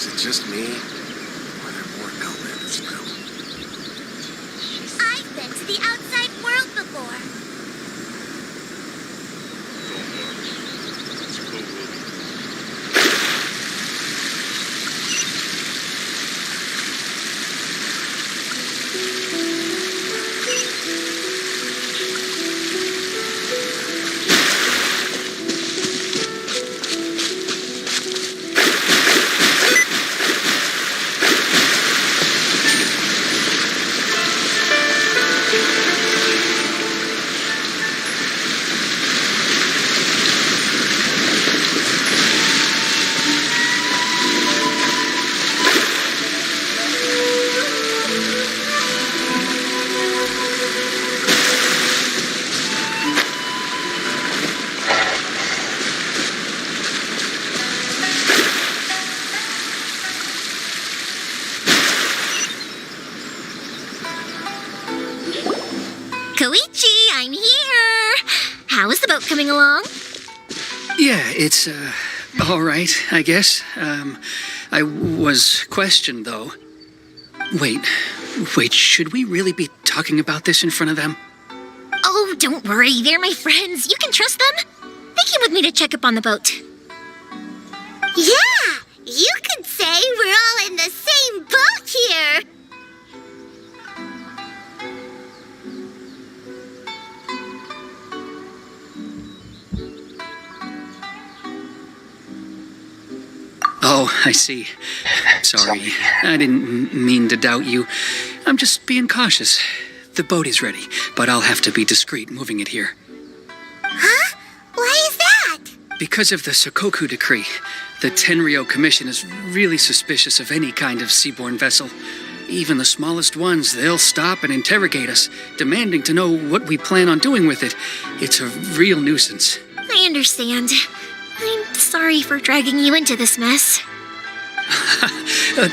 Is it just me? Or are there more outlanders now? I've been to the outside world before. Don't worry. It's cool. Koichi, I'm here. How is the boat coming along? Yeah, it's, all right, I guess. I was questioned, though. Wait, should we really be talking about this in front of them? Oh, don't worry. They're my friends. You can trust them. They came with me to check up on the boat. Yeah, you could say we're all in the same boat here. Oh, I see. Sorry, I didn't mean to doubt you. I'm just being cautious. The boat is ready, but I'll have to be discreet moving it here. Huh? Why is that? Because of the Sokoku decree, the Tenryo Commission is really suspicious of any kind of seaborne vessel. Even the smallest ones, they'll stop and interrogate us, demanding to know what we plan on doing with it. It's a real nuisance. I understand. I'm sorry for dragging you into this mess.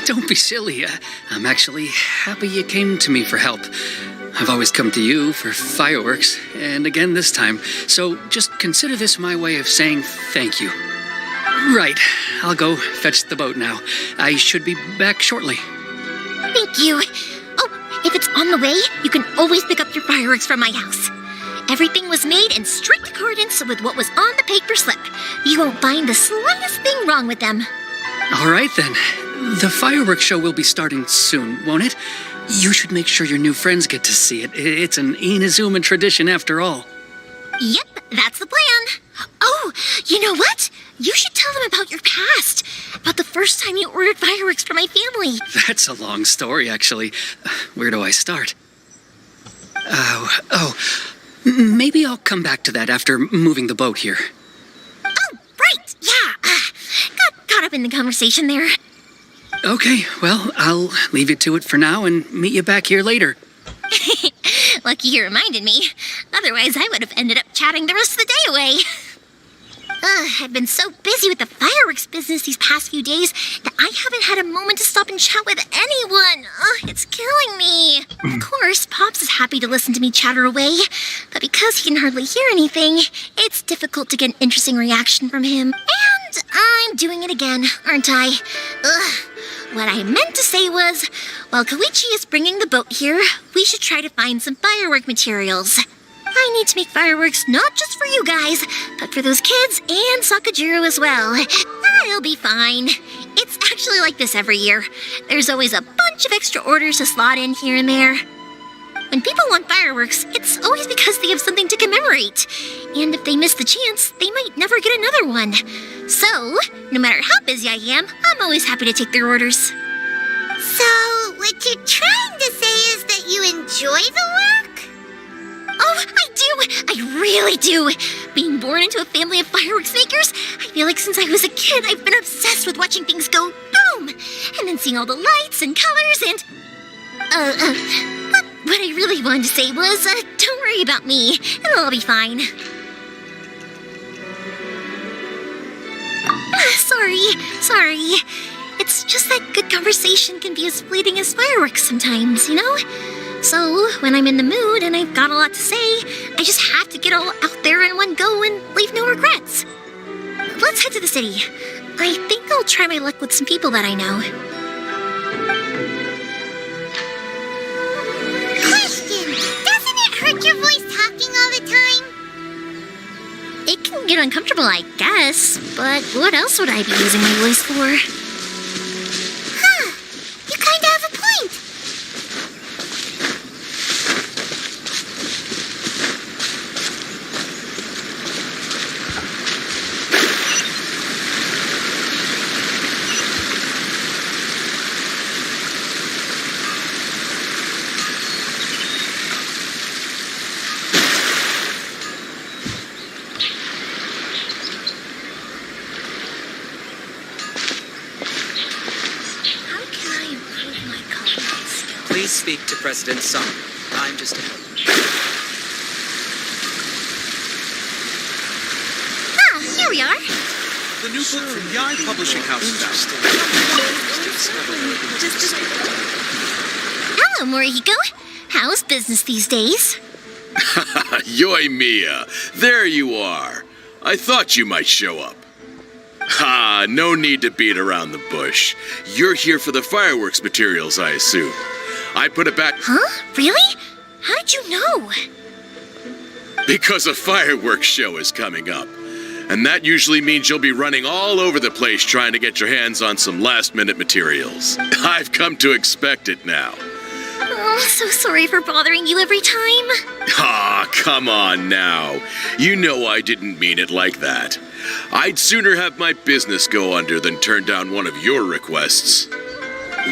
Don't be silly. I'm actually happy you came to me for help. I've always come to you for fireworks, and again this time, so just consider this my way of saying thank you. Right, I'll go fetch the boat now. I should be back shortly. Thank you. Oh, if it's on the way, you can always pick up your fireworks from my house. Everything was made in strict accordance with what was on the paper slip. You won't find the slightest thing wrong with them. All right, then. The fireworks show will be starting soon, won't it? You should make sure your new friends get to see it. It's an Inazuma tradition after all. Yep, that's the plan. Oh, you know what? You should tell them about your past. About the first time you ordered fireworks for my family. That's a long story, actually. Where do I start? Maybe I'll come back to that after moving the boat here. Oh, right, yeah. Got caught up in the conversation there. Okay, well, I'll leave you to it for now and meet you back here later. Lucky you reminded me. Otherwise, I would have ended up chatting the rest of the day away. I've been so busy with the fireworks business these past few days that I haven't had a moment to stop and chat with anyone. It's killing me. Of course, Pops is happy to listen to me chatter away, but because he can hardly hear anything, it's difficult to get an interesting reaction from him. And I'm doing it again, aren't I? What I meant to say was, while Koichi is bringing the boat here, we should try to find some firework materials. I need to make fireworks not just for you guys, but for those kids and Sakajiro as well. It'll be fine. It's actually like this every year. There's always a bunch of extra orders to slot in here and there. When people want fireworks, it's always because they have something to commemorate. And if they miss the chance, they might never get another one. So, no matter how busy I am, I'm always happy to take their orders. So, what you're trying to say is that you enjoy the work? Oh, I do! I really do! Being born into a family of fireworks makers, I feel like since I was a kid, I've been obsessed with watching things go boom! And then seeing all the lights and colors and... What I really wanted to say was, don't worry about me. It'll all be fine. Sorry. It's just that good conversation can be as fleeting as fireworks sometimes, you know? So, when I'm in the mood and I've got a lot to say, I just have to get all out there in one go and leave no regrets. Let's head to the city. I think I'll try my luck with some people that I know. Question! Doesn't it hurt your voice talking all the time? It can get uncomfortable, I guess, but what else would I be using my voice for? Huh. You kinda have a point. How can I improve my culinary skills? Please speak to President Song. I'm just a helper. Ah, here we are. The new book from Yai Publishing House is out. Hello, Morihiko. How's business these days? Yoi Mia, there you are. I thought you might show up. Ha, no need to beat around the bush. You're here for the fireworks materials, I assume. I put it back Huh? Really? How did you know? because a fireworks show is coming up. And that usually means you'll be running all over the place trying to get your hands on some last-minute materials. I've come to expect it now. Oh, so sorry for bothering you every time. Ah, come on now. You know I didn't mean it like that. I'd sooner have my business go under than turn down one of your requests.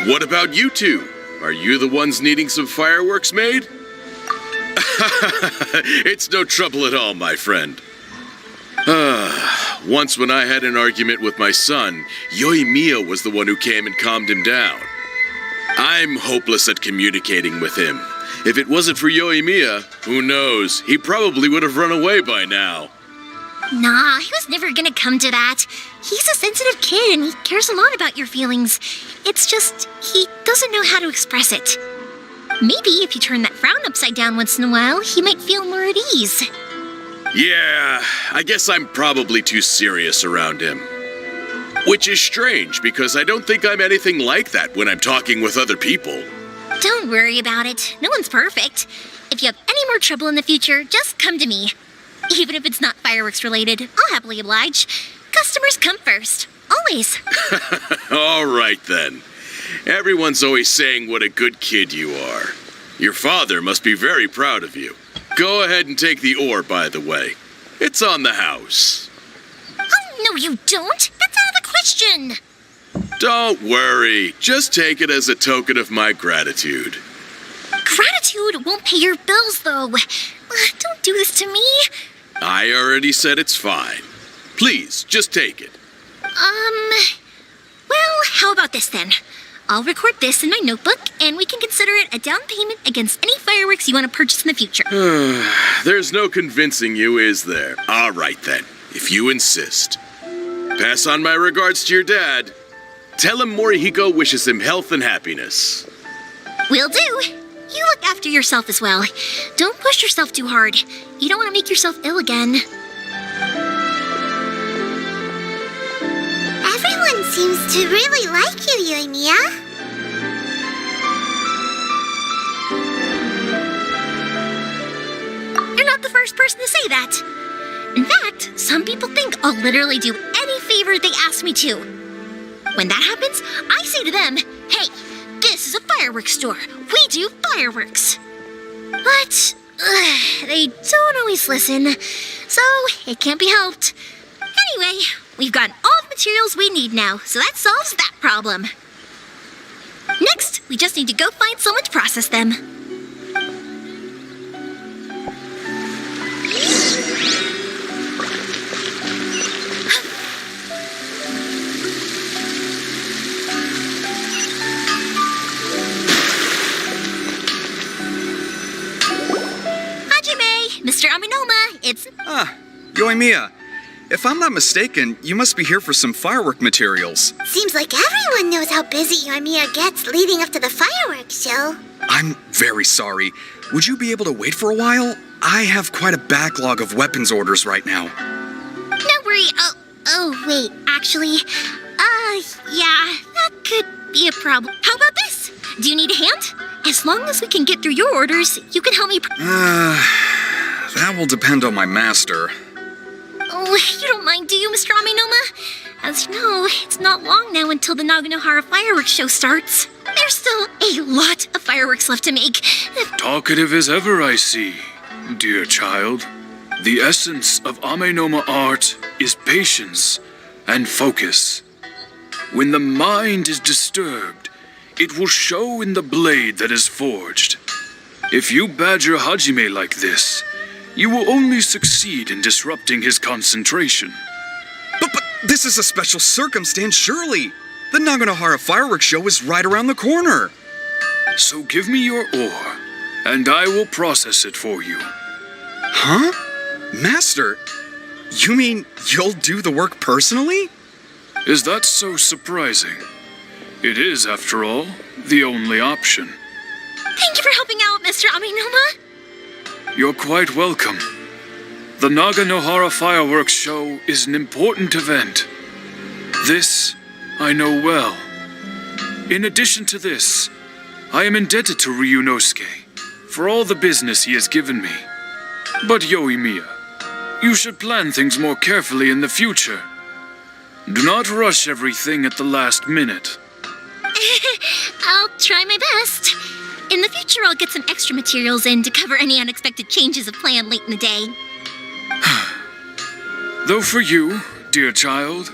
What about you two? Are you the ones needing some fireworks made? It's no trouble at all, my friend. Once when I had an argument with my son, Yoimiya was the one who came and calmed him down. I'm hopeless at communicating with him. If it wasn't for Yoimiya, who knows, he probably would have run away by now. Nah, he was never gonna come to that. He's a sensitive kid and he cares a lot about your feelings. It's just, he doesn't know how to express it. Maybe if you turn that frown upside down once in a while, he might feel more at ease. Yeah, I guess I'm probably too serious around him. Which is strange, because I don't think I'm anything like that when I'm talking with other people. Don't worry about it. No one's perfect. If you have any more trouble in the future, just come to me. Even if it's not fireworks related, I'll happily oblige. Customers come first. Always. All right then. Everyone's always saying what a good kid you are. Your father must be very proud of you. Go ahead and take the ore, by the way. It's on the house. Oh, no, you don't. That's out of the question. Don't worry. Just take it as a token of my gratitude. Gratitude won't pay your bills, though. Don't do this to me. I already said it's fine. Please, just take it. Well, how about this then? I'll record this in my notebook, and we can consider it a down payment against any fireworks you want to purchase in the future. There's no convincing you, is there? All right then, if you insist. Pass on my regards to your dad. Tell him Morihiko wishes him health and happiness. Will do. You look after yourself as well. Don't push yourself too hard. You don't want to make yourself ill again. Everyone seems to really like you, Yoimiya. You're not the first person to say that. In fact, some people think I'll literally do any favor they ask me to. When that happens, I say to them, hey, this is a fireworks store. We do fireworks. But they don't always listen, so it can't be helped. Anyway, we've got all the materials we need now, so that solves that problem. Next, we just need to go find someone to process them. Hajime, Mr. Aminoma, it's... Yoimiya. If I'm not mistaken, you must be here for some firework materials. Seems like everyone knows how busy Yoimiya gets leading up to the fireworks show. I'm very sorry. Would you be able to wait for a while? I have quite a backlog of weapons orders right now. No worry, Oh, wait, actually, yeah, that could be a problem. How about this? Do you need a hand? As long as we can get through your orders, you can help me. That will depend on my master. Oh, you don't mind, do you, Mr. Amenoma? As you know, it's not long now until the Naganohara fireworks show starts. There's still a lot of fireworks left to make. Talkative as ever, I see, dear child. The essence of Amenoma art is patience and focus. When the mind is disturbed, it will show in the blade that is forged. If you badger Hajime like this, you will only succeed in disrupting his concentration. But this is a special circumstance, surely. The Naganohara fireworks show is right around the corner. So give me your ore, and I will process it for you. Huh? Master, you mean you'll do the work personally? Is that so surprising? It is, after all, the only option. Thank you for helping out, Mr. Amenoma. You're quite welcome. The Naganohara fireworks show is an important event. This I know well. In addition to this, I am indebted to Ryunosuke for all the business he has given me. But Yoimiya, you should plan things more carefully in the future. Do not rush everything at the last minute. I'll try my best. In the future, I'll get some extra materials in to cover any unexpected changes of plan late in the day. Though for you, dear child,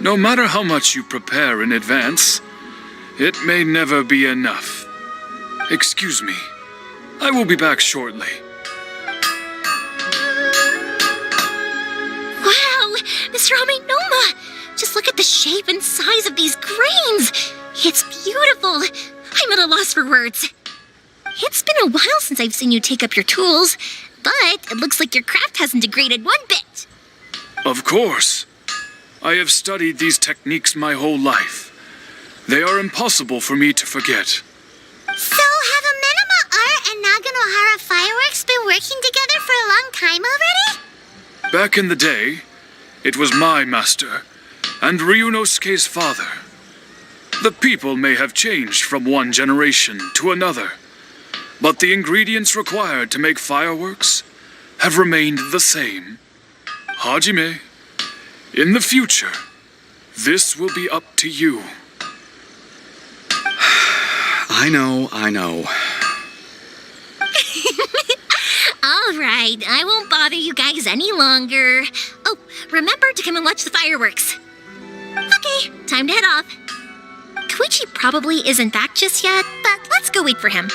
no matter how much you prepare in advance, it may never be enough. Excuse me. I will be back shortly. Wow, Mr. Amenoma! Just look at the shape and size of these grains! It's beautiful! I'm at a loss for words. It's been a while since I've seen you take up your tools, but it looks like your craft hasn't degraded one bit. Of course. I have studied these techniques my whole life. They are impossible for me to forget. So have Amenoma Art and Naganohara Fireworks been working together for a long time already? Back in the day, it was my master and Ryunosuke's father. The people may have changed from one generation to another, but the ingredients required to make fireworks have remained the same. Hajime, in the future, this will be up to you. I know. All right, I won't bother you guys any longer. Oh, remember to come and watch the fireworks. Okay, time to head off. Koichi probably isn't back just yet, but let's go wait for him.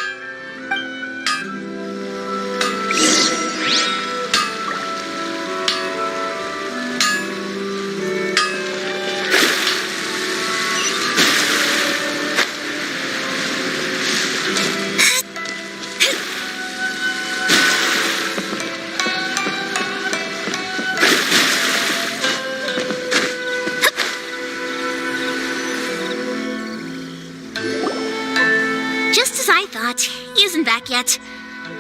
Just as I thought, he isn't back yet.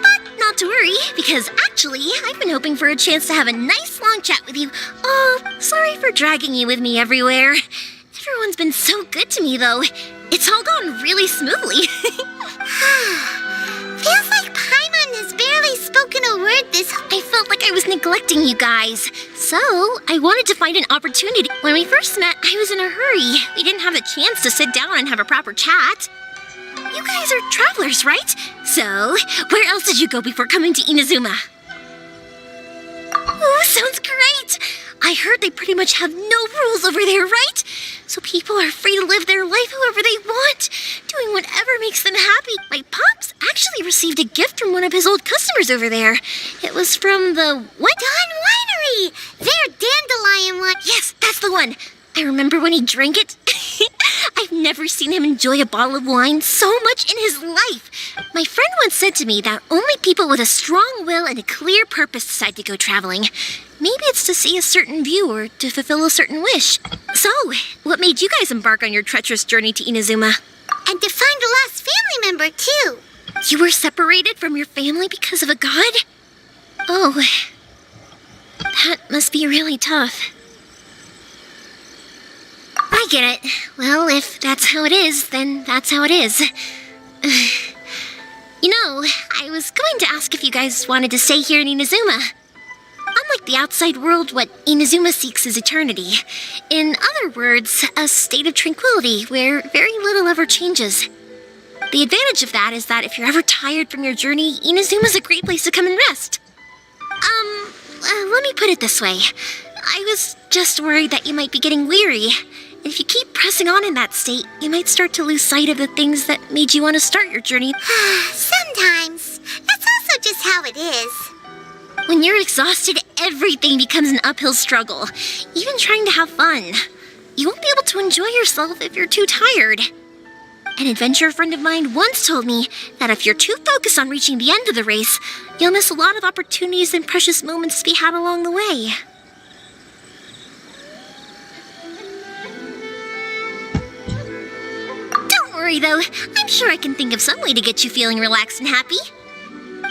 But not to worry, because actually, I've been hoping for a chance to have a nice long chat with you. Oh, sorry for dragging you with me everywhere. Everyone's been so good to me, though. It's all gone really smoothly. Feels like Paimon has barely spoken a word this I felt like I was neglecting you guys. So, I wanted to find an opportunity. When we first met, I was in a hurry. We didn't have the chance to sit down and have a proper chat. You guys are travelers, right? So, where else did you go before coming to Inazuma? Ooh, sounds great! I heard they pretty much have no rules over there, right? So people are free to live their life however they want, doing whatever makes them happy. My pops actually received a gift from one of his old customers over there. It was from the what? Dawn Winery! Their dandelion one. Yes, that's the one. I remember when he drank it. I've never seen him enjoy a bottle of wine so much in his life. My friend once said to me that only people with a strong will and a clear purpose decide to go traveling. Maybe it's to see a certain view or to fulfill a certain wish. So, what made you guys embark on your treacherous journey to Inazuma? And to find a lost family member, too. You were separated from your family because of a god? Oh, that must be really tough. get it. Well, if that's how it is, then that's how it is. You know, I was going to ask if you guys wanted to stay here in Inazuma. Unlike the outside world, what Inazuma seeks is eternity. In other words, a state of tranquility where very little ever changes. The advantage of that is that if you're ever tired from your journey, Inazuma's a great place to come and rest. Let me put it this way. I was just worried that you might be getting weary. If you keep pressing on in that state, you might start to lose sight of the things that made you want to start your journey. Sometimes. That's also just how it is. When you're exhausted, everything becomes an uphill struggle, even trying to have fun. You won't be able to enjoy yourself if you're too tired. An adventurer friend of mine once told me that if you're too focused on reaching the end of the race, you'll miss a lot of opportunities and precious moments to be had along the way. Don't worry though, I'm sure I can think of some way to get you feeling relaxed and happy.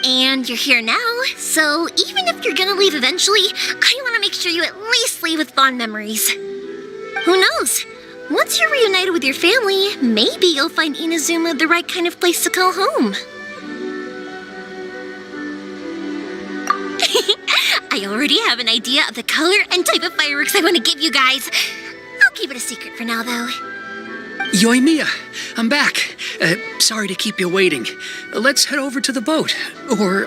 And you're here now, so even if you're gonna leave eventually, I want to make sure you at least leave with fond memories. Who knows? Once you're reunited with your family, maybe you'll find Inazuma the right kind of place to call home. I already have an idea of the color and type of fireworks I want to give you guys. I'll keep it a secret for now, though. Yoimiya, I'm back. Sorry to keep you waiting. Let's head over to the boat. Or,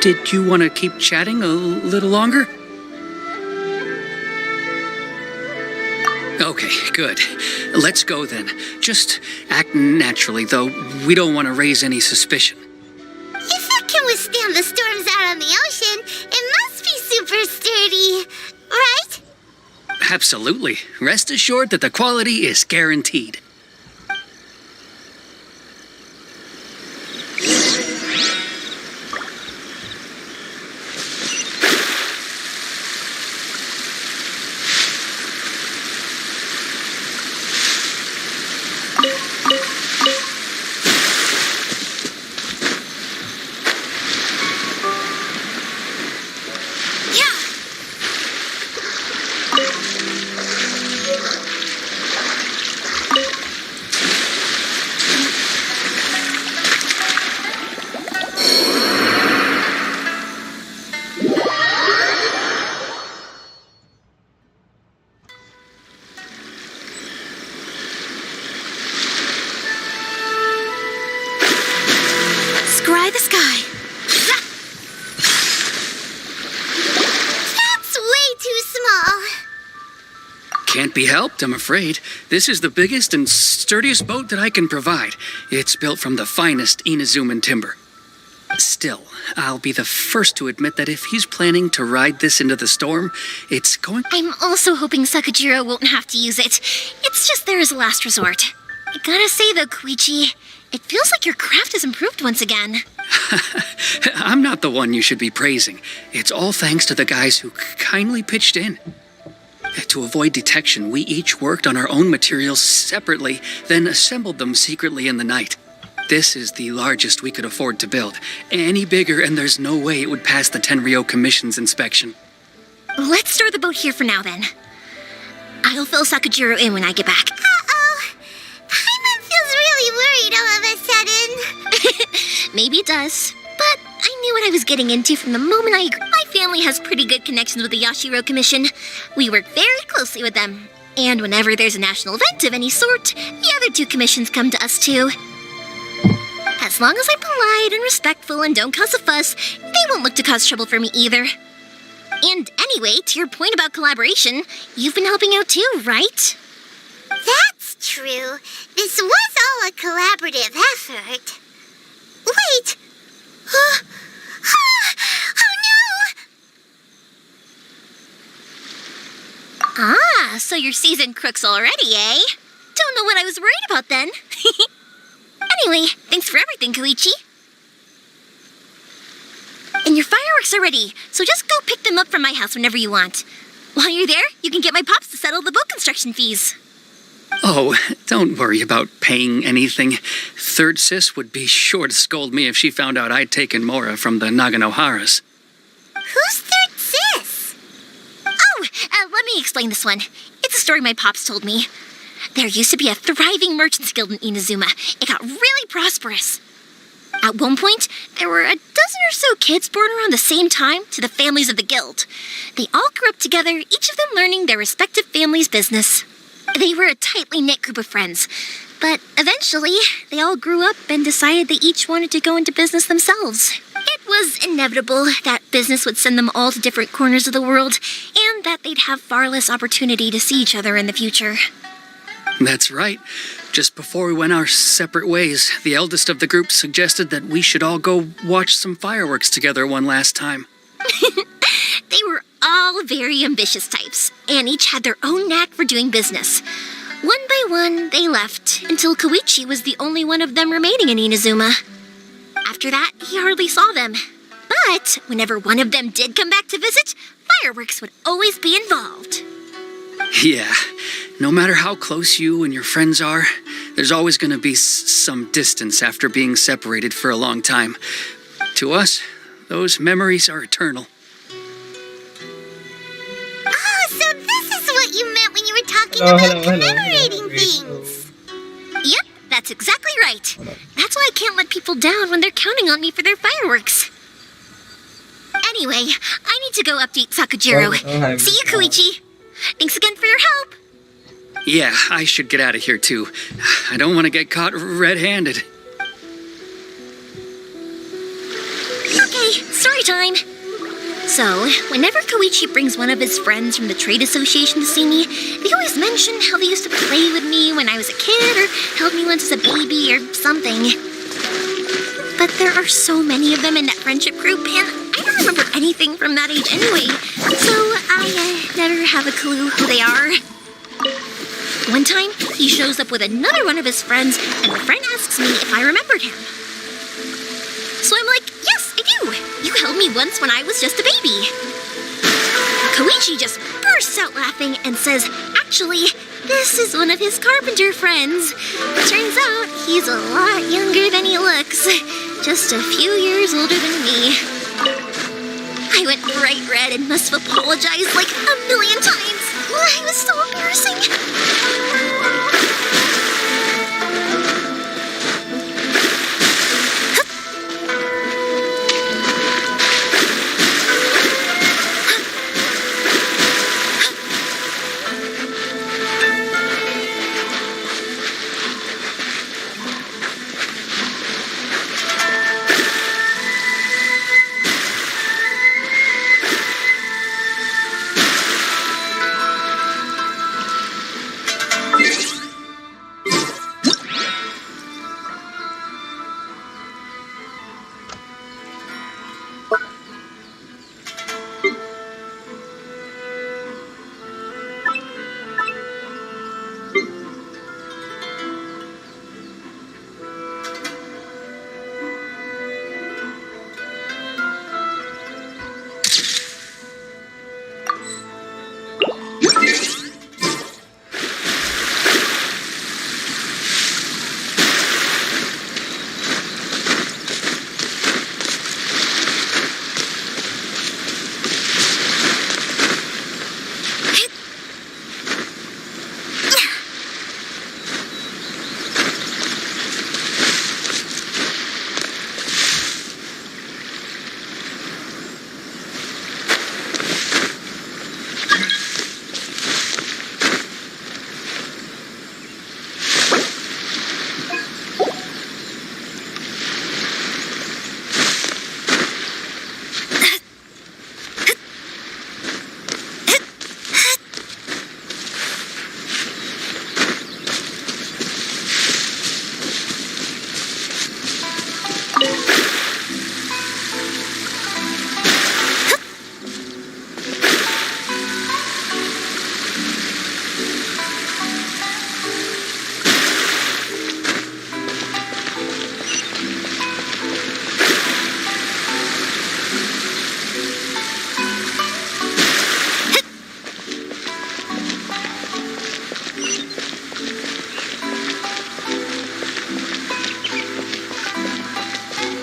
did you want to keep chatting a little longer? Okay, good. Let's go then. Just act naturally, though. We don't want to raise any suspicion. If it can withstand the storms out on the ocean, it must be super sturdy, right? Absolutely. Rest assured that the quality is guaranteed. Scry the sky. That's way too small. Can't be helped, I'm afraid. This is the biggest and sturdiest boat that I can provide. It's built from the finest Inazuman timber. Still, I'll be the first to admit that if he's planning to ride this into the storm, it's going... I'm also hoping Sakajiro won't have to use it. It's just there as a last resort. I gotta say though, Koichi, it feels like your craft has improved once again. I'm not the one you should be praising. It's all thanks to the guys who kindly pitched in. To avoid detection, we each worked on our own materials separately, then assembled them secretly in the night. This is the largest we could afford to build. Any bigger, and there's no way it would pass the Tenryo Commission's inspection. Let's store the boat here for now, then. I'll fill Sakajiro in when I get back. Uh-oh. Paimon feels really worried all of a sudden. Maybe it does, but I knew what I was getting into from the moment I agreed. My family has pretty good connections with the Yashiro Commission. We work very closely with them. And whenever there's a national event of any sort, the other two commissions come to us too. As long as I'm polite and respectful and don't cause a fuss, they won't look to cause trouble for me either. And anyway, to your point about collaboration, you've been helping out too, right? That's true. This was all a collaborative effort. Wait! Oh no! Ah, so you're seasoned crooks already, eh? Don't know what I was worried about then. Anyway, thanks for everything, Koichi. And your fireworks are ready, so just go pick them up from my house whenever you want. While you're there, you can get my pops to settle the boat construction fees. Oh, don't worry about paying anything. Third Sis would be sure to scold me if she found out I'd taken Mora from the Naganoharas. Who's Third Sis? Oh, let me explain this one. It's a story my pops told me. There used to be a thriving merchants guild in Inazuma. It got really prosperous. At one point, there were a dozen or so kids born around the same time to the families of the guild. They all grew up together, each of them learning their respective family's business. They were a tightly knit group of friends, but eventually, they all grew up and decided they each wanted to go into business themselves. It was inevitable that business would send them all to different corners of the world, and that they'd have far less opportunity to see each other in the future. That's right. Just before we went our separate ways, the eldest of the group suggested that we should all go watch some fireworks together one last time. They were all very ambitious types, and each had their own knack for doing business. One by one, they left, until Koichi was the only one of them remaining in Inazuma. After that, he hardly saw them. But whenever one of them did come back to visit, fireworks would always be involved. Yeah, no matter how close you and your friends are, there's always going to be some distance after being separated for a long time. To us, those memories are eternal. Oh, so this is what you meant when you were talking about commemorating things. Yep, that's exactly right. That's why I can't let people down when they're counting on me for their fireworks. Anyway, I need to go update Sakujiro. See you, Koichi. Thanks again for your help. Yeah, I should get out of here too. I don't want to get caught red-handed. Okay, story time. So, whenever Koichi brings one of his friends from the trade association to see me, they always mention how they used to play with me when I was a kid or held me once as a baby or something. But there are so many of them in that friendship group, and I don't remember anything from that age anyway, so I never have a clue who they are. One time, he shows up with another one of his friends, and the friend asks me if I remembered him. So I'm like, yes, I do. You held me once when I was just a baby. Koichi just bursts out laughing and says, actually, this is one of his carpenter friends. Turns out he's a lot younger than he looks. Just a few years older than me. I went bright red and must have apologized like a million times. It was so embarrassing.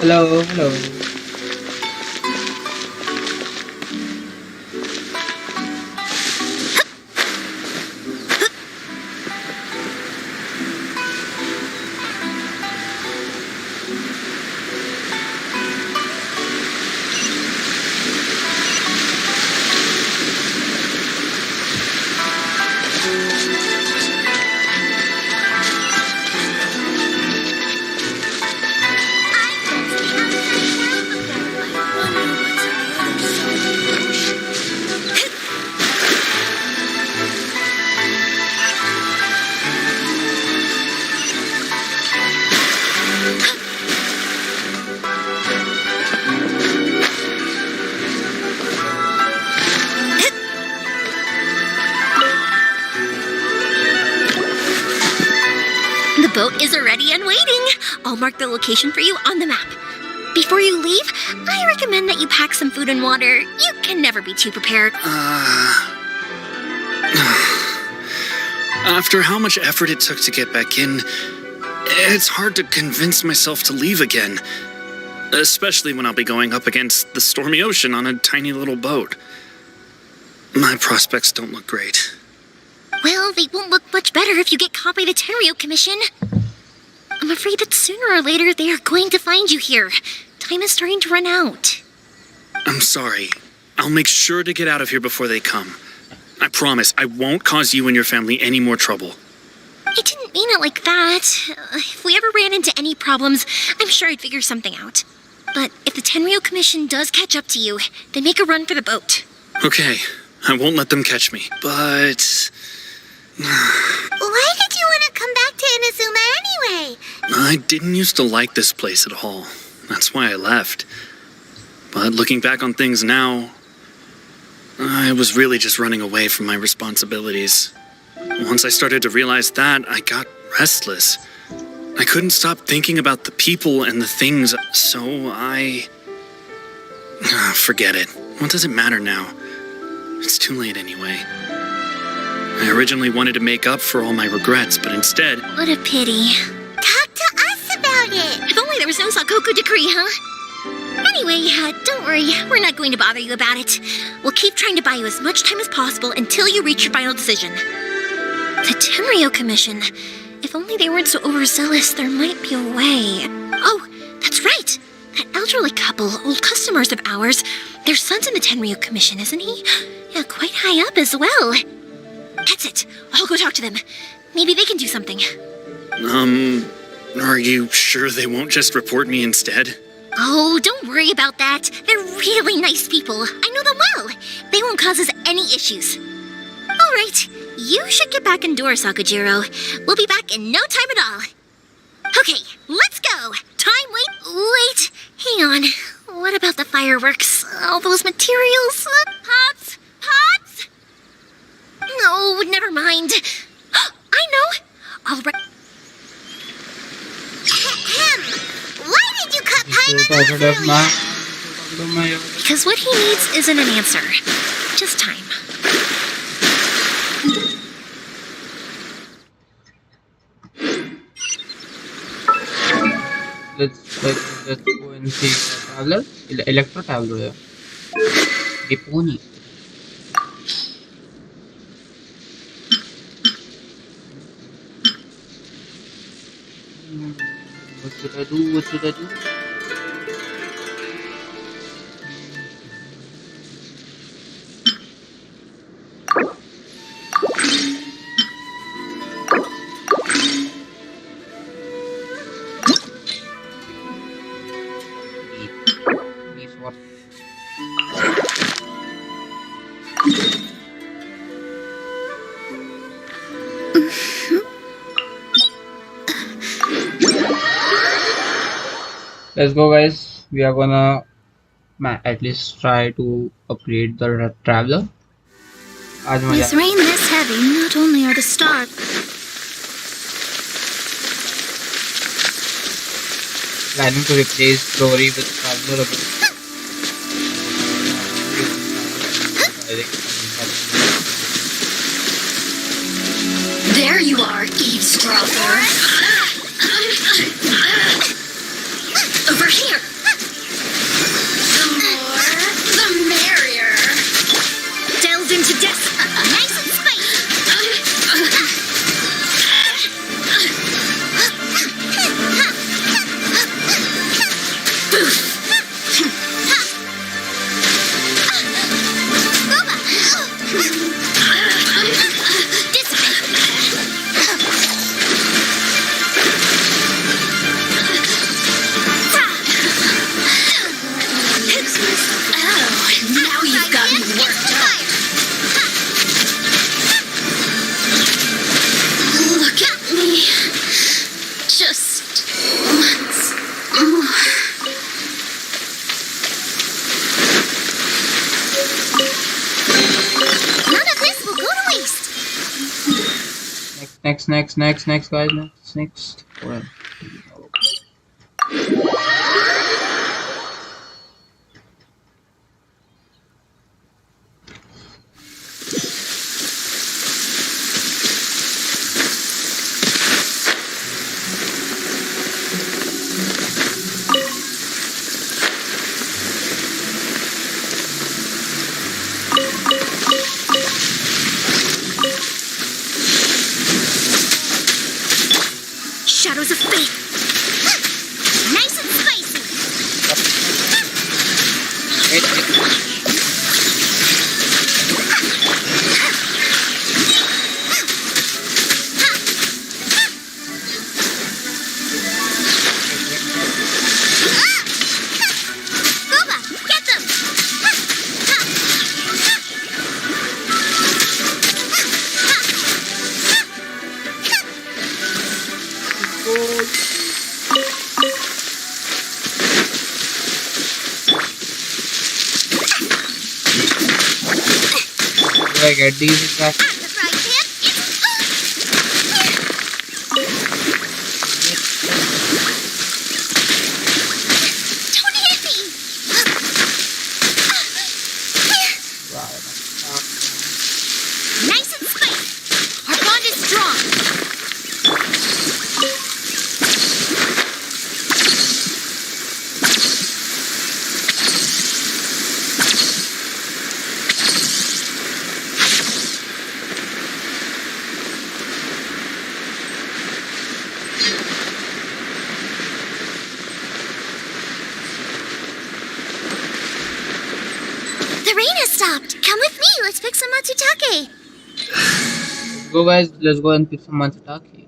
Hello, hello. been waiting. I'll mark the location for you on the map. Before you leave, I recommend that you pack some food and water. You can never be too prepared. After how much effort it took to get back in, it's hard to convince myself to leave again. Especially when I'll be going up against the stormy ocean on a tiny little boat. My prospects don't look great. Well, they won't look much better if you get caught by the Tenryo Commission. I'm afraid that sooner or later they are going to find you here. Time is starting to run out. I'm sorry. I'll make sure to get out of here before they come. I promise I won't cause you and your family any more trouble. I didn't mean it like that. If we ever ran into any problems, I'm sure I'd figure something out. But if the Tenryo Commission does catch up to you, then make a run for the boat. Okay, I won't let them catch me, but... Why did you want to come back to Inazuma anyway? I didn't used to like this place at all. That's why I left. But looking back on things now, I was really just running away from my responsibilities. Once I started to realize that, I got restless. I couldn't stop thinking about the people and the things, so I... Forget it. What does it matter now? It's too late anyway. I originally wanted to make up for all my regrets, but instead... What a pity. Talk to us about it. If only there was no Sakoku decree, huh? Anyway, don't worry. We're not going to bother you about it. We'll keep trying to buy you as much time as possible until you reach your final decision. The Tenryo Commission. If only they weren't so overzealous, there might be a way. Oh, that's right. That elderly couple, old customers of ours, their son's in the Tenryo Commission, isn't he? Yeah, quite high up as well. That's it. I'll go talk to them. Maybe they can do something. Are you sure they won't just report me instead? Oh, don't worry about that. They're really nice people. I know them well. They won't cause us any issues. All right. You should get back indoors, Sakajiro. We'll be back in no time at all. Okay, let's go. Wait. Hang on. What about the fireworks? All those materials? Pops? No, never mind. I know. I'll Why did you cut Paimon off earlier? Because what he needs isn't an answer. Just time. Let's go and see the traveler. Electro traveler. The pony. What should I do? Let's go, guys. We are gonna at least try to upgrade the traveler. With rain this heavy, not only are the stars... Planning to replace Glory with traveler. There you are, eavesdropper. Over here. The more, the merrier. Delved into death. Nice and spicy. Next, guys. Next. Hold on. Nice and spicy. Booba, get them. Do I get these exactly? At the frying pan, don't hit me. Nice and spicy. Our bond is strong. The rain has stopped. Come with me. Let's pick some matsutake. Let's go, guys. Let's go and pick some matsutake.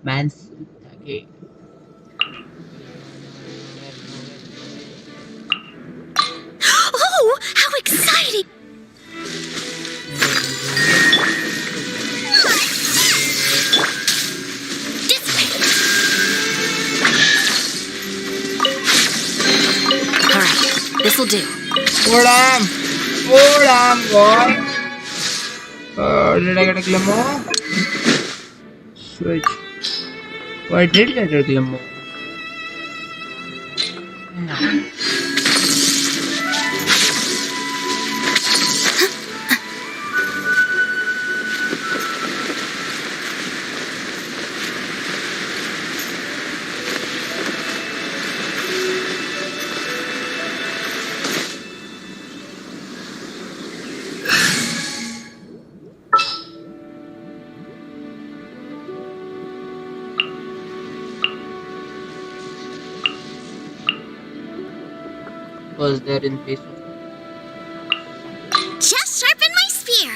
Matsutake. Oh, how exciting! This way. All right, this'll do. Hold on, boy. Did I get a glimmer? Switch. Oh, I did get a glimmer. Was there in place of Just sharpen my spear.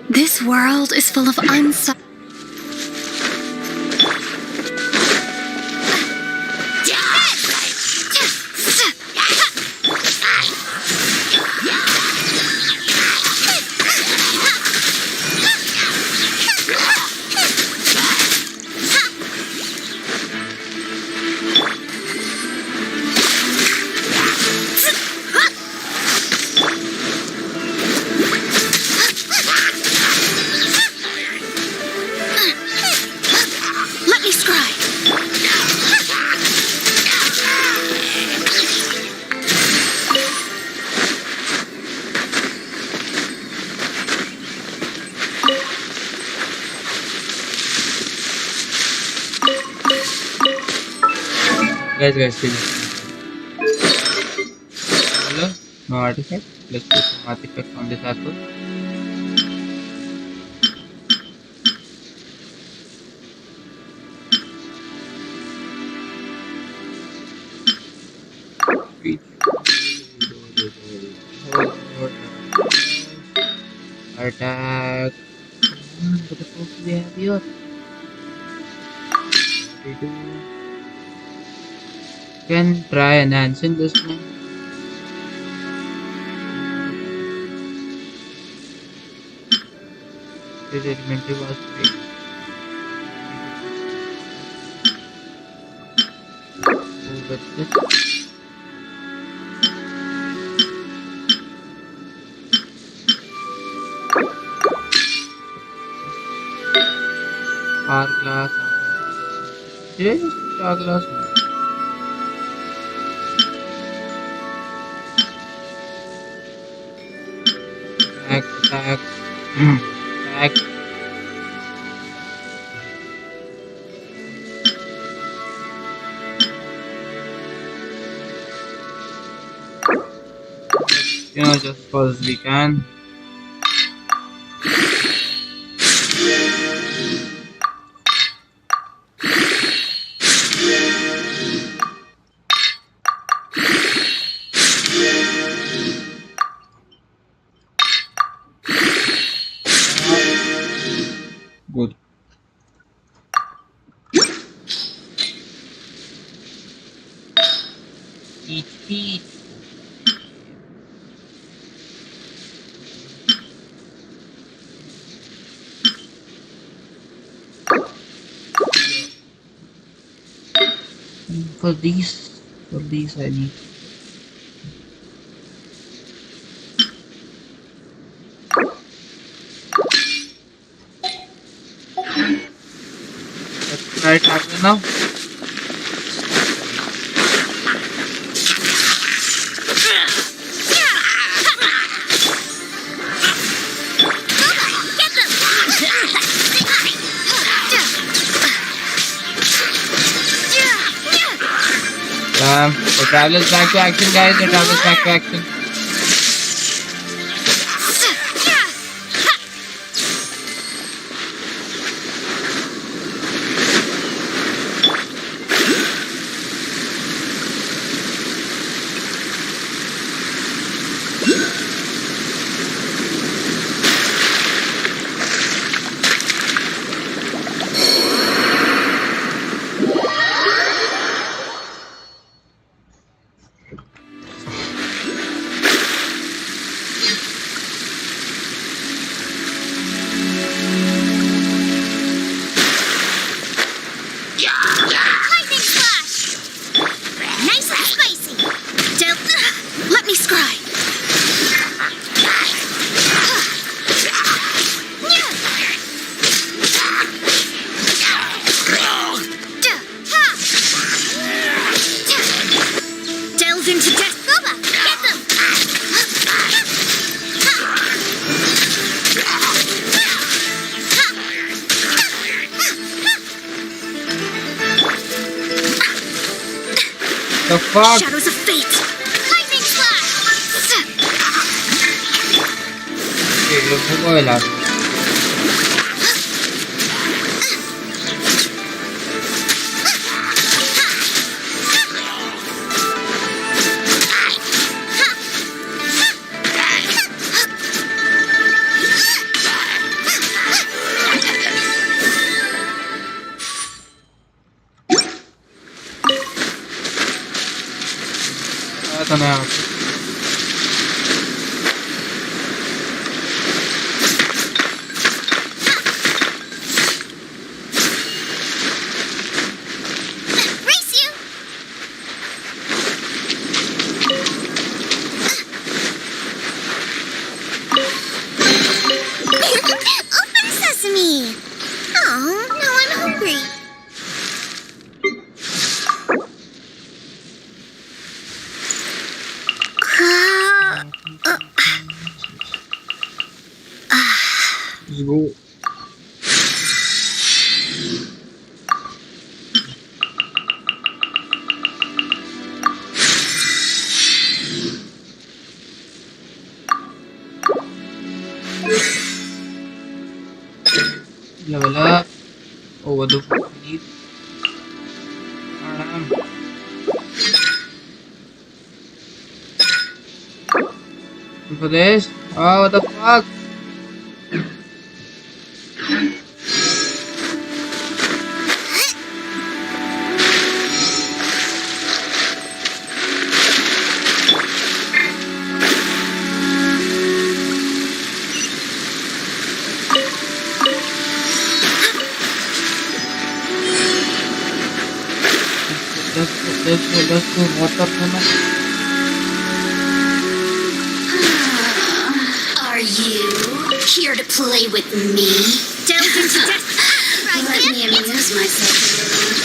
This world is full of unsolved. Let me scry. guys, see this. Hello? No artifact. Let's put some artifacts on this as well. Attack. What the fuck do we have here? Can try enhancing this one. This elementary was great. Move with this. Hourglass. Did I just put hourglass? Attack. Attack. You know, just cause we can. Peach. For these I need. Let's try traveling now. The traveler's back to action, guys. The traveler's back to action. Lightning flash! Nice and spicy! Let me scry! Delve into death! Boba, get them! The fuck? Shadows of fate! Lightning flash! Okay, look go ahead. तो नया Race you! Open sesame! Oh, now I'm hungry. go. Level up. Over the need. For this. Oh, what the fuck? Let's go, water pump. Are you here to play with me? Delve into death. Let me amuse myself a little.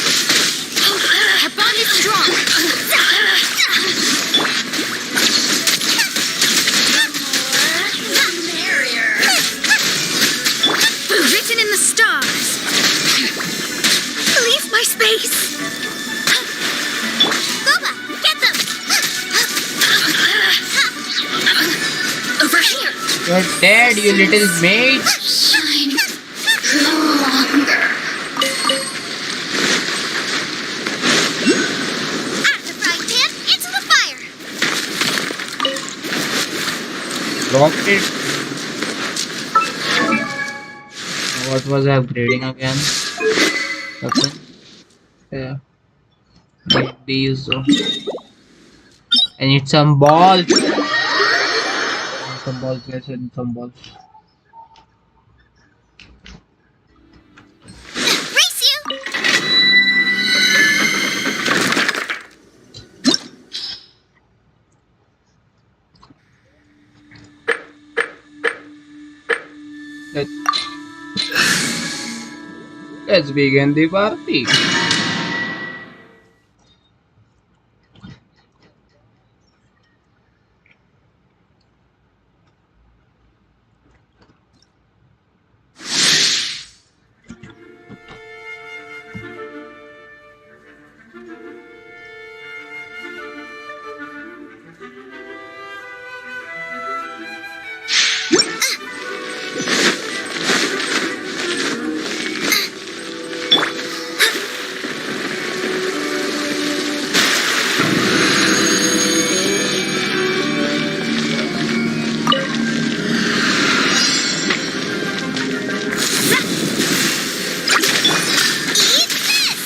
Our bond is strong. The merrier. Written in the stars. Leave my space. Boba, get them. Over here. You're dead, you little maid. Shine no longer. Out of the frying pan, into the fire. Rocket. What was I upgrading again? Nothing. Yeah. Might be used though. I need some balls. Some balls, guys. I need some balls. Race you! Let's begin the party.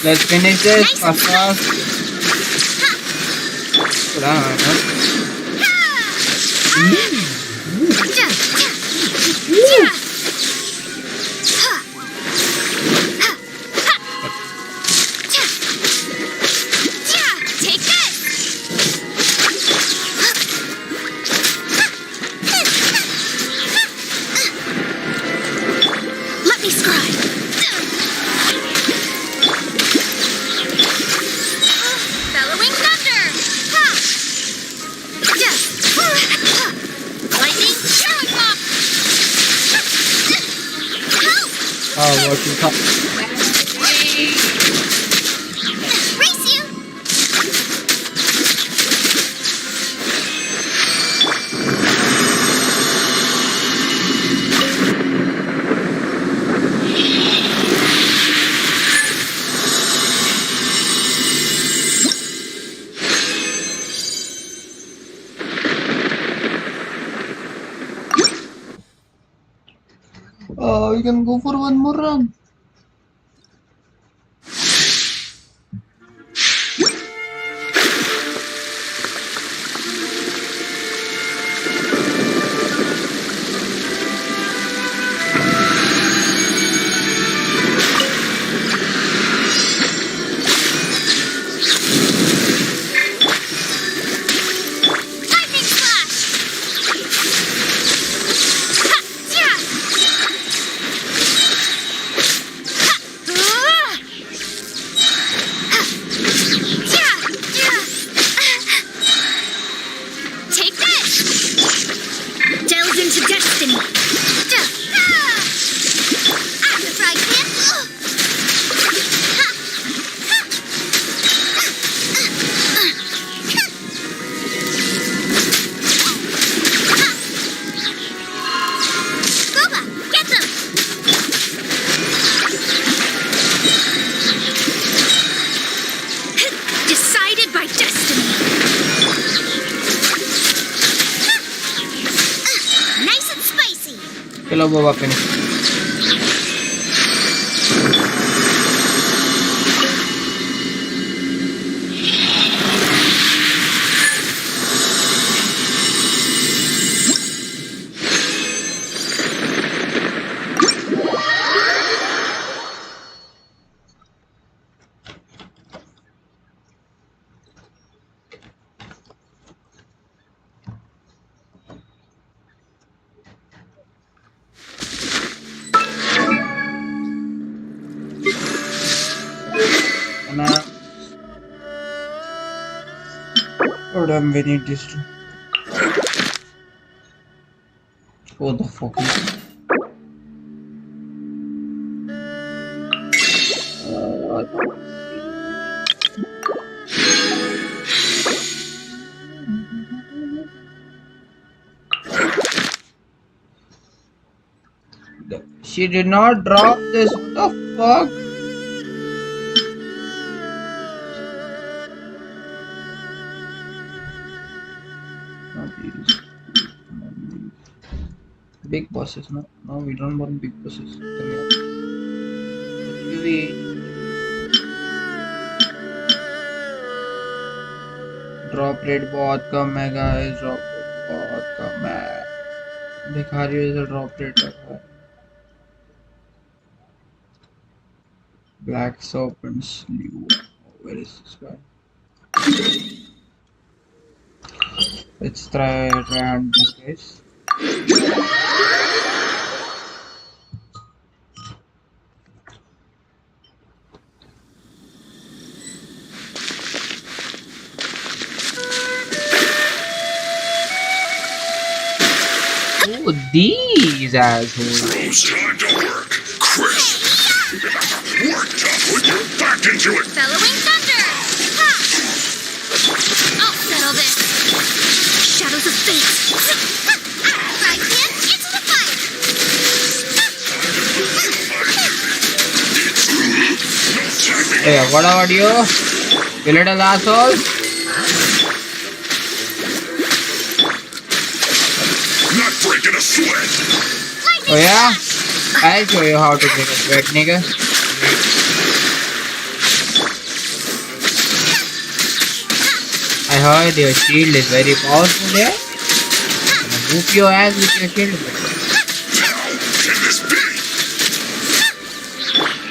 Let's finish this fast. Take this! Let me scribe. Bellowing thunder! Ha! Lightning arrow pop! Help! Oh, what you thought? Race you! Oh, you can go for one more run. Lightning flash! Ha! Yeah! Take this! Delve into destiny! I'm the fried pan! Boba, get them! Decided by destiny! Nice and spicy! Hello, Boba, finish. Oh damn, we need this too. What the fuck is this? She did not drop this. What the fuck? Not these. Not these. Big bosses, no? No, we don't want big bosses. Drop rate बहुत कम है guys, drop rate बहुत कम है। दिखा रही है drop rate है। Black soap and slew. Where is this guy? Let's try on this guys. Oh, these assholes. Time to work, Chris. Work tough with your back into it. Bellowing thunder! Ha! I'll settle this. Shadows of fate. Right in into the fire. Hey, what about you? You little asshole? Not breaking a sweat. Oh yeah? I'll show you how to break a sweat, nigga. I heard your shield is very powerful there. I'm gonna whoop your ass with your shield. Can this be?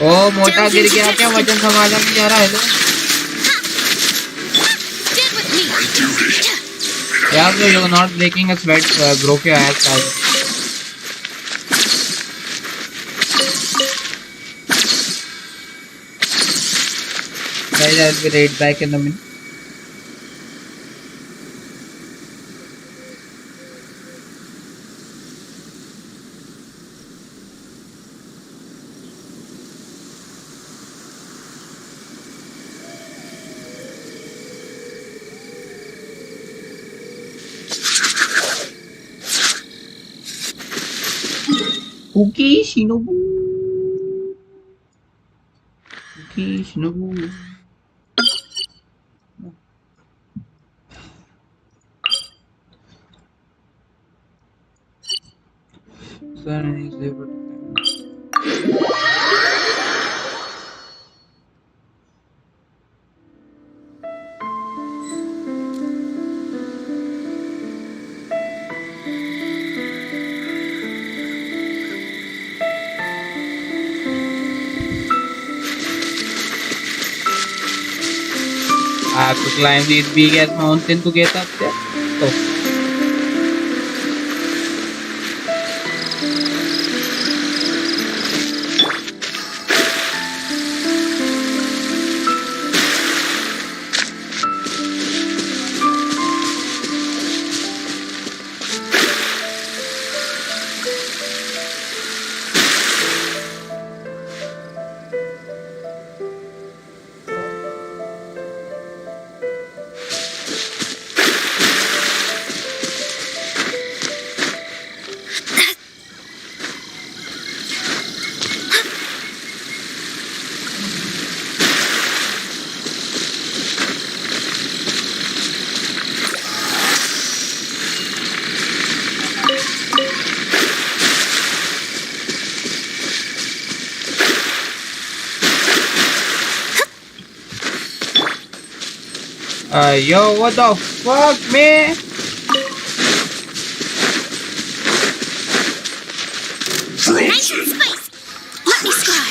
Oh, मोटा गिर गया क्या? वजन संभाला नहीं जा रहा है तो? Stand with me. My duty. Yeah, so you're not breaking a sweat. Broke your ass, guys. Guys, I'll be right back in a minute. Cookie Shinobu. Cookie Shinobu. Sun is able to. I have to climb this big ass mountain to get up there. Oh. Yo, what the fuck, man? Nice and spicy. Let me sky.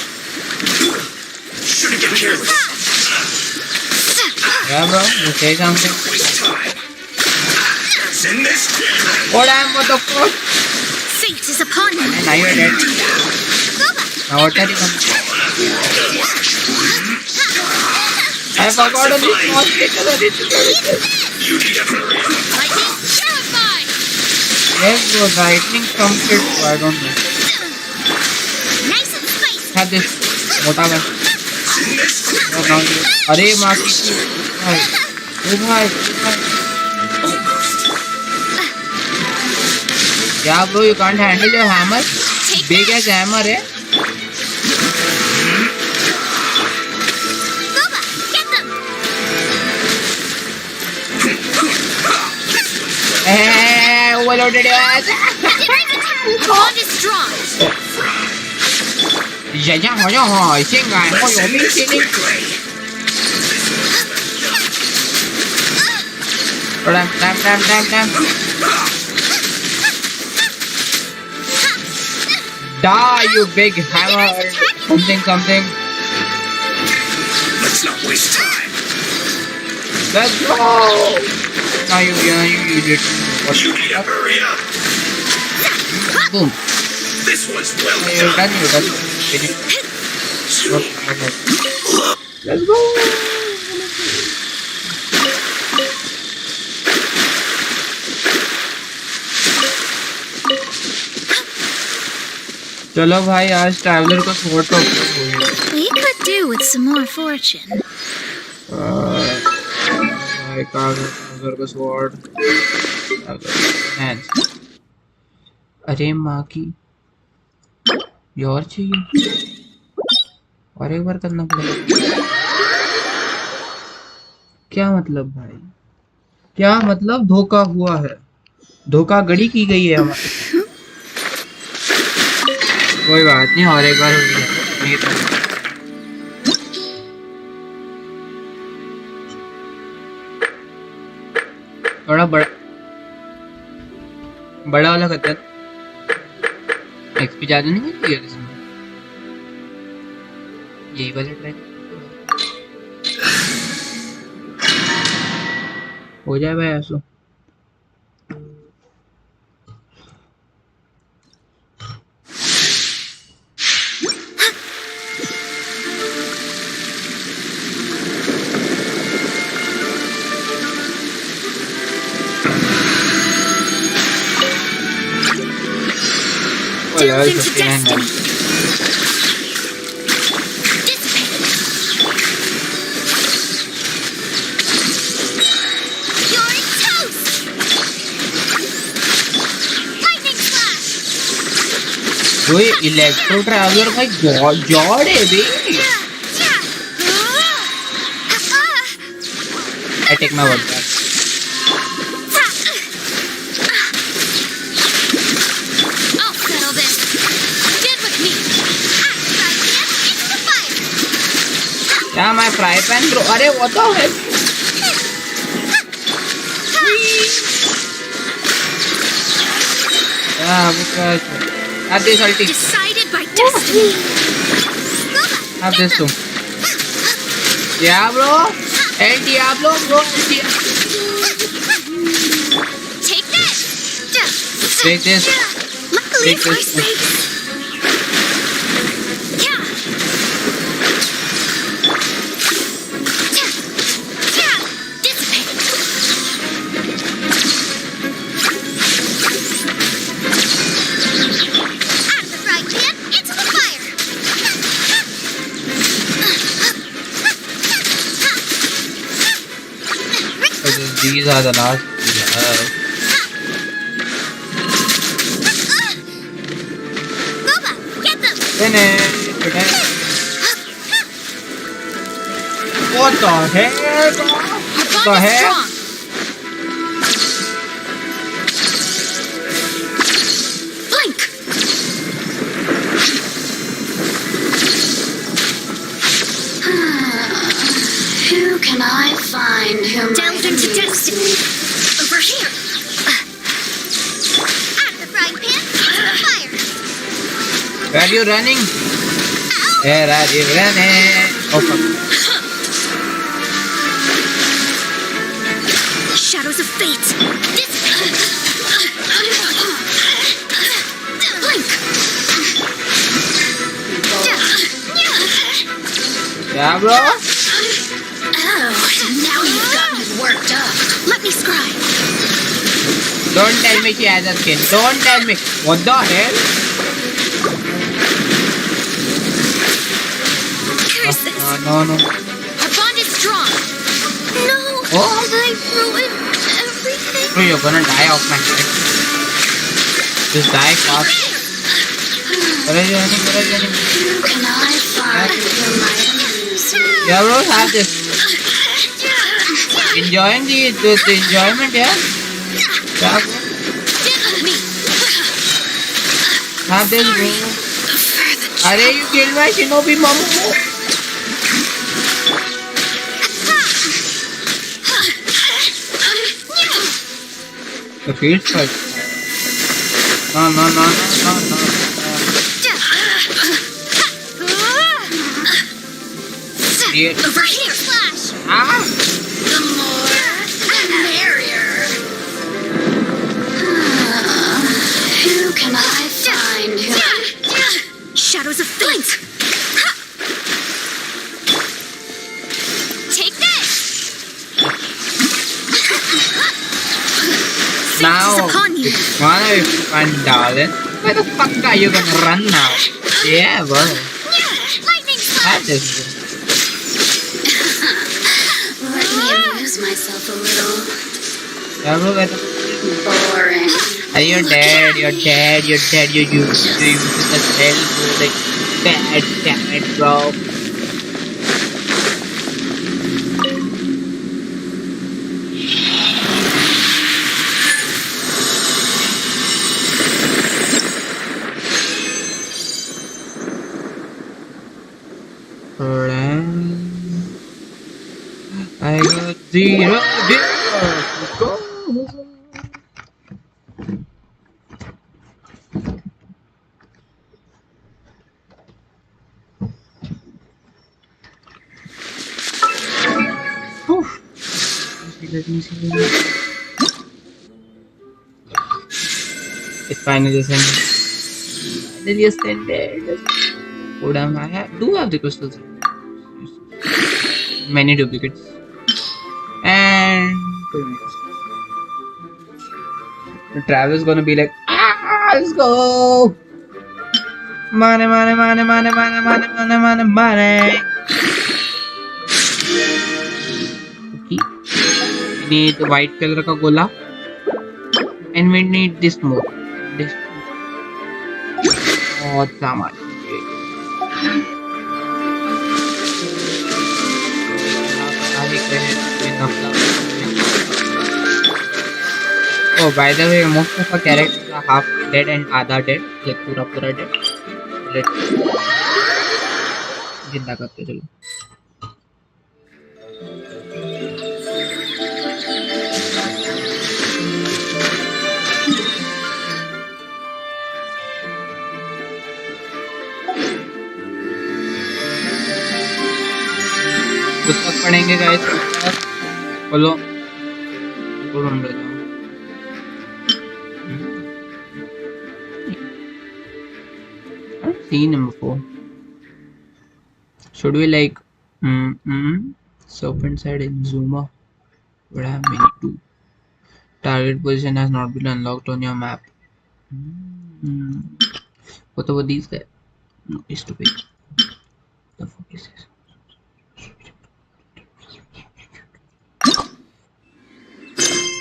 Shouldn't get careless. Yeah, bro, you say something. Waste time. It's in this. What the fuck? Fate is upon me. Now you're dead. Now what are you going to I forgot on this small sticker that it's Lightning terrified. Yes, bro, lightning comes it, so I don't know. Nice and spicy. Have this. मोटा कर. Oh, now you. अरे माँ की. भाई. ओ भाई. Yeah, bro, you can't handle your hammer. Big as hammer, eh? Hey, overloaded your ass. Bond is strong. Dạ dạ hỏi xin ngài có hiểu biết xin đi. Damn. Die, you big hammer. Something. Let's not waste time. Let's go. Now you did. What? You need to hurry up. Boom. This one's well You're done. done. Finish. Let's go. चलो भाई आज traveller का sword तो upload हो गया। We could do with some more fortune. भाई traveller का sword अरे माँ की ये और चाहिए और एक बार करना पड़ेगा। क्या मतलब भाई, क्या मतलब धोखा हुआ है, धोखाधड़ी की गई है हमारे। कोई बात नहीं और एक बार हो गया। थोड़ा बड़ा वाला करते हैं। एक्सपी ज्यादा नहीं मिलती है इसमें, यही वाला ट्राई हो जाए भाई ऐसा। Delve into destiny. You're toast. Lightning flash. कोई इलेक्ट्रो ट्रैवलर भाई जॉड है बे। I take my word back. I'll settle this. Get with me. Into the fire. क्या मैं फ्राई पैन ब्रो? अरे वो तो है। Have this ulti. Decided by destiny. Have this too. Yeah bro. El Diablo bro. Take this. Take this. Luckily, Take this. my space. These are the last. Finish. What the hell? What the hell? Blink. Who can I find who delved into destiny? Over here. Out of the frying pan, into the fire. Where are you running? Where are you running? Oh fuck. Shadows of fate. Blink. Yeah, bro. Oh, now you've got me worked up. Let me scry. Don't tell me she has a skin. Don't tell me. What the hell? Curse this. No. Our bond is strong. No. Oh. I ruined everything. Bro, you're gonna die off my head. Just die fast. Where are you running? Who can I find who my enemies? Yeah, bro, have this. Enjoying the enjoyment, yeah? Yeah, bro. Have this, bro. Arey, you killed my shinobi mamu. The field strike. No. Create. Over here, Flash! Ah! The more, the merrier. Who can I find who... Shadows of flint! Take this! Now, Safety's upon you. it's gonna be fun, darling. Where the fuck are you gonna run now? Yeah, well, Lightning that slash! is Let me amuse myself a little. yeah, bro, where the Boring. you're dead, you use the cell, bro, like, bad, damn it, bro. I got 0 gears. Go. Let me see. It finally ascended. Finally ascended. Hold on, I do have the crystals. Many duplicates. And 2 minutes. The travel is gonna be like, let's go! Money. Okay. We need the white color ka gola. And we need this more. This. Oh, saman. Oh, by the way, most of our characters are half dead and आधा dead, like पूरा dead. Let's जिंदा करते चलो. पुस्तक पढ़ेंगे guys. बोलो. बोलो हम लोग. Seen him before. Should we like serpent's head in Zuma? Would have many too. Target position has not been unlocked on your map. What about these guys? No, it's too big. The fuck is this?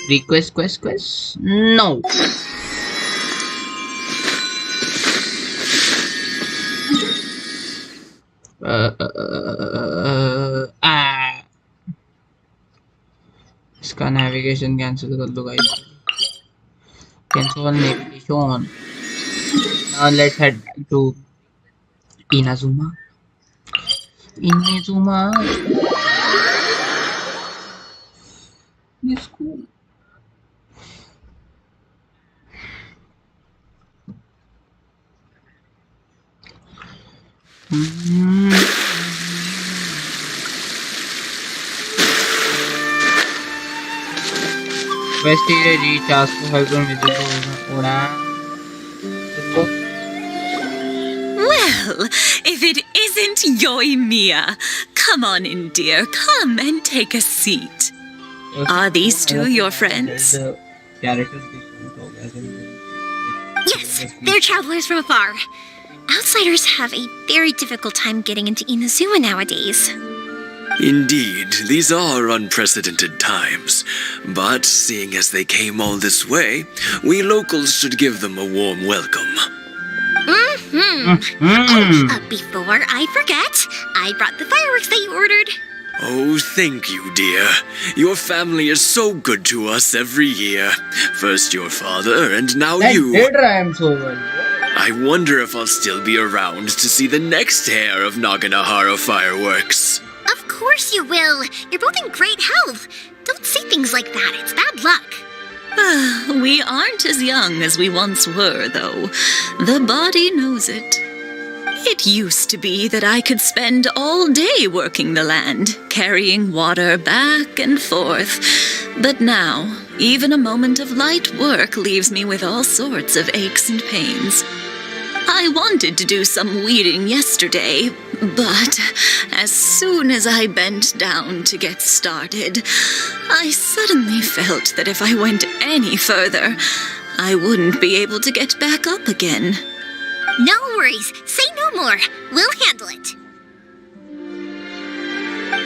Request? No. इसका navigation cancel कर दो guys. Cancel navigation. Now let's head back to Inazuma. It's cool. West area reach ask to help them visit the Well, if it isn't Yoimiya. Come on in, dear. Come and take a seat. Are these two your friends? Yes, they're travelers from afar. Outsiders have a very difficult time getting into Inazuma nowadays. Indeed, these are unprecedented times. But seeing as they came all this way, we locals should give them a warm welcome. Before I forget, I brought the fireworks that you ordered. Oh, thank you, dear. Your family is so good to us every year. First your father, and now you. I wonder if I'll still be around to see the next hair of Naganohara fireworks. Of course you will. You're both in great health. Don't say things like that. It's bad luck. We aren't as young as we once were, though. The body knows it. It used to be that I could spend all day working the land, carrying water back and forth. But now, even a moment of light work leaves me with all sorts of aches and pains. I wanted to do some weeding yesterday, but as soon as I bent down to get started, I suddenly felt that if I went any further, I wouldn't be able to get back up again. No worries. Say no more. We'll handle it.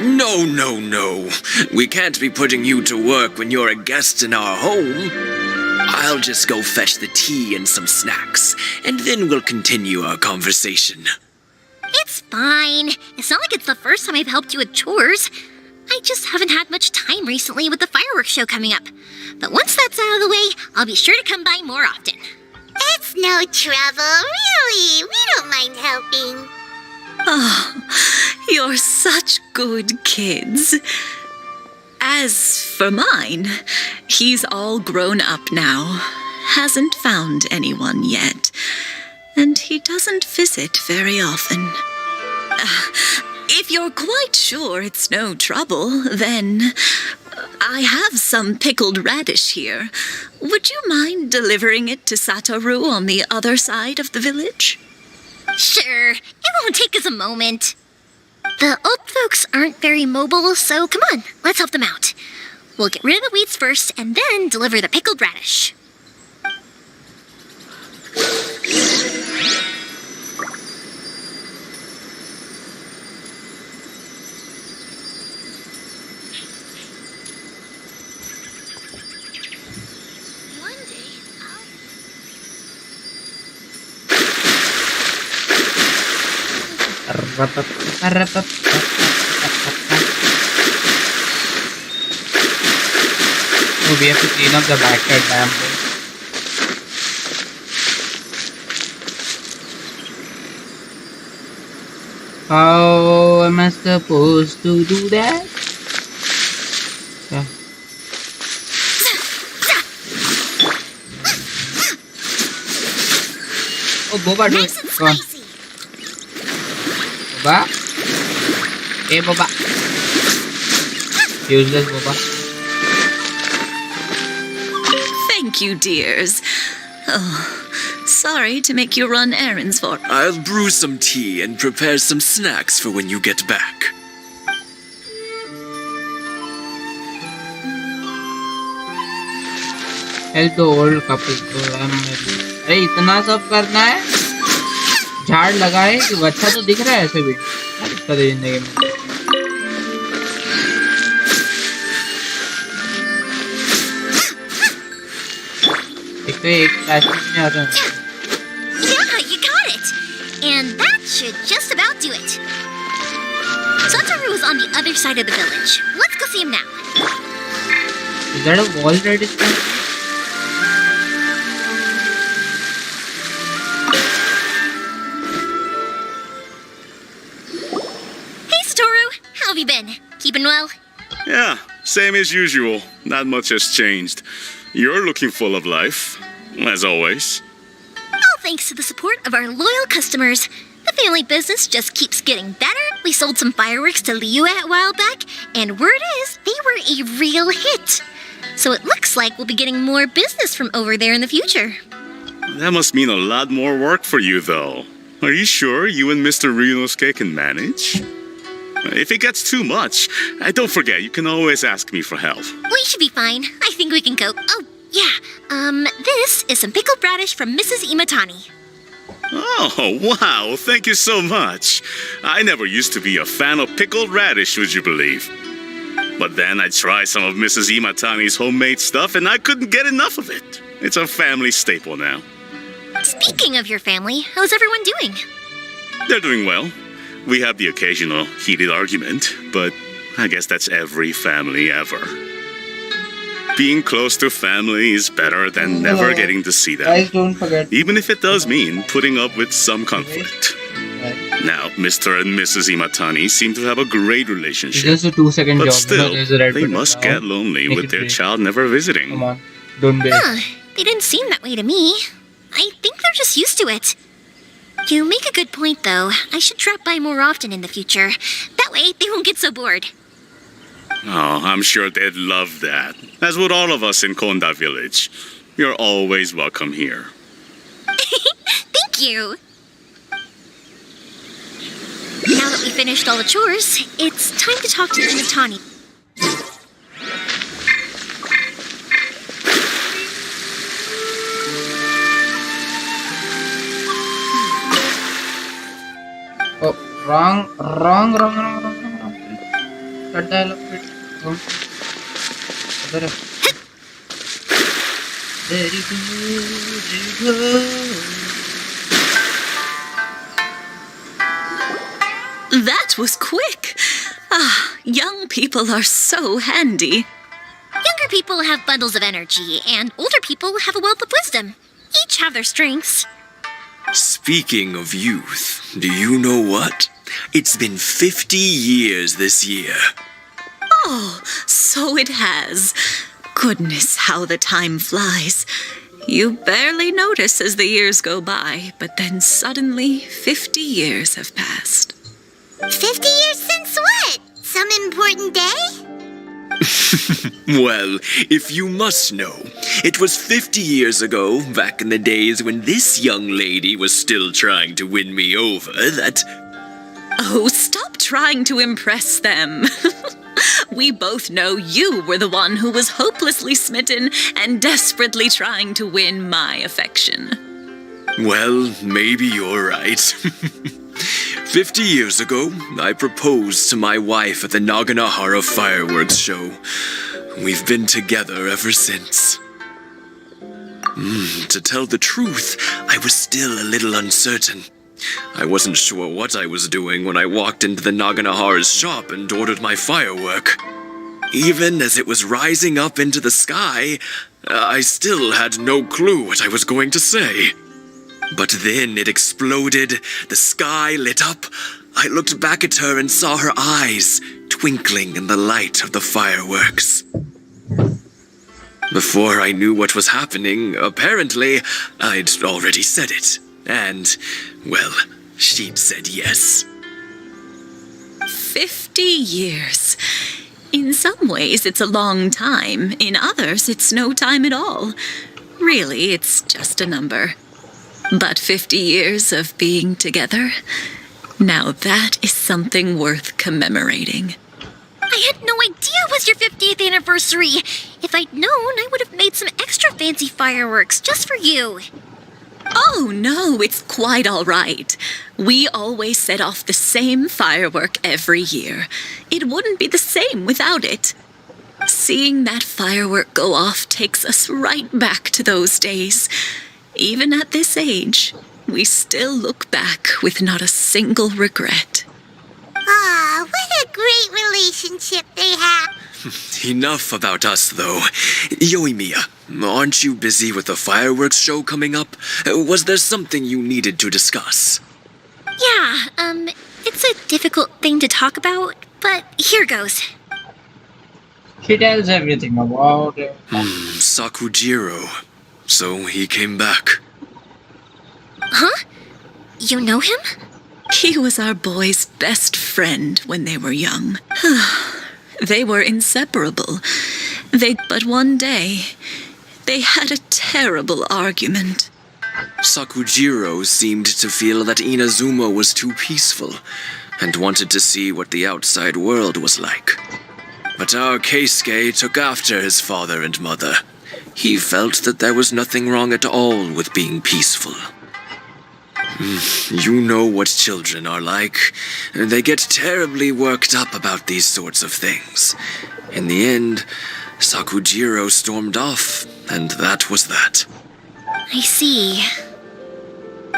No. We can't be putting you to work when you're a guest in our home. I'll just go fetch the tea and some snacks, and then we'll continue our conversation. It's fine. It's not like it's the first time I've helped you with chores. I just haven't had much time recently with the fireworks show coming up. But once that's out of the way, I'll be sure to come by more often. It's no trouble, really. We don't mind helping. Oh, you're such good kids. As for mine, he's all grown up now, hasn't found anyone yet, and he doesn't visit very often. If you're quite sure it's no trouble, then I have some pickled radish here. Would you mind delivering it to Satoru on the other side of the village? Sure. It won't take us a moment. The old folks aren't very mobile, so come on, let's help them out. We'll get rid of the weeds first and then deliver the pickled radish. Oh, we have to clean up the backyard damn thing. How am I supposed to do that? Oh, Boba, do it. Go on. Boba. Hey, Boba. Useless Boba. Thank you, dears. Oh, sorry to make you run errands for. I'll brew some tea and prepare some snacks for when you get back. Help the old couple. अरे इतना सब करना है? झाड़ लगाए कि अच्छा तो दिख रहा है ऐसे भी। दिक्कत है जिंदगी में। एक तो एक प्लास्टिक में आता है। Yeah, you got it. And that should just about do it. Satoru is on the other side of the village. Let's go see him now. Is that a wall that is there? How have you been? Keeping well? Yeah, same as usual. Not much has changed. You're looking full of life, as always. All thanks to the support of our loyal customers. The family business just keeps getting better. We sold some fireworks to Liu a while back, and word is they were a real hit. So it looks like we'll be getting more business from over there in the future. That must mean a lot more work for you, though. Are you sure you and Mr. Ryunosuke can manage? If it gets too much, don't forget, you can always ask me for help. We should be fine. I think we can cope. Oh, yeah. This is some pickled radish from Mrs. Imatani. Oh, wow. Thank you so much. I never used to be a fan of pickled radish, would you believe? But then I tried some of Mrs. Imatani's homemade stuff, and I couldn't get enough of it. It's a family staple now. Speaking of your family, how's everyone doing? They're doing well. We have the occasional heated argument, but I guess that's every family ever. Being close to family is better than never getting to see them. Guys, don't forget. Even if it does mean putting up with some conflict. Now, Mr. and Mrs. Imatani seem to have a great relationship. It's just a 2-second but job. still, There's a red they button must now. get lonely Make with it their free. child never visiting. Come on. Don't they? They didn't seem that way to me. I think they're just used to it. You make a good point, though. I should drop by more often in the future. That way, they won't get so bored. Oh, I'm sure they'd love that. As would all of us in Konda Village. You're always welcome here. Thank you. Now that we finished all the chores, it's time to talk to the Mitani. Oh, wrong. Cut dialogue bit. Oh. There you go. That was quick. Ah, young people are so handy. Younger people have bundles of energy, and older people have a wealth of wisdom. Each have their strengths. Speaking of youth, do you know what? It's been 50 years this year. Oh, so it has. Goodness, how the time flies. You barely notice as the years go by, but then suddenly 50 years have passed. 50 years since what? Some important day? Well, if you must know, it was 50 years ago, back in the days when this young lady was still trying to win me over, that... Oh, stop trying to impress them. We both know you were the one who was hopelessly smitten and desperately trying to win my affection. Well, maybe you're right. 50 years ago, I proposed to my wife at the Naganohara fireworks show. We've been together ever since. To tell the truth, I was still a little uncertain. I wasn't sure what I was doing when I walked into the Naganohara's shop and ordered my firework. Even as it was rising up into the sky, I still had no clue what I was going to say. But then it exploded, the sky lit up. I looked back at her and saw her eyes twinkling in the light of the fireworks. Before I knew what was happening, apparently, I'd already said it. And, well, she'd said yes. 50 years. In some ways, it's a long time. In others, it's no time at all. Really, it's just a number. But 50 years of being together, now that is something worth commemorating. I had no idea it was your 50th anniversary. If I'd known, I would have made some extra fancy fireworks just for you. Oh, no, it's quite all right. We always set off the same firework every year. It wouldn't be the same without it. Seeing that firework go off takes us right back to those days. Even at this age, we still look back with not a single regret. Ah, what a great relationship they have. Enough about us, though. Yoimiya, aren't you busy with the fireworks show coming up? Was there something you needed to discuss? Yeah, it's a difficult thing to talk about, but here goes. She tells everything about it. Sakujiro. So he came back. Huh? You know him? He was our boy's best friend when they were young. They were inseparable. But one day, they had a terrible argument. Sakujiro seemed to feel that Inazuma was too peaceful and wanted to see what the outside world was like. But our Keisuke took after his father and mother. He felt that there was nothing wrong at all with being peaceful. You know what children are like. They get terribly worked up about these sorts of things. In the end, Sakujiro stormed off, and that was that. I see.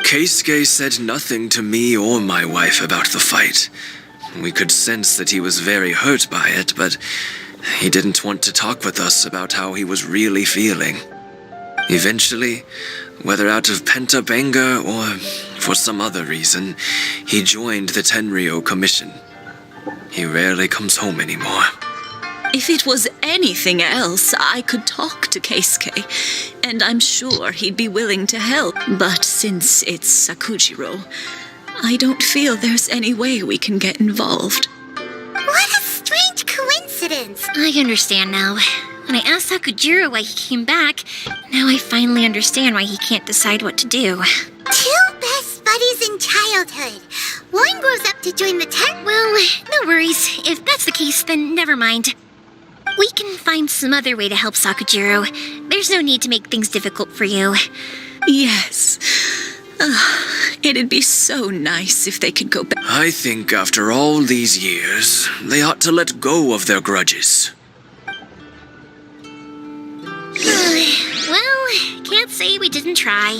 Keisuke said nothing to me or my wife about the fight. We could sense that he was very hurt by it, but he didn't want to talk with us about how he was really feeling. Eventually, whether out of pent-up anger or for some other reason, he joined the Tenryo Commission. He rarely comes home anymore. If it was anything else, I could talk to Keisuke, and I'm sure he'd be willing to help. But since it's Sakujiro, I don't feel there's any way we can get involved. What a strange coincidence. I understand now. When I asked Sakujiro why he came back, now I finally understand why he can't decide what to do. Two best buddies in childhood. One grows up to join the tent. Well, no worries. If that's the case, then never mind. We can find some other way to help Sakujiro. There's no need to make things difficult for you. Yes. It'd be so nice if they could go back. I think after all these years, they ought to let go of their grudges. Well, can't say we didn't try.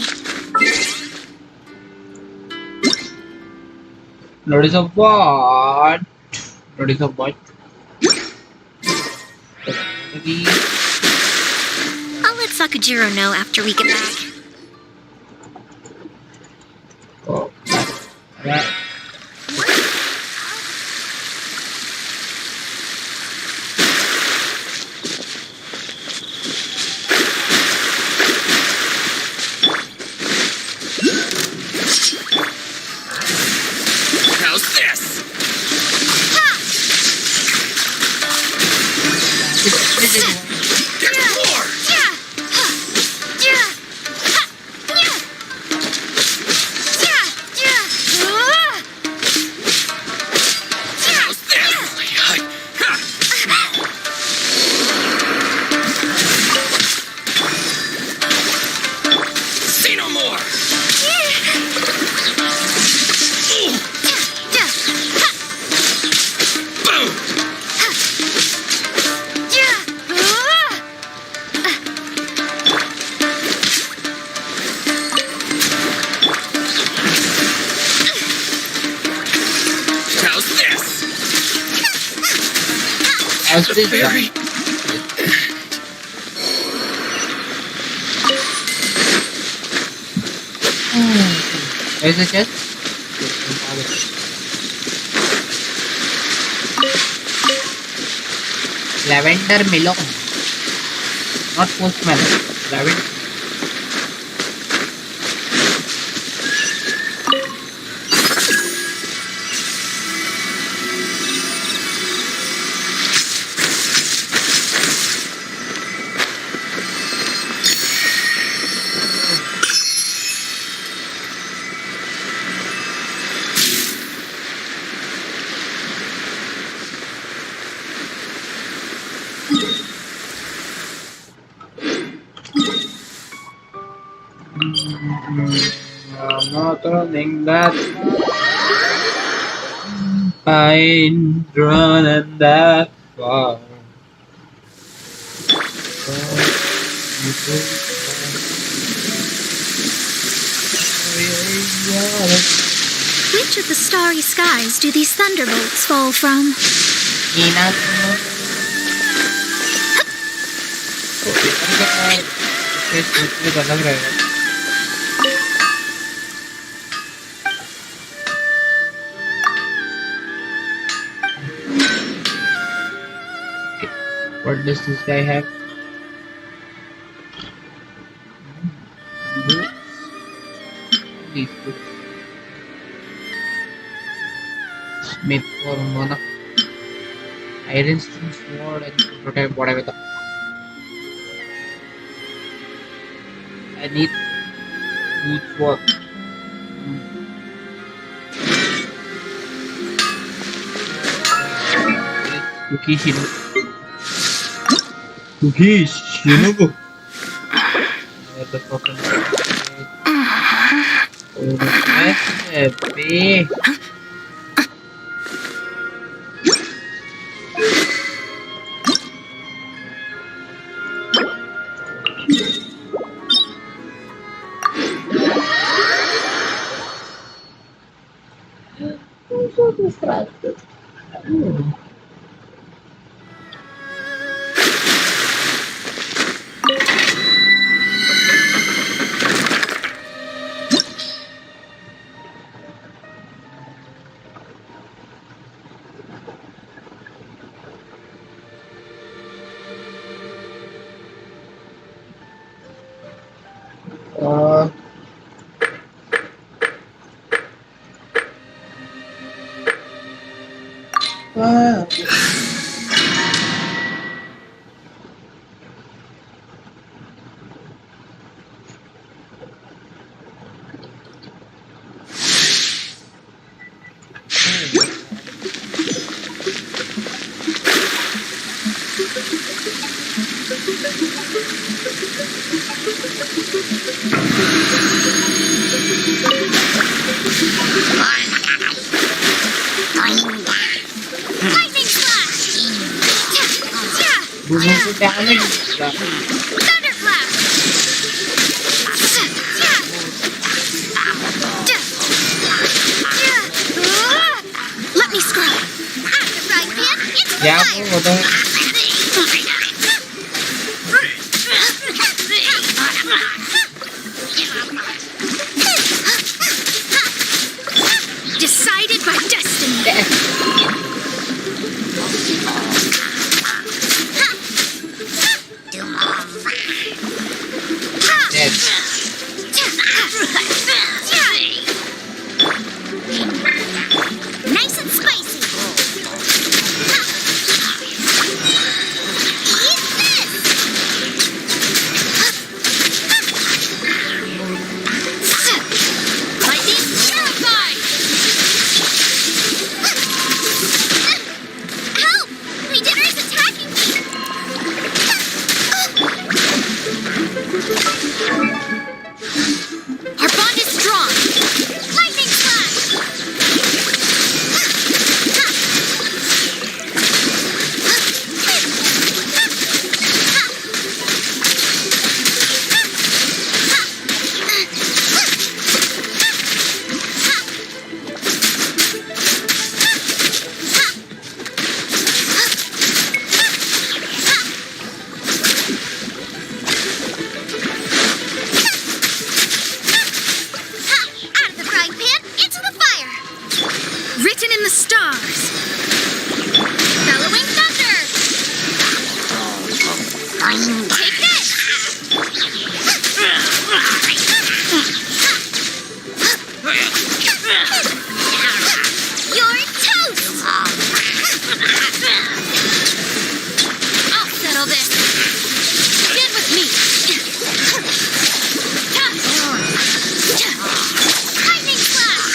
Notice of what? Notice of what? I'll let Sakujiro know after we get back. Oh, right. How's this? Get more! How's this? Say no more! Boom! How's this? How's this Very... Where's the chest? Lavender melon. Not postman. Lavender. I'm not running that I ain't running that far. Which of the starry skies do these thunderbolts fall from? अलग रहेगा. What does this guy have? These books. Smith for Mona. Iron stone sword and prototype, whatever the. I need good sword. Cookie Shinobu. Cookie Shinobu. What the fuck? Oh, that's a big. I'm so distracted. Lightning flash! Doesn't do damage. Thunder flash! Let me scrub. Out of the frying pan, into the Yeah, fire! वो तो है. Decided by destiny. Yes. Nice and spicy! Eat this! Lightning terrified! Help! My dinner is attacking me! Our bond is strong. Lightning flash! Out of the frying pan, into the fire! Written in the stars. Bellowing thunder! Take this! You're toast! I'll settle this. Stand with me. Lightning flash!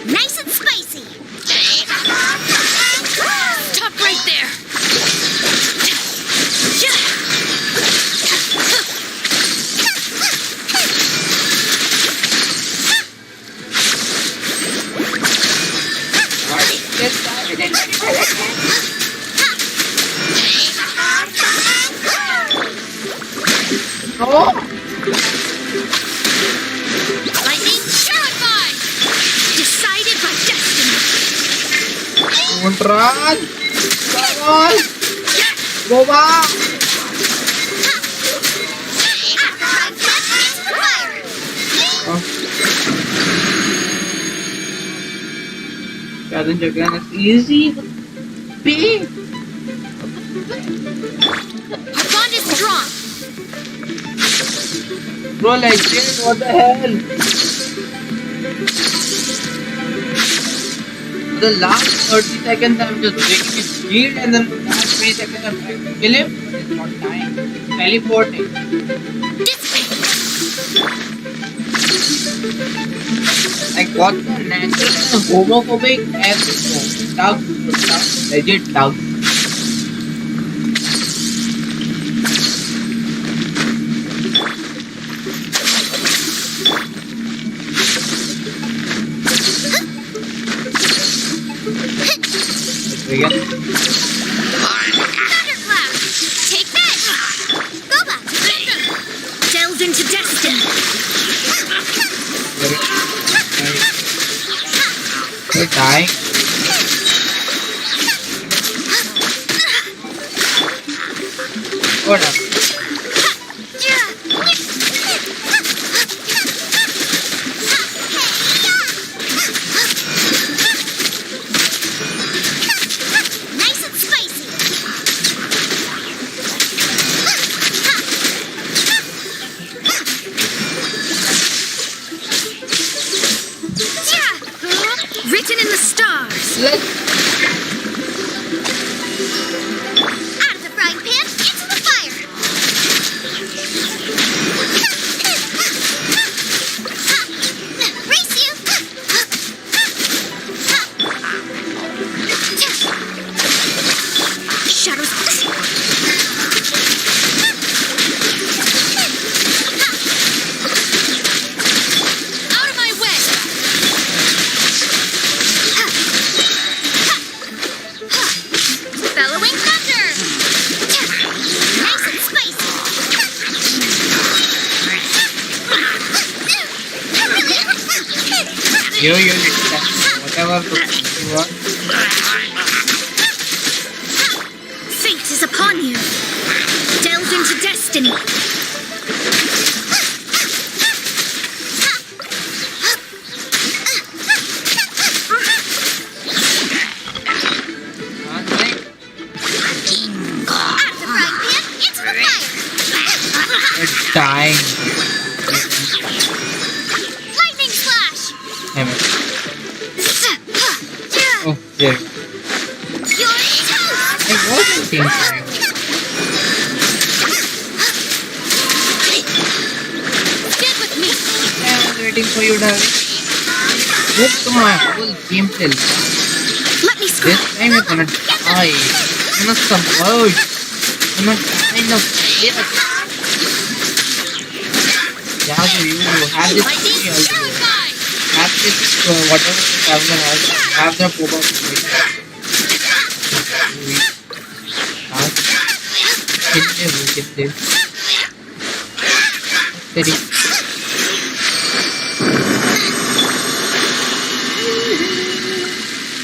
Nice and spicy! Stop right there. Oh, Lightning terrified. Decided by destiny. don't run. Come on. Go back. Out of the frying pan, into the fire! Challenge again is easy. Big. Our bond is strong. Bro, legend, what the hell? For the last 30 seconds, I'm just breaking his shield, and then the last 20 seconds, I'm trying to kill him, but it's not dying. Teleporting. Like, what the natural and homophobic episode? Doug, legit Doug. Again. Thunderclap! Take this! Go back to thunder! Delved into destiny. They're dying. Hold up. Nice and spicy! Written in the stars. Let's Out of the frying pan, into the fire! Yo, whatever you want. Fate is upon you. Delve into destiny. It's dying. Lightning slash. Damn it. Oh, there. You're toast. It wasn't thinking. Get with me. I was waiting for you, darling. Look to my whole gameplay. Let me screw. This time you're gonna die. You're gonna submerge. You're gonna die in a pit. Yeah, so you have this tree also. Have this, whatever the traveler has, have the pop-up situation. Kill them. Steady.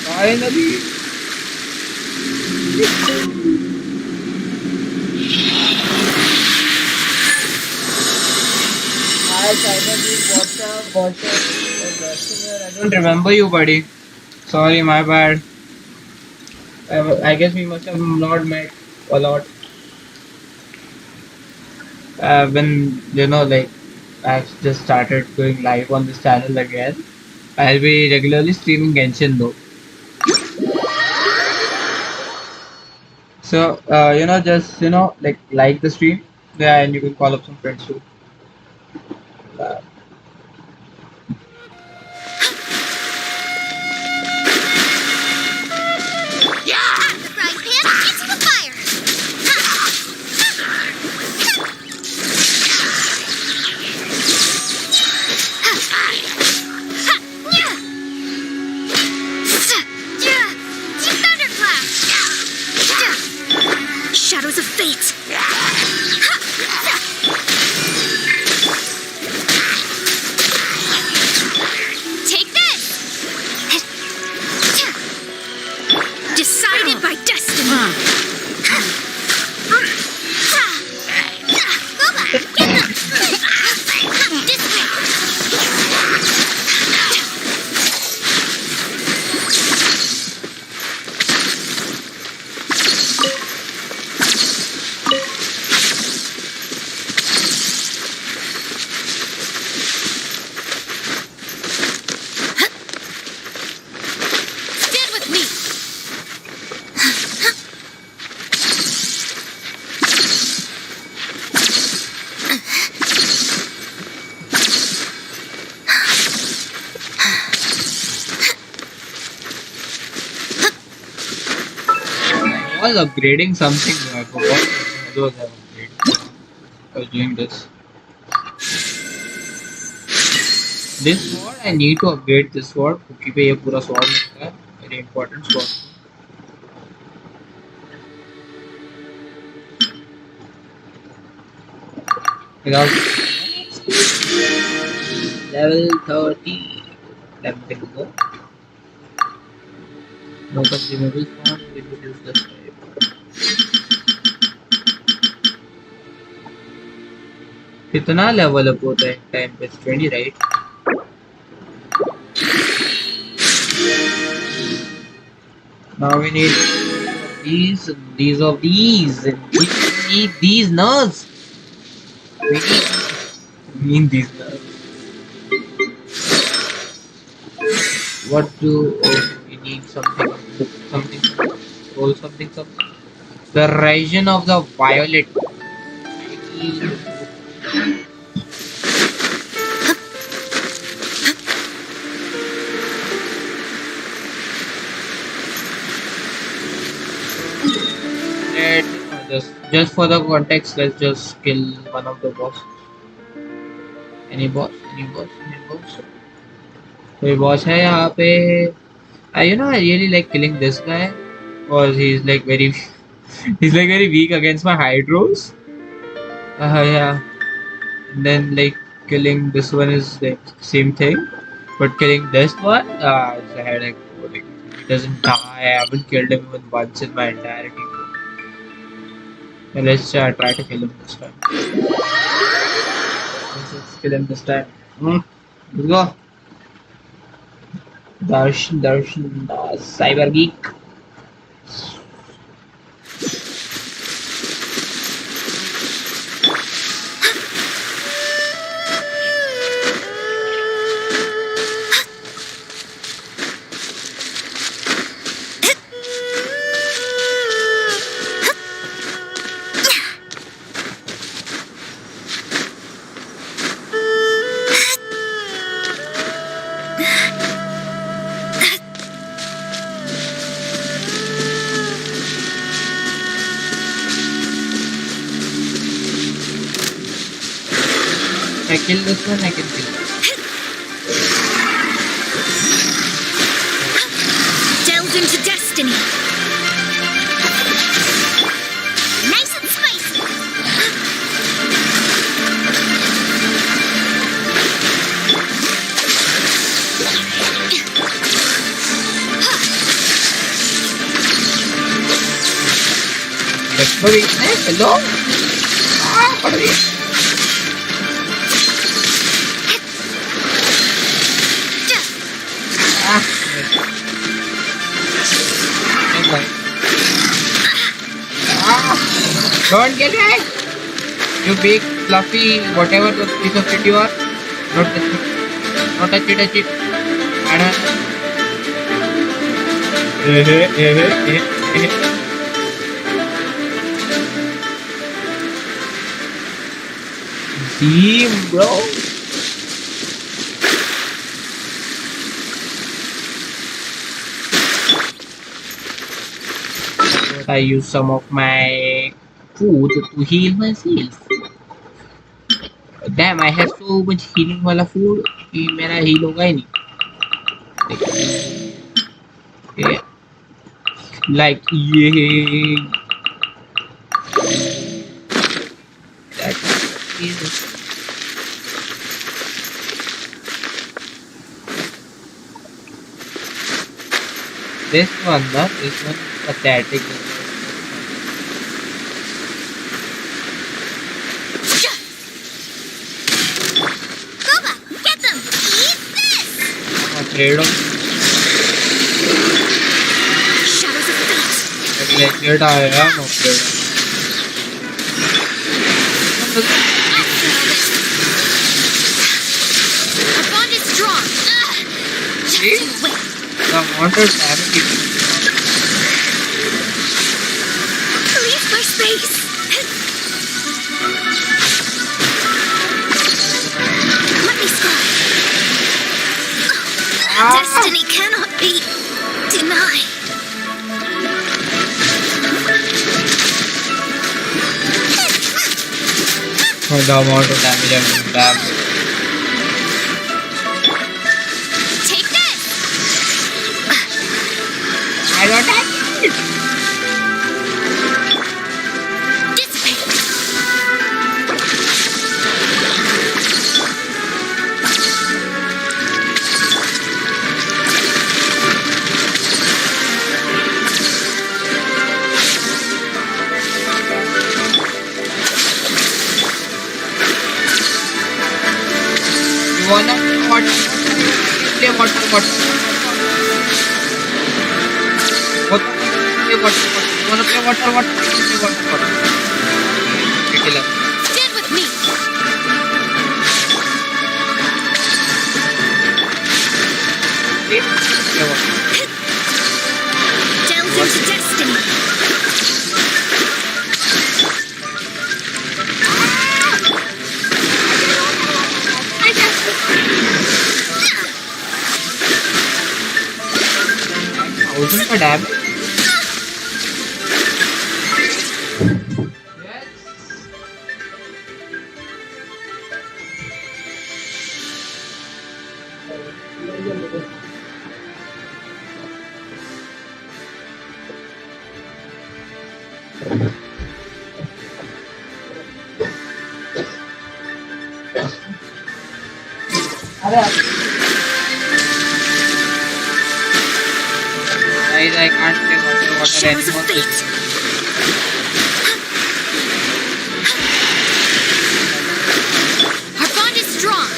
Finally. I don't remember you, buddy. Sorry, my bad. I guess we must have not met a lot. When like I've just started going live on this channel again. I'll be regularly streaming Genshin though. So just like the stream, yeah, and you can call up some friends too. Shadows of fate. Take this. Decided by destiny. I was upgrading something. I forgot what was I upgrading. I was doing this. This sword, I need to upgrade this sword. Cookie पे ये पूरा sword लगता है. Very important sword. Without level 30. Let me go. No consumables found. We will use this. कितना level up होता है time पे 20, right? Now we need these of these. We need these nerds. We need these nerds. What do we need? Something. Roll something. The region of the violet. Just for the context, let's just kill one of the boss. Any boss? कोई boss है यहाँ पे? I really like killing this guy because he's like very weak against my hydros. Yeah. And then like killing this one is like same thing. But killing this one, it's a headache. Like, he doesn't die. I haven't killed him even once in my entire game. So let's try to kill him this time. Let's kill him this time. Let's go. Darshan, Cyber Geek. If I kill this one, I can kill this. Delve into destiny. Nice and spicy. Let's go, weakness. Hello? What are these? Don't get it! You big, fluffy, whatever the piece of shit you are. Don't touch it. Don't touch it, touch it. I don't Team, bro. I use some of my food to heal myself. Damn, I have so much healing वाला food कि मेरा heal होगा ही नहीं. Yeah. Like yeah. That is. This one pathetic. Afraid of Shadows of fate. legit I am afraid of. Our bond is strong. See? The monster damage. Leave for space. Let me sky. Destiny cannot be denied. Oh, the amount of damage I'm damn. Take this. I don't have it. Dissipate. You wanna play water? What? Play water. You wanna play water? Play water. Kill us. Stand with me. See? Play water. Delve into destiny. Thousand का damage. Guys, I can't play water Shadows of anymore. fate. Our bond is strong.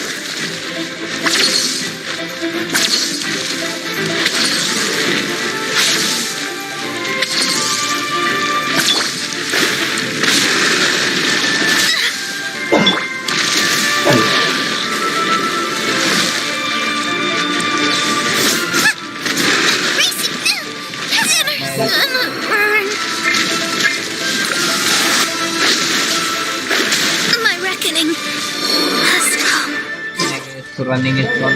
My reckoning has come. I guess running is fun.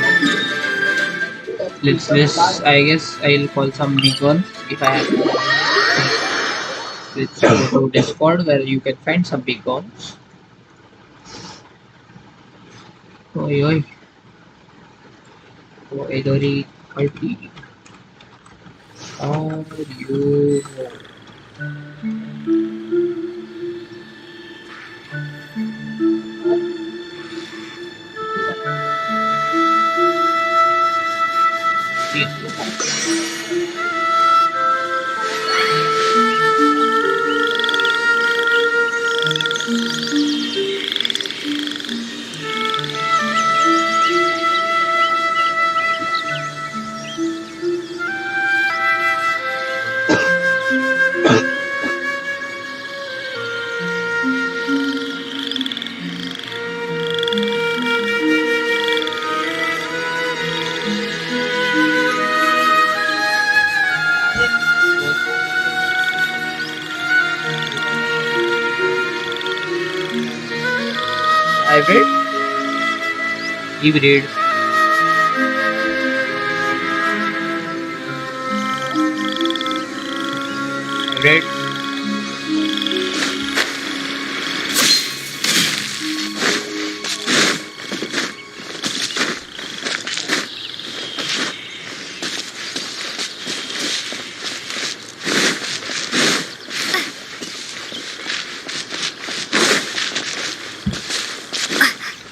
Let's I guess I'll call some beacons if I have to. Let's go to Discord where you can find some beacons. Oi oi. Oh, Edori 30. Are you? Hybrid? Hybrid. Hybrid.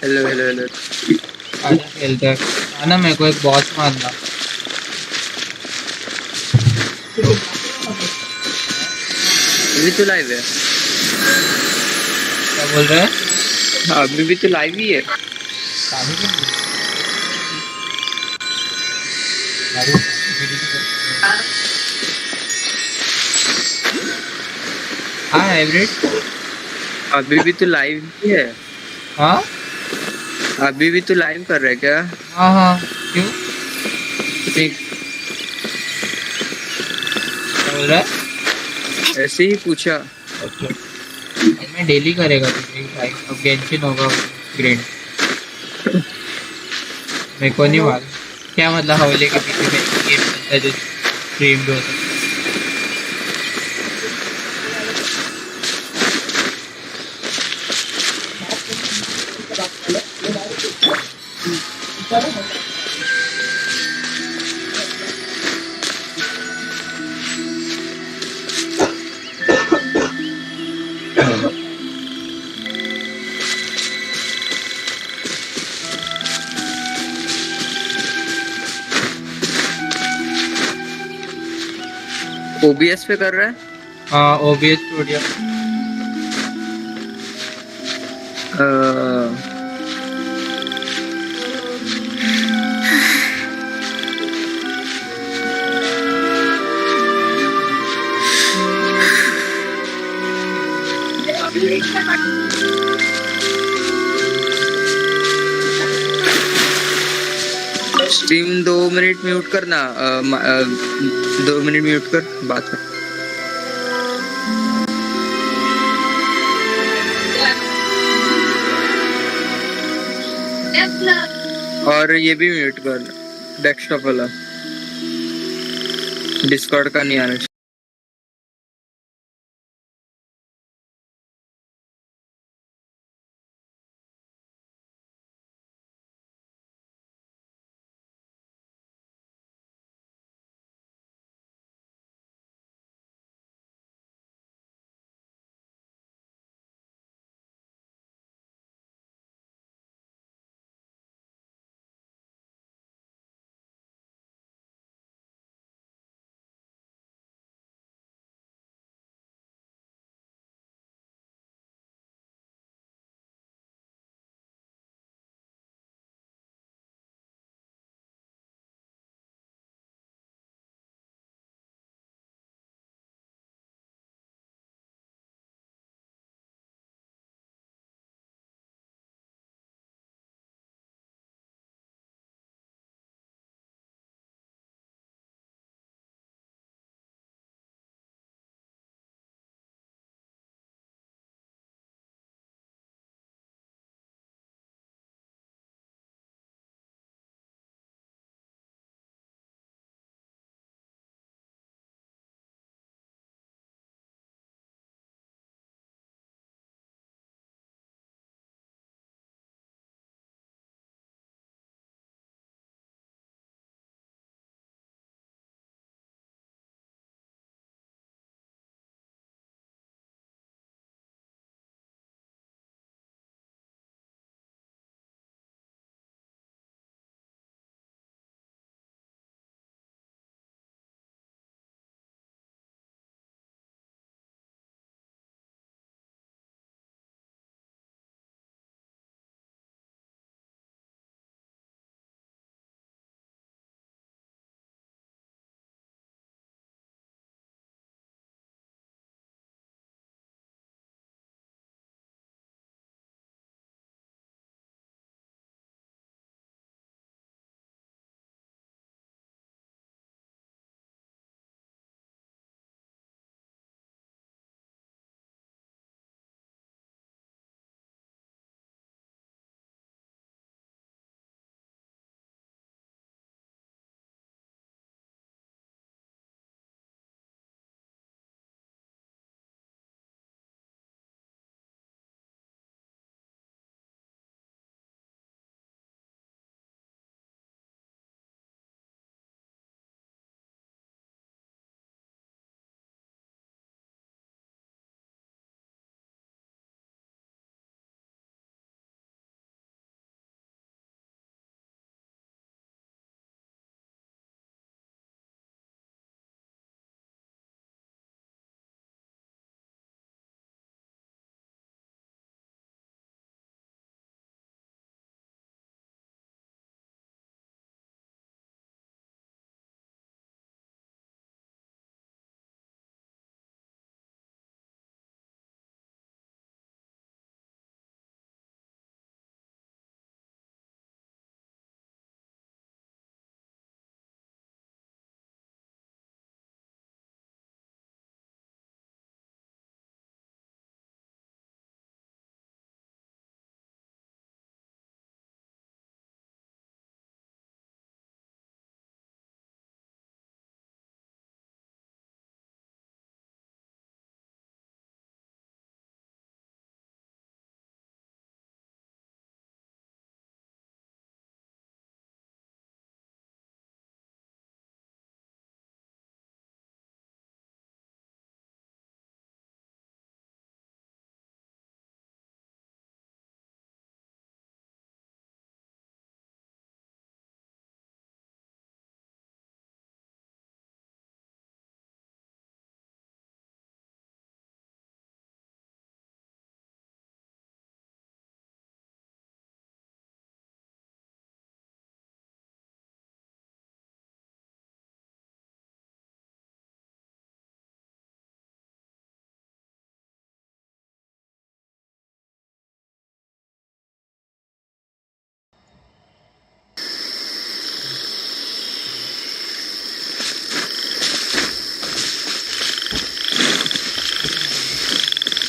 Hello hello hello आजा खेलते हैं आना मेरे को एक boss मारना अभी तो लाइव है क्या बोल रहे हैं अभी भी तो लाइव ही है काफी दिन हाँ हाइब्रिड अभी भी तो लाइव ही है हाँ अभी भी तो लाइव कर रहे क्या हाँ हाँ क्यों ठीक क्या बोल रहा है ऐसे ही पूछा ओके मैं डेली करेगा तो भाई अब गेंशिन होगा ग्रेड मेरे को नहीं मालूम क्या मतलब हवले के पीछे में गेम चलता है जो स्ट्रीम भी होता है ओबीएस पे कर रहा है हाँ OBS studio stream 2 minute mute करना 2 मिनट म्यूट कर बात कर और ये भी म्यूट कर डेस्कटॉप वाला डिस्कॉर्ड का नहीं आना चाहिए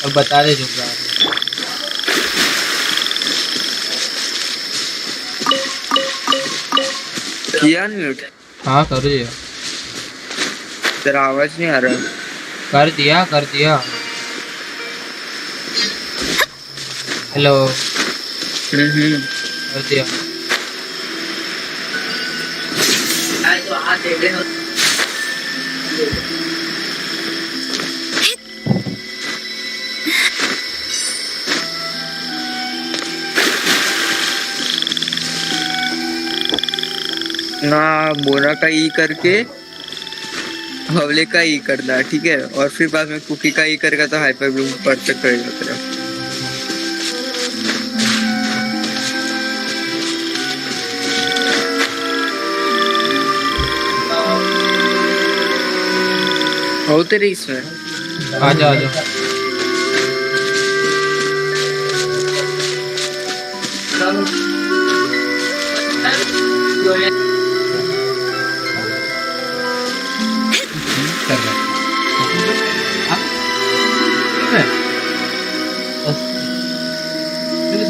और बता दे चुप रहा। किया म्यूट? हाँ कर दिया। तेरा आवाज नहीं आ रहा। कर दिया कर दिया। हेलो कर दिया। ना बोरा का ई करके हवले का ई करना, ठीक है, और फिर बाद में कुकी का ई करेगा तो हाइपर ब्लूम परफेक्ट रहेगा तेरा। हो तेरे इसमें आजा आजा।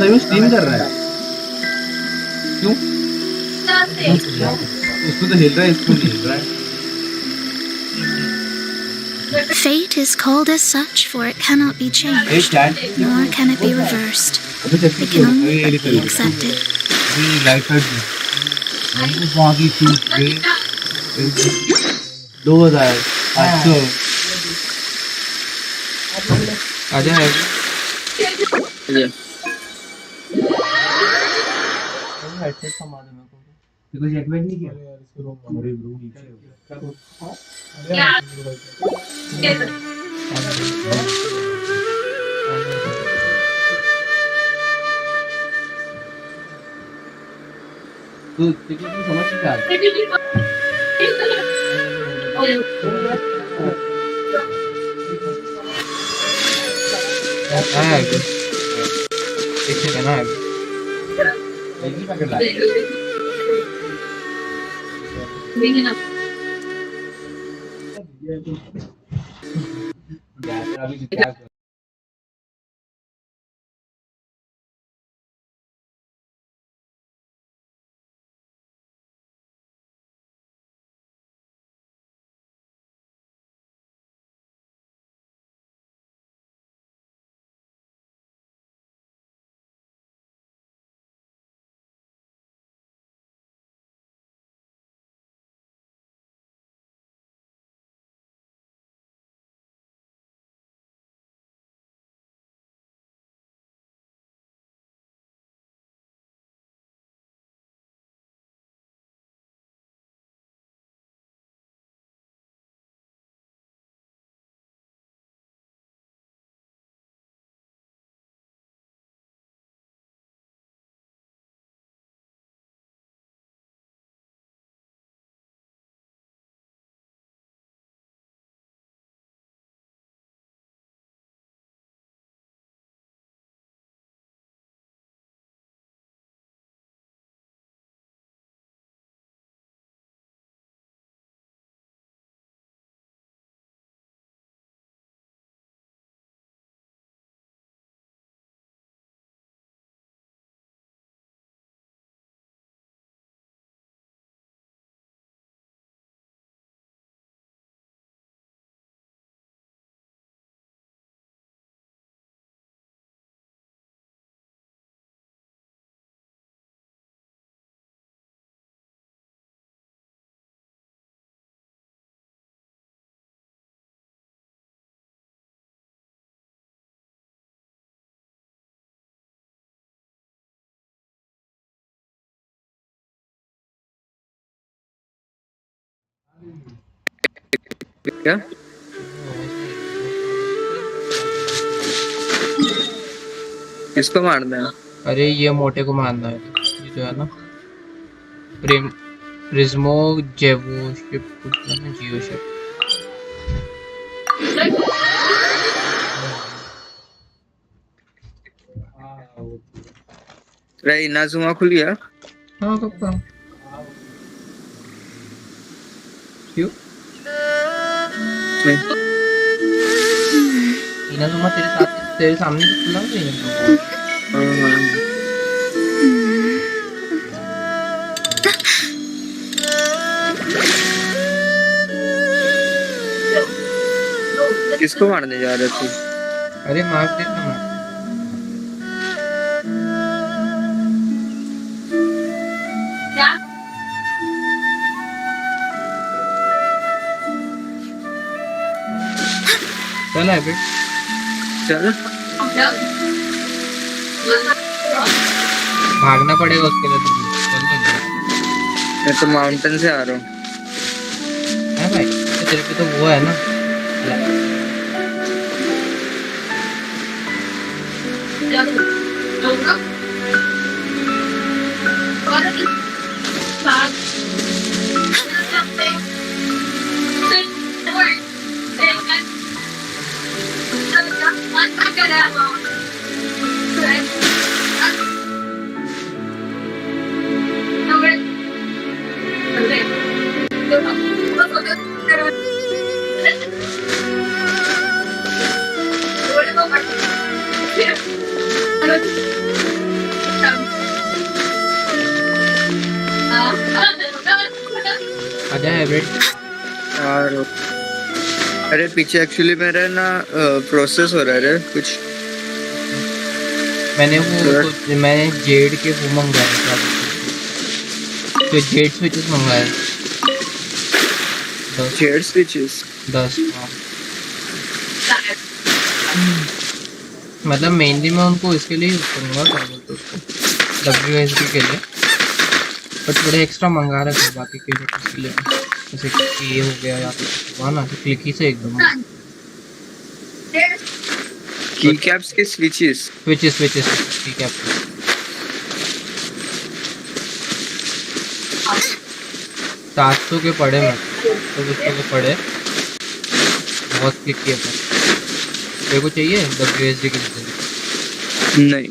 सही में स्ट्रीम कर रहा है क्यों? उसको तो हिल रहा है, इसको नहीं हिल रहा है। Fate is called as such, for it cannot be changed, nor can it be reversed. It can only be accepted. आजा है। तू समझ क्या? क्या? किसको मारना है? अरे ये मोटे को मारना है, ये जो है ना प्रिज्मो जेवो शिप कुछ ना, जियो शिप। रे नाजुमा खुल गया? हाँ पक्का। क्यों? इनाजुमा तेरे साथ है? तेरे सामने तो खुला नहीं है। किसको मारने जा रहे थे? अरे मार दे ना मार। चल है चल भागना पड़ेगा उसके लिए तुझे। मैं तो माउंटेन से आ रहा हूँ। है भाई तो तेरे पे तो वो है ना। आजा है और अरे पीछे एक्चुअली मेरा ना प्रोसेस हो रहा है कुछ। मैंने जेड के वो मंगाए था, तो जेड स्विचेस मंगाए। Z switches 10। मतलब मेनली मैं उनको इसके लिए यूज करूँगा, क्या बोलते उसको, WSD के लिए। बट थोड़े एक्स्ट्रा मंगा रखे बाकी के लिए, जैसे कि ये हो गया या फिर ना क्लिक ही से एकदम की कैप्स के स्विचेस की कैप। $700 के पड़े, मैं तो के पड़े, बहुत क्लिक किए पर। तेरे को चाहिए WSD की जगह? नहीं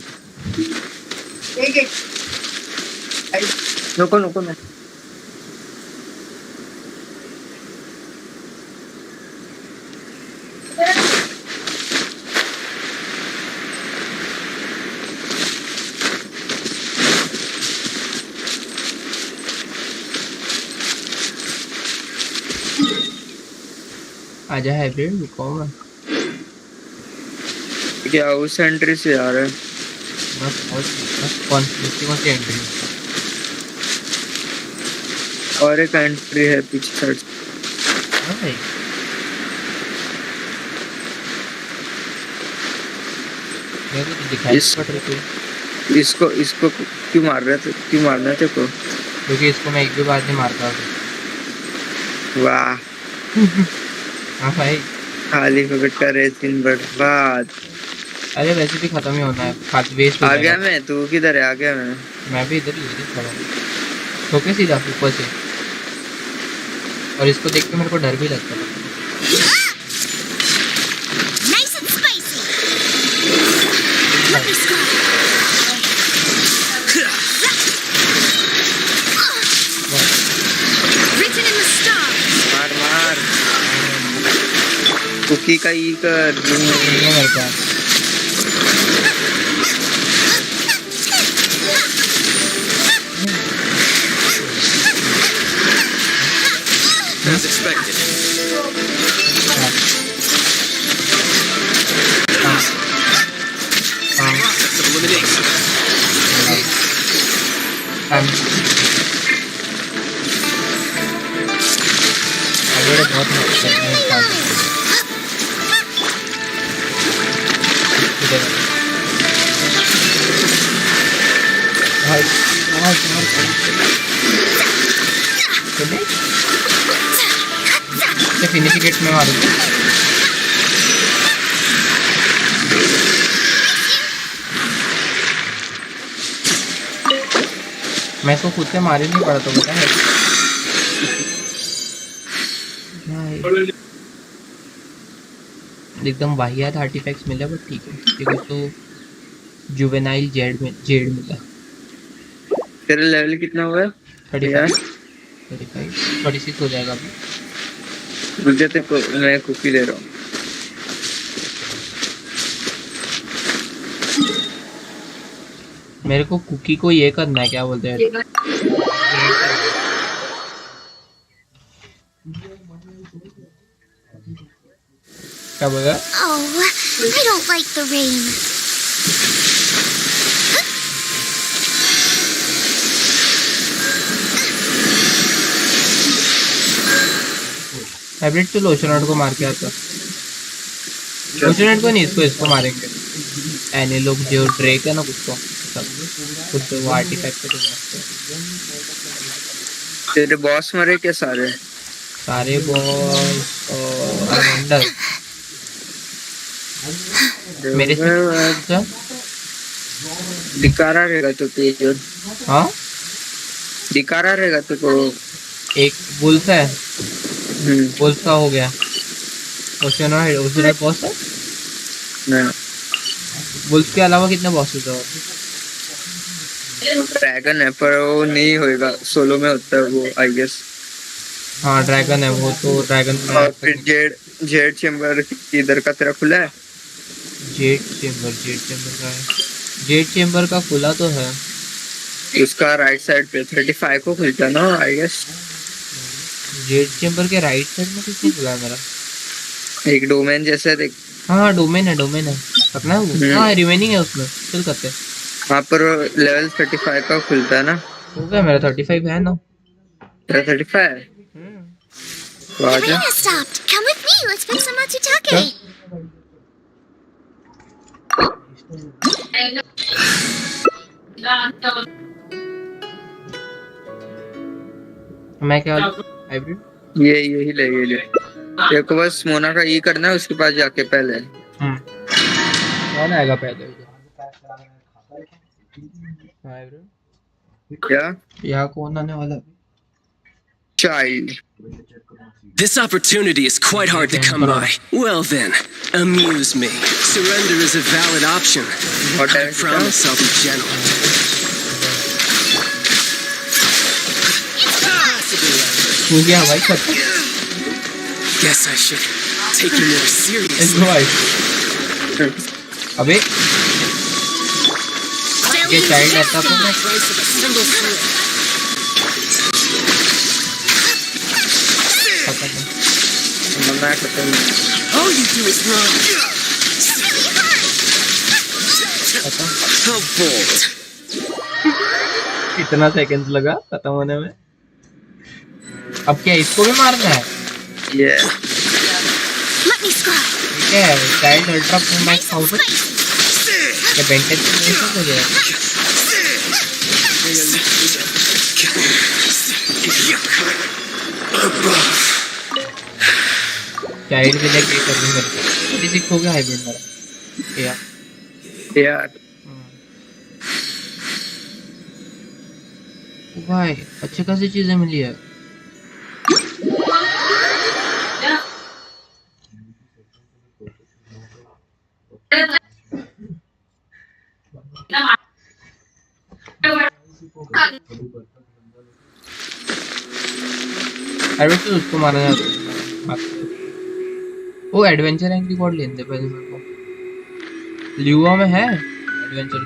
नको नको नको। आजा हाइब्रिड रुको मैं। क्या उस एंट्री से आ रहा है? कौन सी एंट्री? और एक एंट्री है पीछे साइड। भाई मेरे को तो दिखाई पड़ रही थी। इसको क्यों मार रहे थे? क्यों मारना थे को? क्योंकि इसको मैं एक भी बार नहीं मारता था। वाह हाँ भाई खाली फकट का रेसिन बर्बाद। अरे वैसे भी खत्म ही होना है, खाली वेस्ट आ गया मैं। तू किधर है? आ गया मैं भी इधर ही खड़ा हूँ, ठोके सीधा ऊपर से। और इसको देख के मेरे को डर भी लगता है। Nice and spicy. Let me start. Written in the stars. मार कुकी का ई कर मेरे पास। As expected. Process of elimination. बहुत फिनिशिंग हिट में मारूंगा। मैं इसको खुद से मार ही नहीं पड़ा तो पता है। एकदम वाहियात आर्टिफैक्ट्स मिला, बट ठीक है क्योंकि तो जुवेनाइल जेड मिला। तेरा लेवल कितना हुआ है? 35 36 हो जाएगा अभी। रुक जा, मैं कुकी ले रहा हूँ। मेरे को कुकी को ये करना है, क्या बोलते हैं, क्या बोल रहा है? Oh, I don't like the rain. Hybrid तो लोशनट को मार के आता। लोशनट को नहीं, इसको मारेंगे। एनी लोग जो ड्रेक है ना, कुछ तो वो आर्टिफैक्ट पे तेरे बॉस मरे क्या सारे? सारे बॉस और अंडर मेरे से दिकारा रहेगा तो तेज। हाँ दिकारा रहेगा तो को एक बुल्स है, बुल्स का हो गया। ओशनर बॉस है नहीं, बुल्स के अलावा कितने बॉसेस है? ड्रैगन है पर वो नहीं होएगा, सोलो में होता है वो आई गेस। हाँ ड्रैगन है वो, तो ड्रैगन और फिर जेड चेम्बर इधर का तेरा खुला है? जेट चेम्बर का है, जेट चेम्बर का खुला तो है। उसका राइट साइड पे 35 को खुलता है ना आई गेस। जेट चेम्बर के राइट साइड में कुछ नहीं खुला है मेरा। एक डोमेन जैसा देख। हाँ डोमेन है अपना है वो। हाँ रिमेनिंग है उसमें, चल करते हैं। वहाँ पर लेवल 35 का खुलता है ना। हो गया मेरा 35 है ना। तेरा 35 है? तो The आजा। rain has stopped. Come with me. Let's play some matsutake. मैं क्या हाइब्रिड यही ले। तेरे को बस मोना का ई करना है, उसके पास जाके पहले। कौन आएगा पहले? क्या? यहाँ कौन आने वाला? Child. This opportunity is quite hard to come by. Well then, amuse me. Surrender is a valid option. I promise I'll be gentle. हो गया भाई खत्म। Guess I should take you more seriously. अबे ये चाइल्ड आता तो मैं All you do is run. How bold. इतना सेकंड्स लगा खत्म होने में। अब क्या इसको भी मारना है? Yeah. Let me scry. ठीक है, child ultra pro max out ये बेंटेज से नहीं हो गया। चाइल्ड के लिए क्या करनी पड़ती है? हो गया हाइब्रिड मेरा यार भाई अच्छी खासी चीजें मिली है। अरे तो उसको मारा जाता। वो एडवेंचर एंग्री बॉर्ड लेने दे पहले मेरे को। ल्यूआ में है एडवेंचर।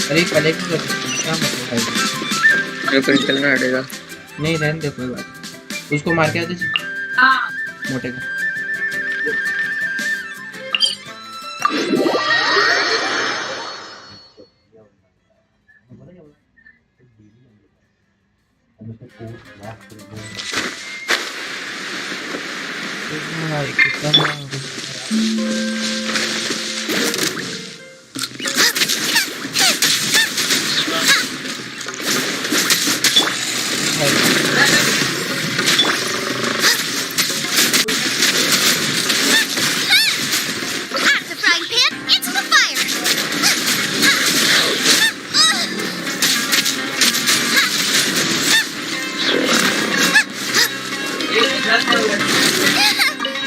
अरे पहले क्या मतलब है? मेरे को निकलना पड़ेगा। नहीं रहने दे, कोई बात। उसको मार के आते मोटे को।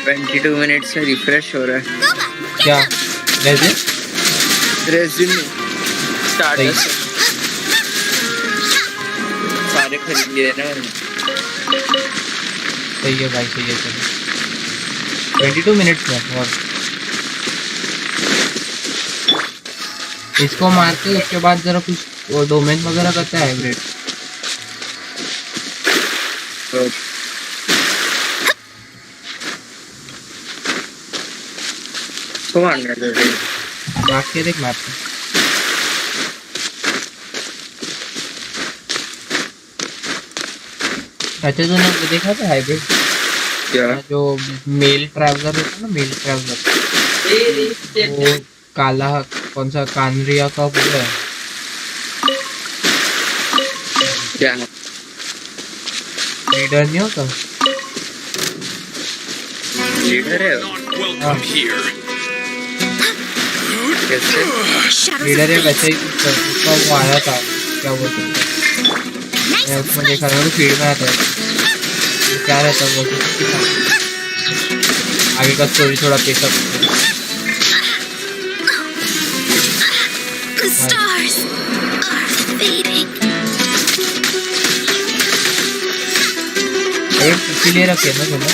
22 मिनट्स में रिफ्रेश हो रहा है। क्या रेजिन रेजिन स्टार्टर सारे खरीद लिए ना मैंने। सही है भाई, सही है। चलो 22 मिनट्स में और इसको मारते उसके बाद जरा कुछ डोमेन वगैरह करते हैं हाइब्रिड। बाकी देख मैप पे अच्छा तूने वो देखा था हाइब्रिड क्या जो मेल ट्रैवलर होता है ना, मेल ट्रैवलर वो काला कौन सा कानरिया का वो है क्या लीडर नहीं होता लीडर है कैसे लीडर है वैसे ही उसका वो आया था क्या बोलते हैं मैं उसमें देखा था फील्ड में आता है क्या रहता है वो आगे का स्टोरी थोड़ा पेशअप The stars are fading. इसीलिए रखे ना तुम्हें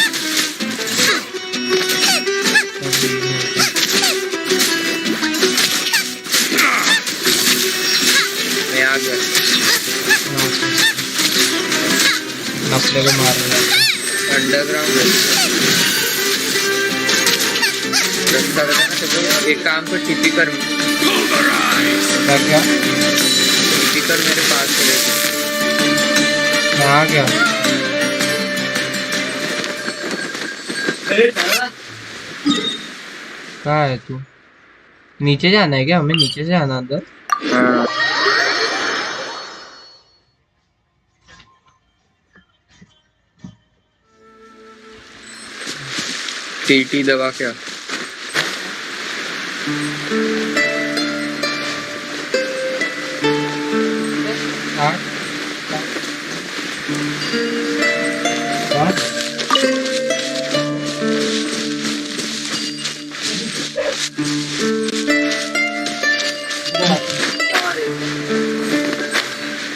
मैं आ गया नफले को मार रहा है अंडरग्राउंड रास्ता बताना तो एक काम कर टीपी कर क्या टीपी कर मेरे पास से मैं आ गया कहाँ है तू? नीचे जाना है क्या? हमें नीचे से जाना अंदर? हाँ टीटी दबा क्या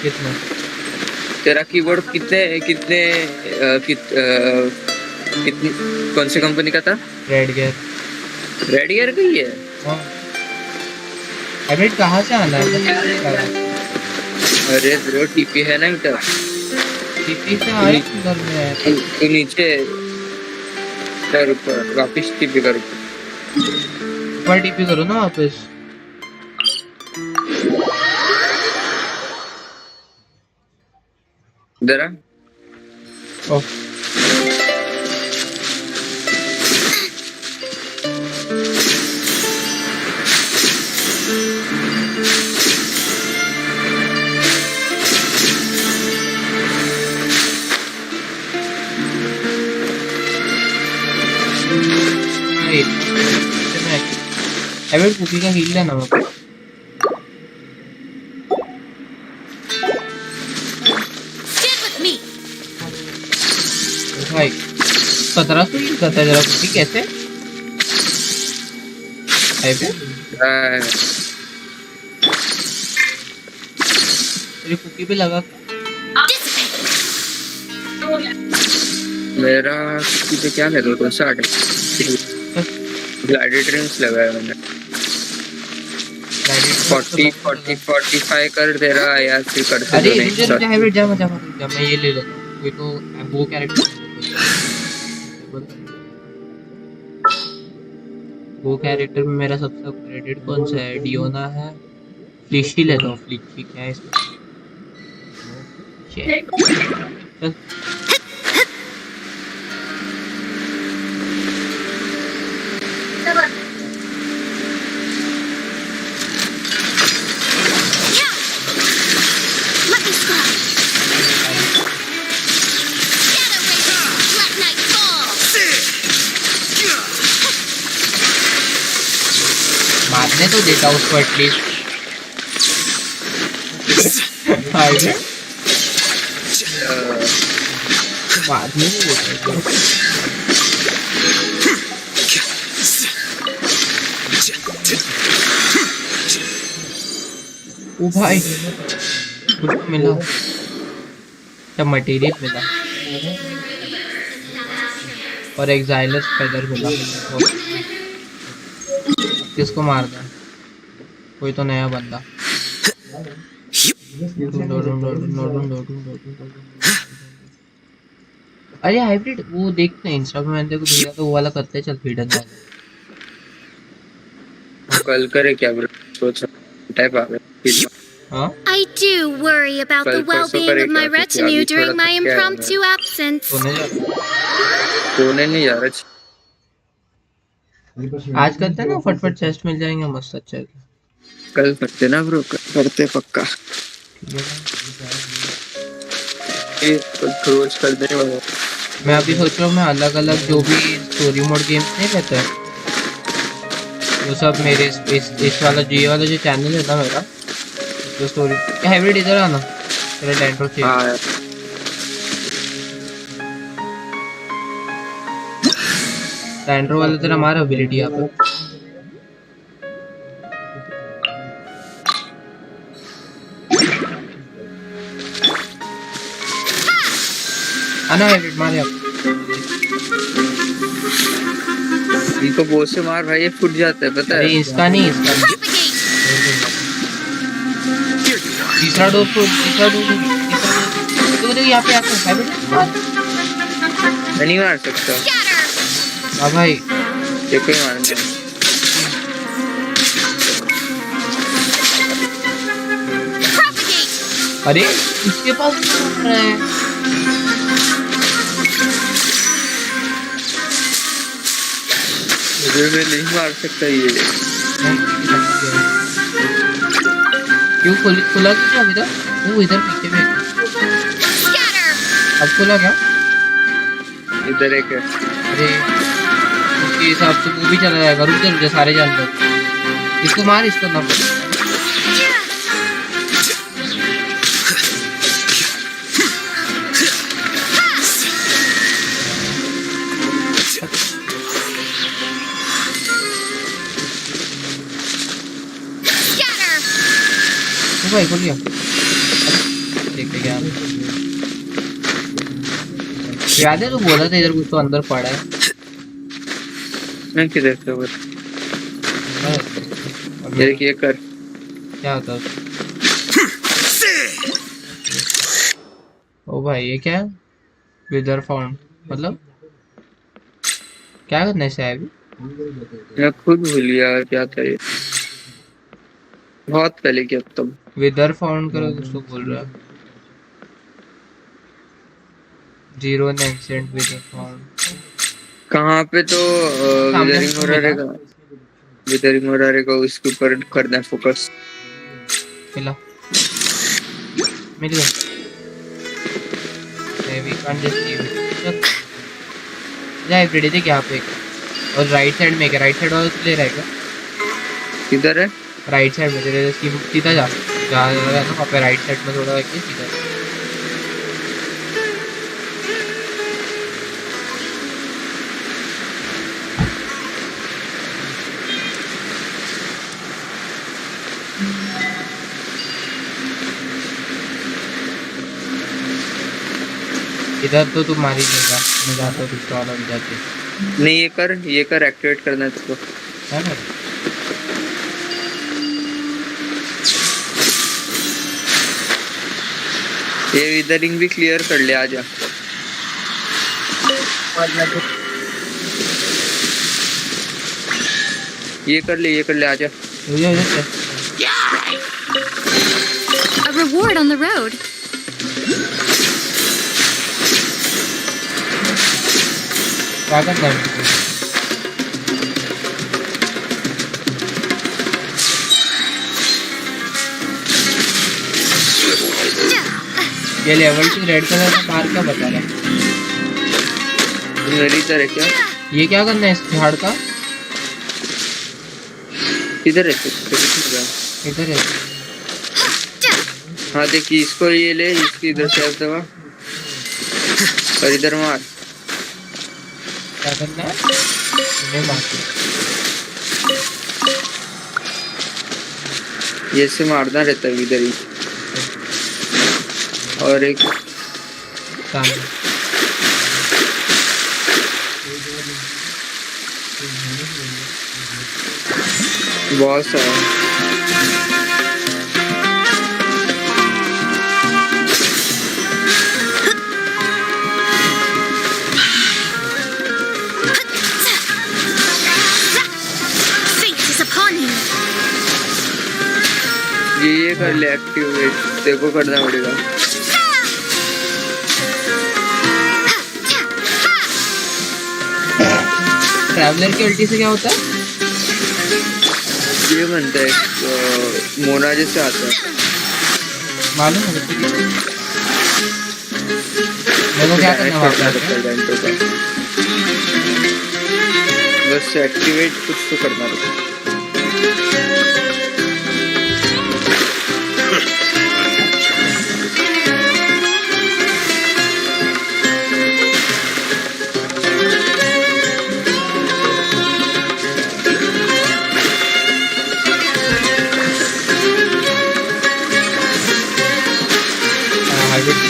कितना? तेरा कीबोर्ड कितने कितने कितनी कौन सी कंपनी का था? रेड गियर का ही है। अबे कहाँ से आना है? अरे ब्रो टीपी है ना इधर टीपी से आए अंदर में है तो नीचे कर ऊपर वापस टीपी कर ऊपर टीपी करो ना वापस जरा ओह अबे कुकी का हील लेना मेरे को भाई 1500 हील करता है जरा कुकी कैसे तेरी कुकी भी लगा मेरा कुकी पे क्या लगा 260 ग्लैडिएटर्स लगाया मैंने 45 कर दे रहा है यार फिर करते अरे रुक हाइब्रिड जा मैं ये ले लेता हूं कोई तो वो कैरेक्टर वो कैरेक्टर में मेरा सबसे अपग्रेडेड कौन सा है? डियोना है फ्लिशी लेता हूं फ्लिशी क्या है इसमें चल मारने तो देता उसको एटलीस्ट बाद में नहीं होता। ओ भाई कुछ मिला, क्या मटेरियल मिला और एक्साइलस फेदर मिला। किसको मारना है? कोई तो नया बंदा। अरे हाइब्रिड वो देखते हैं इंस्टा पे, मैंने देखो भेजा तो वो वाला करते हैं। चल फीडन कल करे क्या ब्रो, सोच टाइप आ गया। हाँ I do worry about the well-being of my retinue during my impromptu absence. सोने नहीं जा रहा। आज करते हैं ना, फटफट चेस्ट मिल जाएंगे मस्त। अच्छा है कल करते ना ब्रो, करते पक्का। रोज कर देने वाला। मैं अभी सोच रहा हूँ मैं अलग अलग जो भी स्टोरी मोड गेम्स नहीं रहता है वो सब मेरे इस वाला जी वाला जो चैनल है ना मेरा, जो स्टोरी। हाइब्रिड इधर आना, तेरा डेंट्रो चाहिए। डेंट्रो वाला तेरा मारा एबिलिटी यहाँ पे। आना हाइब्रिड मार यहाँ। इनको बोस से मार भाई, ये फुट जाता है पता है। इसका नहीं, इसका नहीं। तीसरा डोज तो देखो यहाँ पे आता है। नहीं मार सकता। हाँ भाई देखो ही मारना। अरे इसके पास है। मुझे मैं नहीं मार सकता ये। क्यों खुला क्या अभी तक? वो इधर पीछे में। अब खुला क्या? इधर एक है। अरे उसके हिसाब से वो भी चला जाएगा। रुक जा सारे जानवर। इसको मार, इसको ना। भाई बोलिए देखते क्या याद है तो बोला था इधर कुछ तो अंदर पड़ा है। मैं किधर से बस ये कर क्या होता है? ओ भाई ये क्या है? विदर फाउंड मतलब क्या करना है साहब? मैं खुद भूल गया क्या था ये, बहुत पहले किया तब। विदर फाउंड करो कुछ तो बोल रहा है। जीरो एंसेंट विदर फाउंड कहाँ पे? तो विदरिंग हो रहेगा, विदरिंग हो रहेगा, उसके ऊपर करना है फोकस। मिला मिल गया। We can't just leave it. जाए रेडी देख यहाँ पे और राइट साइड में क्या? राइट साइड वाला ले रहेगा। किधर है? राइट साइड में तेरे सीधा जा जहाँ ना वहाँ पे राइट साइड में थोड़ा रखिए सीधा। इधर तो तू मार ही देगा। मैं जाता हूँ दूसरा वाला भी जाते। नहीं ये कर एक्टिवेट करना है तुझको। है ना? ये विदरिंग भी क्लियर कर ले, आजा। ये कर ले आजा। A reward on the road. क्या करना है? ये लेवल 2 रेड कलर का कार क्या बता रहा है? मेरी तरह क्या? ये क्या करना है इस झाड़ का? इधर है, इधर है। हाँ देखिए इसको ये ले, इसकी इधर से दवा। और इधर मार। क्या करना है? इन्हें मारते ये से मारना रहता है इधर ही। और एक सामने। बॉस है। Fate is upon you. ये कर ले एक्टिवेट, देखो करना पड़ेगा। ट्रैवलर की अल्टी से क्या होता है? ये बनता है मोना जैसे आता है। मालूम है मुझे। मेरे को क्या करना होता है? बस एक्टिवेट कुछ तो करना होता है।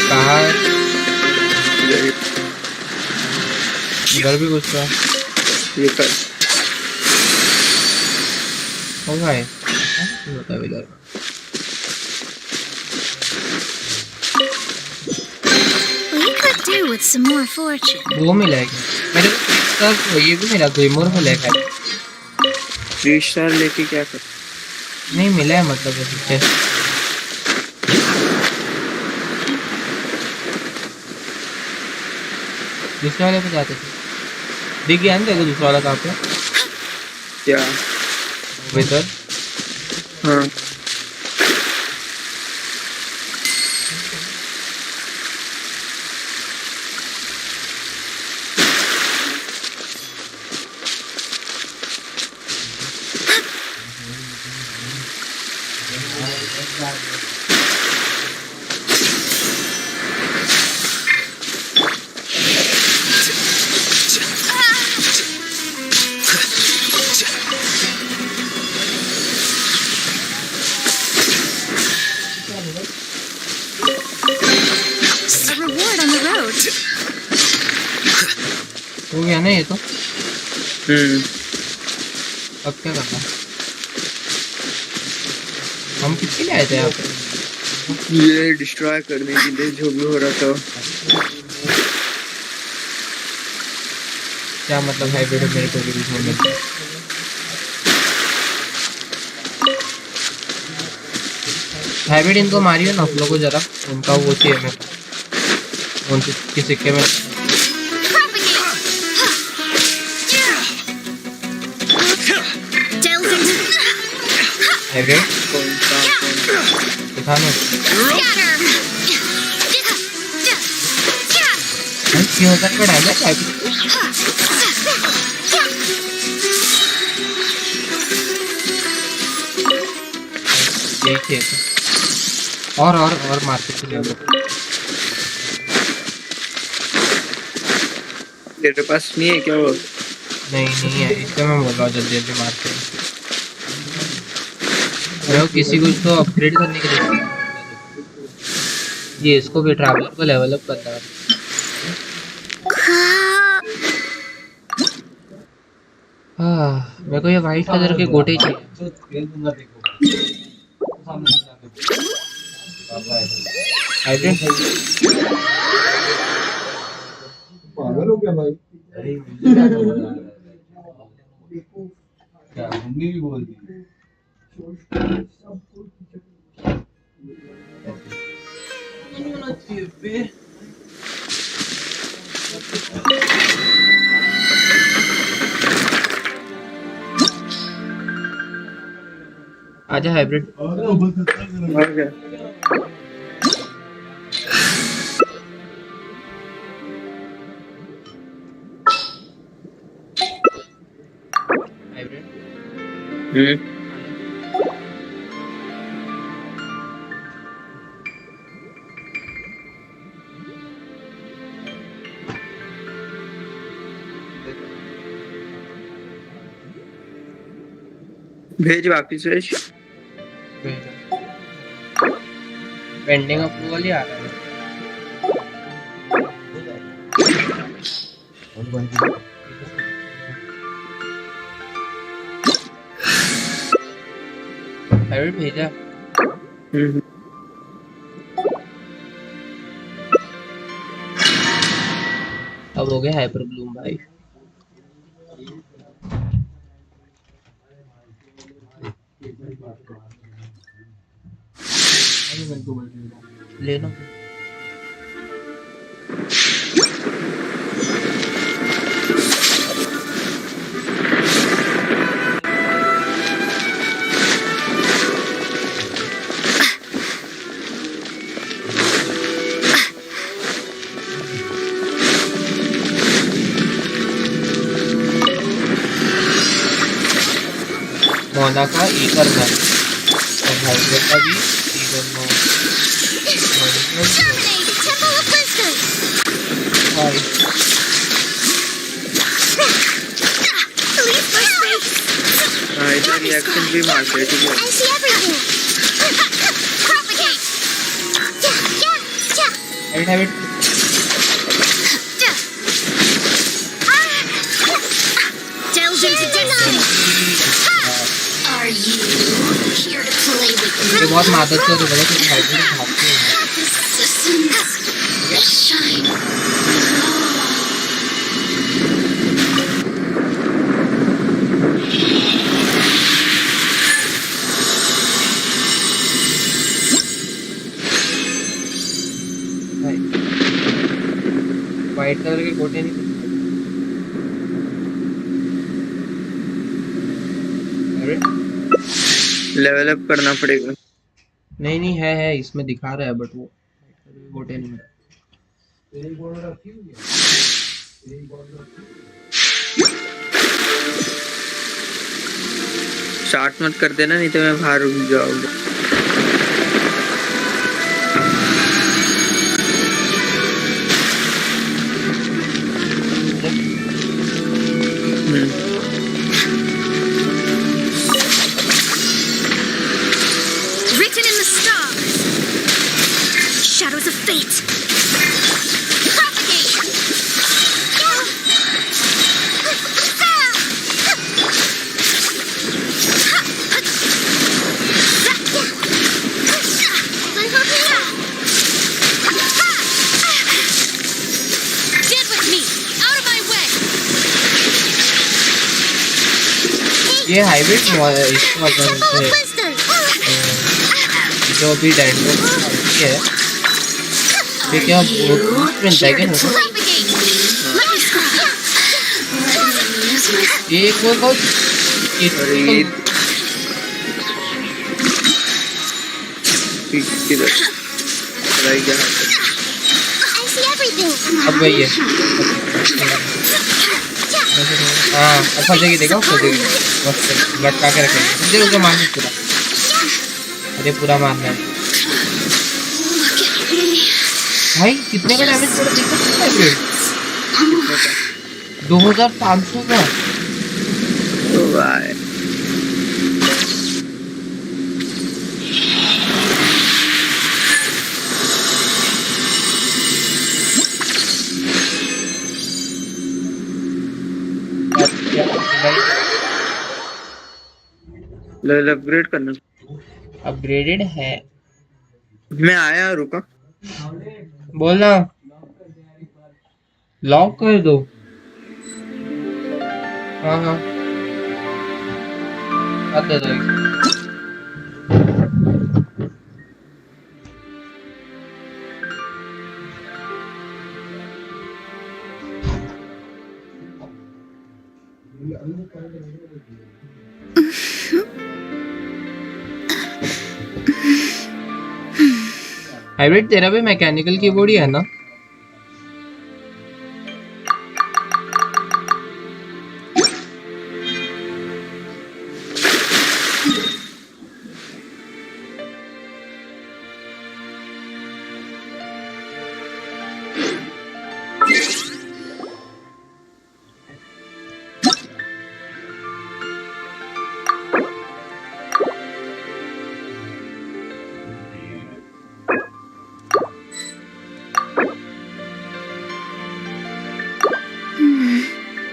कहाँ इधर भी कुछ था। ये कर होगा है होता है इधर। We could do with some more fortune. वो मिलेगा मेरे को सर। ये भी मिला ग्लिमोर मिलेगा। 3 स्टार लेके क्या कर? नहीं मिला है मतलब ऐसे। दूसरे वाले पे जाते थे। दिख गया ना देखो दूसरा वाला कहाँ पे? क्या? इधर। हाँ A reward on the road. हो गया ना ये तो। अब क्या करना? हम किसके लिए आए थे यहाँ पे? ये डिस्ट्रॉय करने के लिए जो भी हो रहा था। क्या मतलब है बेटा मेरे को भी बोलने का? हैबिट इनको मारियो ना आप लोगों जरा। उनका वो चाहिए मैं उनके सिक्के में। हैबिट दिखाना क्यों होता है डैमेज हैबिट। देखिए और मारते चले हम लोग। तेरे पास नहीं है क्या वो? नहीं है इसलिए मैं बोल रहा हूँ जल्दी जल्दी मारते हैं। मैं किसी को इसको अपग्रेड करने के लिए ये इसको भी ट्रैवलर को लेवल अप करना है। मेरे को ये वाइट कलर के गोटे चाहिए। पागल हो गया भाई। क्या मम्मी भी बोल दी। आजा हाइब्रिड। भेज वापिस भेज। पेंडिंग अप्रूवल ही आ रहा है। अरे भेजा। अब हो गया हाइपर ब्लूम भाई। लेना मोना का ई करना है और हाइड्रो का भी ई करना है। हाँ इधर रिएक्शन भी मारते हैं ठीक है। ये बहुत मदद कर रही है कि हाइड्रो भागते हैं। वाइट कलर के गोटे नहीं। अरे लेवल अप करना पड़ेगा। नहीं है इसमें दिखा रहा है बट वो गोटे नहीं है। स्टार्ट मत कर देना नहीं तो मैं बाहर रुक जाऊंगा। Written in the stars, shadows of fate. Propagate. Get with me. Out of my way. ये हाइब्रिड इसको अगर जो भी डैंडो है ये क्या बूस्ट मिलता है क्या ये कोई बहुत अब वही है। हाँ अब फंसेगी देखो फंसेगी बस लटका के रखेंगे मुझे उसे मारना पूरा। अरे पूरा मारना है भाई। कितने का डैमेज पड़ा देखो। 2500 का। लेवल अपग्रेड करना। अपग्रेडेड है। मैं आया रुका। बोलना लॉक कर दो। हाँ कर दो। हाइब्रिड तेरा भी मैकेनिकल कीबोर्ड ही है ना?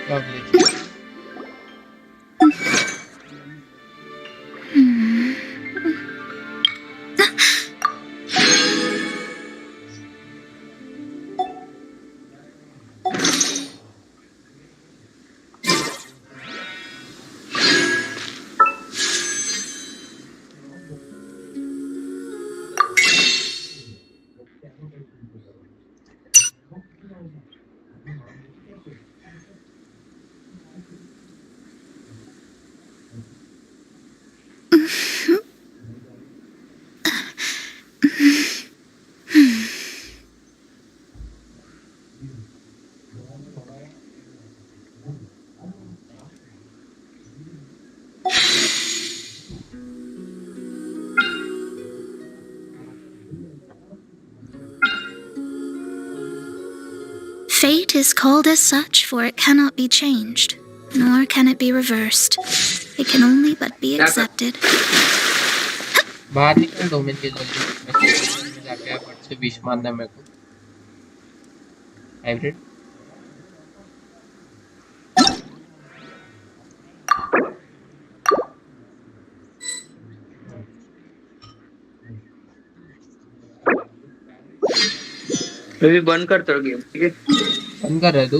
Lovely. Fate is called as such, for it cannot be changed, nor can it be reversed. It can only but be accepted. बाहर निकल डोमेन के जल्दी जाके फट से बीच मारना मेरे को हाइब्रिड मैं भी बंद करता हूँ गेम ठीक है बंद कर रहा है तू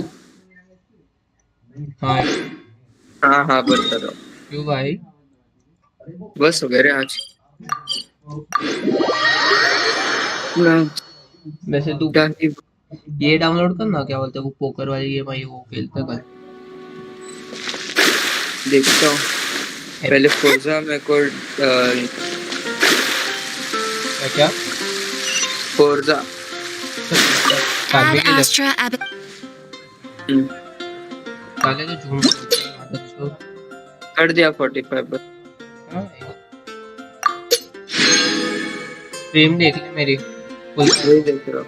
हाँ हाँ बंद कर रहा हूँ क्यों भाई बस हो गया रे आज ना वैसे तू ये डाउनलोड करना क्या बोलते हैं वो पोकर वाली गेम आई वो खेलता कल देखता हूँ पहले फोर्जा मेरे को क्या फोर्जा साले Astra Abbott. तो झूम कर दिया 45 पर फ्रेम देख ले मेरी वही देख रहा हूँ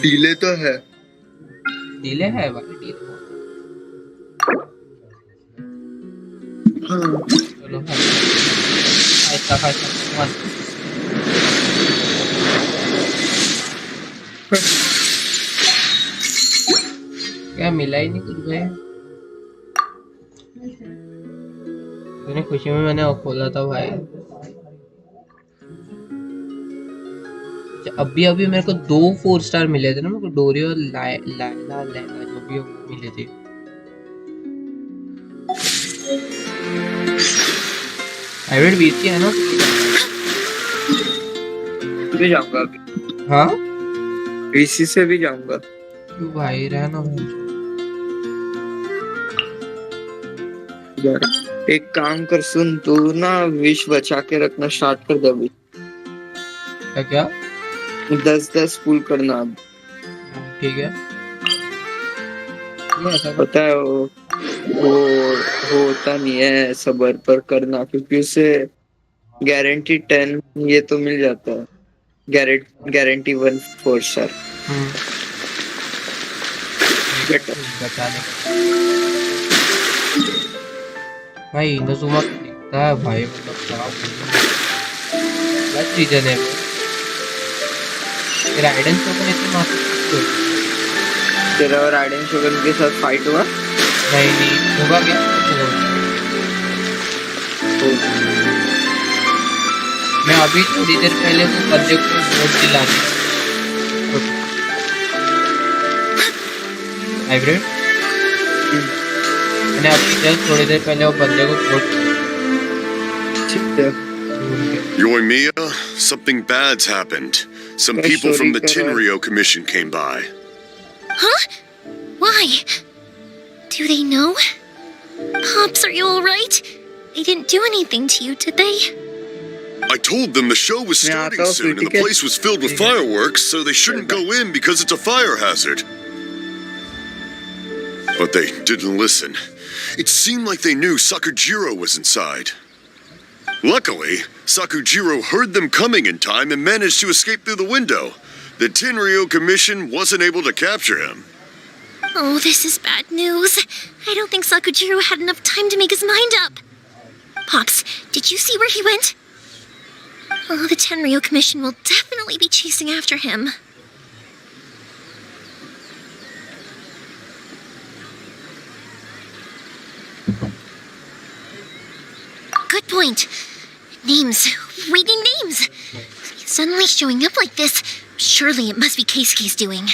डीले तो है डीले है भाई डीले चलो ऐसा क्या मिला ही नहीं कुछ भाई मैंने खुशी में मैंने वो खोला था भाई अभी मेरे को 2 4 स्टार मिले थे ना मेरे को डोरी और लाइला लैला जो भी मिले थे हाइब्रिड बीच की है ना भी जाऊंगा हाँ वीसी से भी जाऊंगा क्यों भाई रहना यार एक काम कर सुन तू ना विश बचा के रखना स्टार्ट कर दे अभी क्या 10 फुल करना अब ठीक है पता है वो होता नहीं है सबर पर करना क्योंकि उसे गारंटी 10 ये तो मिल जाता है गारंटी 1 4 स्टार भाई नजुमा दिखता है भाई मतलब क्या रीजन है राइडन शोगन इतनी मास्टर तेरा और राइडन शोगन के साथ फाइट हुआ नहीं होगा क्या मैं अभी थोड़ी देर पहले वो बंदे को वोट दिला हाइब्रिड मैंने अभी जस्ट थोड़ी देर पहले वो बंदे को vote Yoy Mia, something bad's happened. Some people from the Tenryo Commission came by. Huh? Why? Do they know? Pops, are you alright? They didn't do anything to you, did they? I told them the show was starting soon and the place was filled with fireworks, so they shouldn't go in because it's a fire hazard. But they didn't listen. It seemed like they knew Sakujiro was inside. Luckily, Sakujiro heard them coming in time and managed to escape through the window. The Tenryo Commission wasn't able to capture him. Oh, this is bad news. I don't think Sakujiro had enough time to make his mind up. Pops, did you see where he went? Oh, the Tenryo Commission will definitely be chasing after him. point. Names. Waiting names. Suddenly showing up like this, surely it must be Keisuke's doing.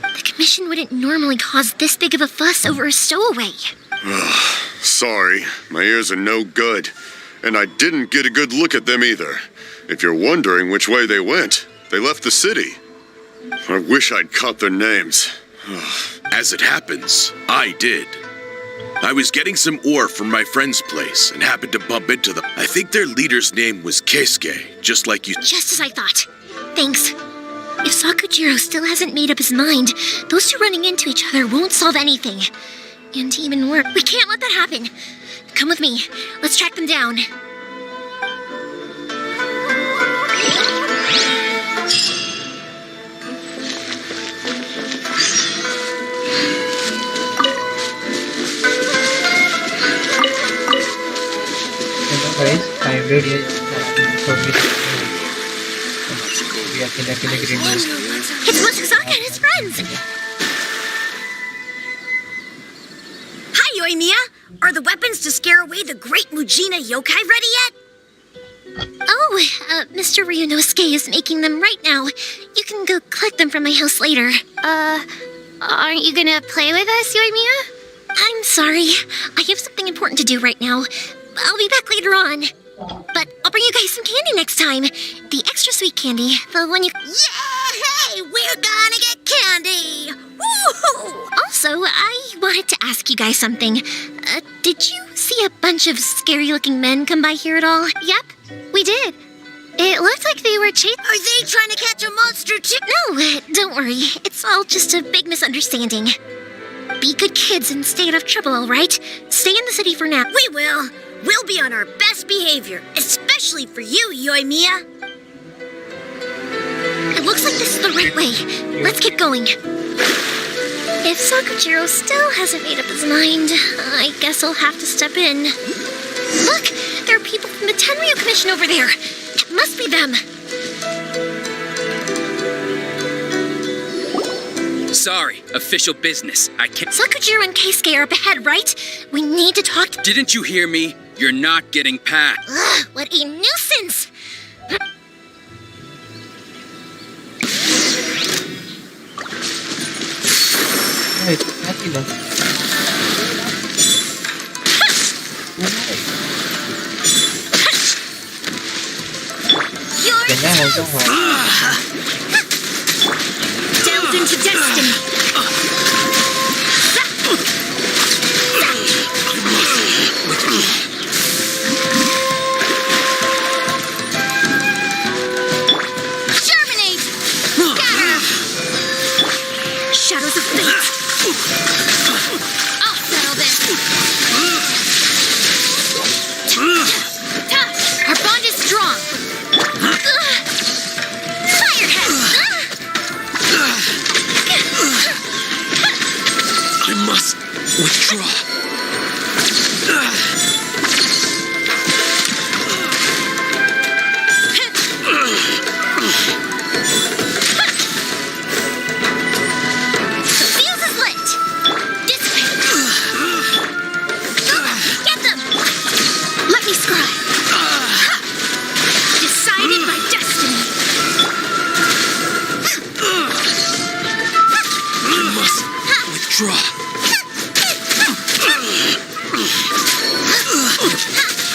The commission wouldn't normally cause this big of a fuss over a stowaway. Sorry, my ears are no good. And I didn't get a good look at them either. If you're wondering which way they went, they left the city. I wish I'd caught their names. As it happens, I did. I was getting some ore from my friend's place and happened to bump into them. I think their leader's name was Keisuke, just like you. Just as I thought. Thanks. If Sakujiro still hasn't made up his mind, those two running into each other won't solve anything. And even worse, we can't let that happen. Come with me. Let's track them down. Guys, 500 years. It's Mochizaka and his friends! Hi, Yoimiya! Are the weapons to scare away the great Mujina yokai ready yet? Oh, Mr. Ryunosuke is making them right now. You can go collect them from my house later. Aren't you gonna play with us, Yoimiya? I'm sorry. I have something important to do right now. I'll be back later on. But I'll bring you guys some candy next time. The extra sweet candy, the one you... Yay! We're gonna get candy! Woo! Also, I wanted to ask you guys something. Did you see a bunch of scary-looking men come by here at all? Yep, we did. It looked like they were chasing... Are they trying to catch a monster too? No, don't worry. It's all just a big misunderstanding. Be good kids and stay out of trouble, all right? Stay in the city for now. We will. We'll be on our best behavior, especially for you, Yoimiya. It looks like this is the right way. Let's keep going. If Sakujiro still hasn't made up his mind, I guess I'll have to step in. Look! There are people from the Tenryu Commission over there. It must be them. Sorry, official business. I can't. Sakujiro and Keisuke are up ahead, right? We need to talk to... Didn't you hear me? You're not getting past. Ugh, what a nuisance! Delved into destiny. Germinate! Scatter! Shadows of fate! I'll settle this! Our bond is strong! I must withdraw.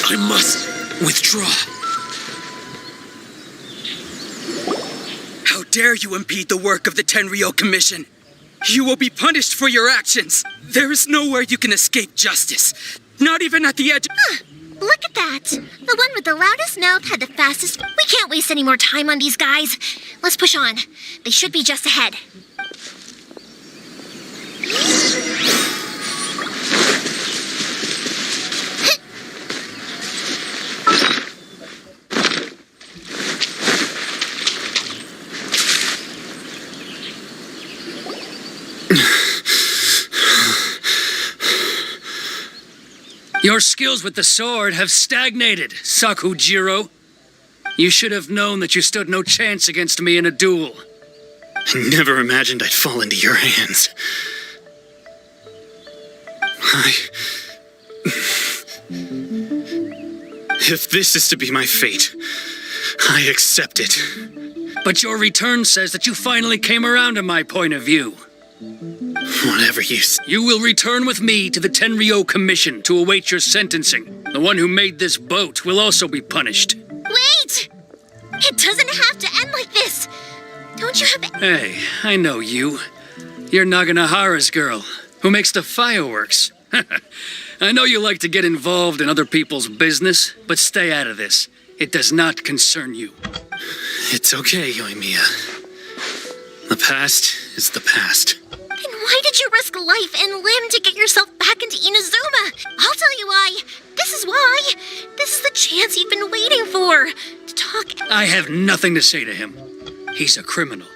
I must withdraw. How dare you impede the work of the Tenryo Commission? You will be punished for your actions. There is nowhere you can escape justice. Not even at the edge. Look at that. The one with the loudest mouth had the fastest... We can't waste any more time on these guys. Let's push on. They should be just ahead. Your skills with the sword have stagnated, Sakujiro. You should have known that you stood no chance against me in a duel. I never imagined I'd fall into your hands. If this is to be my fate, I accept it. But your return says that you finally came around to my point of view. Whatever you say. You will return with me to the Tenryo Commission to await your sentencing. The one who made this boat will also be punished. Wait! It doesn't have to end like this. Don't you have... Hey, I know you. You're Naganohara's girl, who makes the fireworks. I know you like to get involved in other people's business, but stay out of this. It does not concern you. It's okay, Yoimiya. The past is the past. Then why did you risk life and limb to get yourself back into Inazuma? I'll tell you why. This is why. This is the chance you've been waiting for. To talk... I have nothing to say to him. He's a criminal.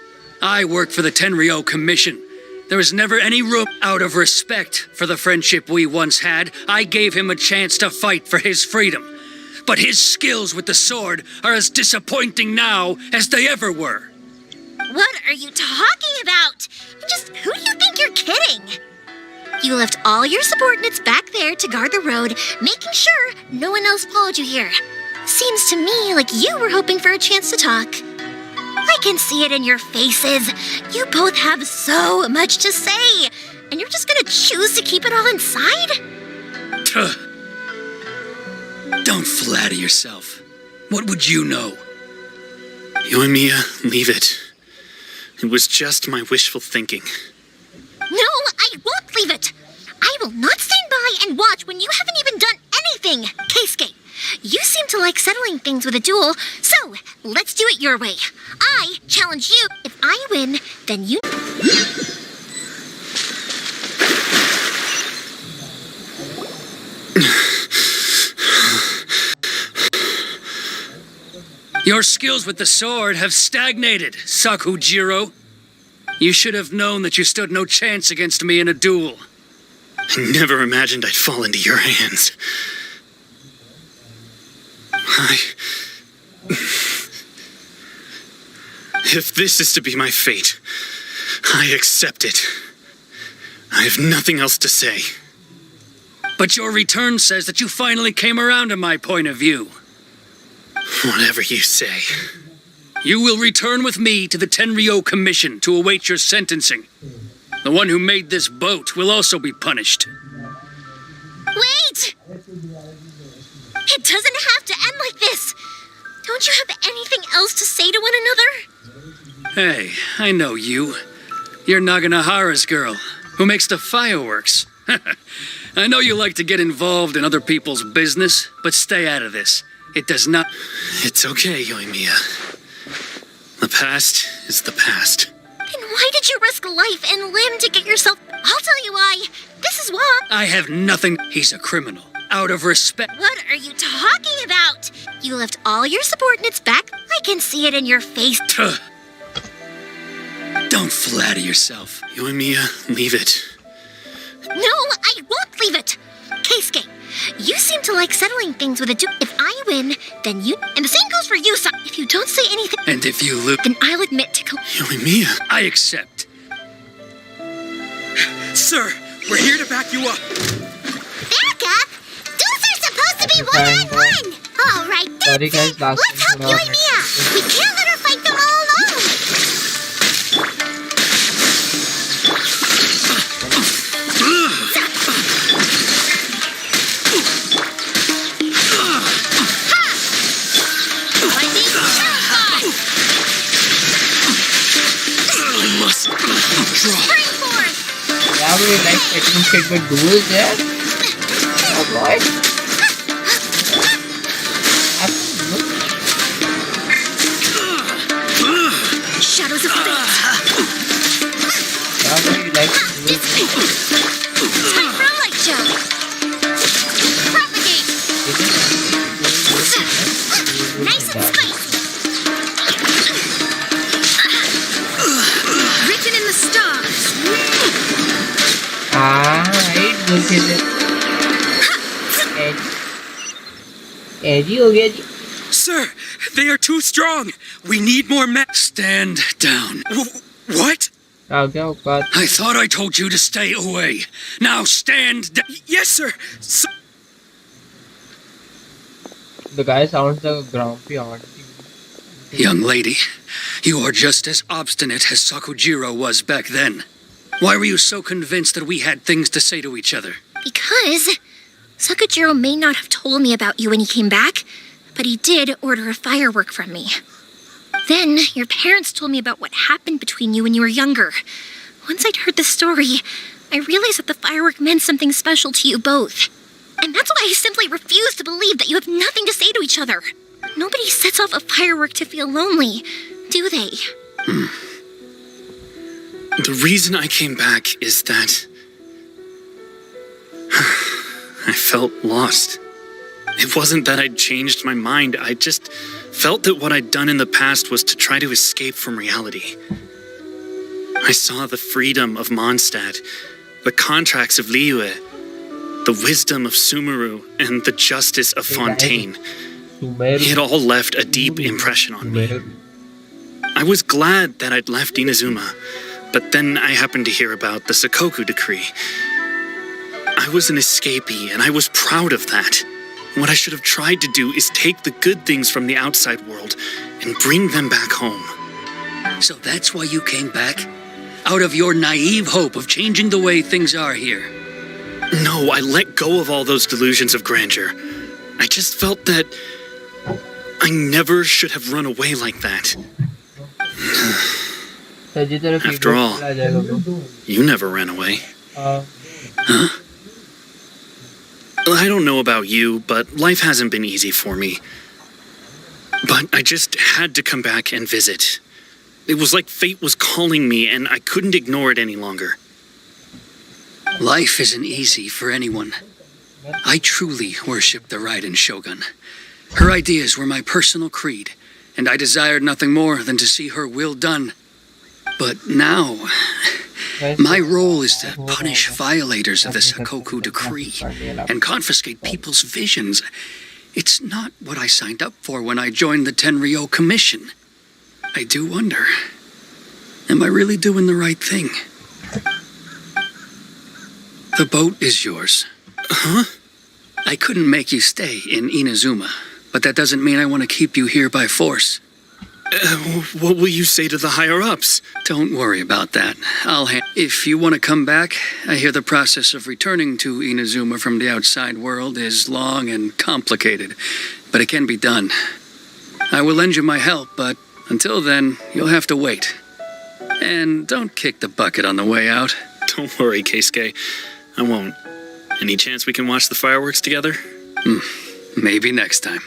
I work for the Tenryo Commission. There was never any room. Out of respect for the friendship we once had, I gave him a chance to fight for his freedom. But his skills with the sword are as disappointing now as they ever were. What are you talking about? Just who do you think you're kidding? You left all your subordinates back there to guard the road, making sure no one else followed you here. Seems to me like you were hoping for a chance to talk. I can see it in your faces. You both have so much to say, and you're just gonna choose to keep it all inside? Don't flatter yourself. What would you know? Yoimiya, leave it. It was just my wishful thinking. No, I won't leave it. I will not stand by and watch when you haven't even done anything, Keisuke. You seem to like settling things with a duel, so let's do it your way. I challenge you. If I win, then you... Your skills with the sword have stagnated, Sakujiro. You should have known that you stood no chance against me in a duel. I never imagined I'd fall into your hands. If this is to be my fate, I accept it. I have nothing else to say. But your return says that you finally came around to my point of view. Whatever you say. You will return with me to the Tenryo Commission to await your sentencing. The one who made this boat will also be punished. Wait! It doesn't have to end like this. Don't you have anything else to say to one another? Hey, I know you. You're Naganohara's girl, who makes the fireworks. I know you like to get involved in other people's business, but stay out of this. It does not... It's okay, Yoimiya. The past is the past. Then why did you risk life and limb to get yourself... I'll tell you why. This is why... I have nothing... He's a criminal. Out of respect... What are you talking about? You left all your subordinates back. I can see it in your face. Don't flatter yourself. Yoimiya, leave it. No, I won't leave it. Keisuke, you seem to like settling things with a duel. If I win, then you... And the same goes for you, son. If you don't say anything... And if you lose... Then I'll admit to... Yoimiya. I accept. Sir, we're here to back you up. Back up? Duels are supposed to be one-on-one. All right, Sorry guys, last let's help Yoimiya. We can't let her fight them all alone. Yeah, we like taking shit with duels, yeah? Oh boy. Shadows of fate. Yeah, we like duels. Time for a light show. Propagate. Nice and spicy. Written in the stars. Right, good खेले. Eddie हो गया जी. Sir, they are too strong. We need more men. Stand down. What? आ गया औकात. I thought I told you to stay away. Now stand down. Yes, sir. The guy sounds like a grumpy auntie. Young lady, you are just as obstinate as Sakujiro was back then. Why were you so convinced that we had things to say to each other? Because Sakujiro may not have told me about you when he came back, but he did order a firework from me. Then your parents told me about what happened between you when you were younger. Once I'd heard the story, I realized that the firework meant something special to you both. And that's why I simply refuse to believe that you have nothing to say to each other. Nobody sets off a firework to feel lonely, do they? The reason I came back is that I felt lost. It wasn't that I'd changed my mind. I just felt that what I'd done in the past was to try to escape from reality. I saw the freedom of Mondstadt, the contracts of Liyue, the wisdom of Sumeru, and the justice of Fontaine. It all left a deep impression on me. I was glad that I'd left Inazuma, but then I happened to hear about the Sakoku decree. I was an escapee, and I was proud of that. What I should have tried to do is take the good things from the outside world and bring them back home. So that's why you came back? Out of your naive hope of changing the way things are here? No, I let go of all those delusions of grandeur. I just felt that I never should have run away like that. After all, you never ran away. Huh? I don't know about you, but life hasn't been easy for me. But I just had to come back and visit. It was like fate was calling me, and I couldn't ignore it any longer. Life isn't easy for anyone. I truly worship the Raiden Shogun. Her ideas were my personal creed, and I desired nothing more than to see her will done. But now, my role is to punish violators of the Sakoku decree and confiscate people's visions. It's not what I signed up for when I joined the Tenryo Commission. I do wonder, am I really doing the right thing? The boat is yours. Huh? I couldn't make you stay in Inazuma, but that doesn't mean I want to keep you here by force. What will you say to the higher-ups? Don't worry about that. If you want to come back, I hear the process of returning to Inazuma from the outside world is long and complicated, but it can be done. I will lend you my help, but until then, you'll have to wait. And don't kick the bucket on the way out. Don't worry, Keisuke. I won't. Any chance we can watch the fireworks together? Maybe next time.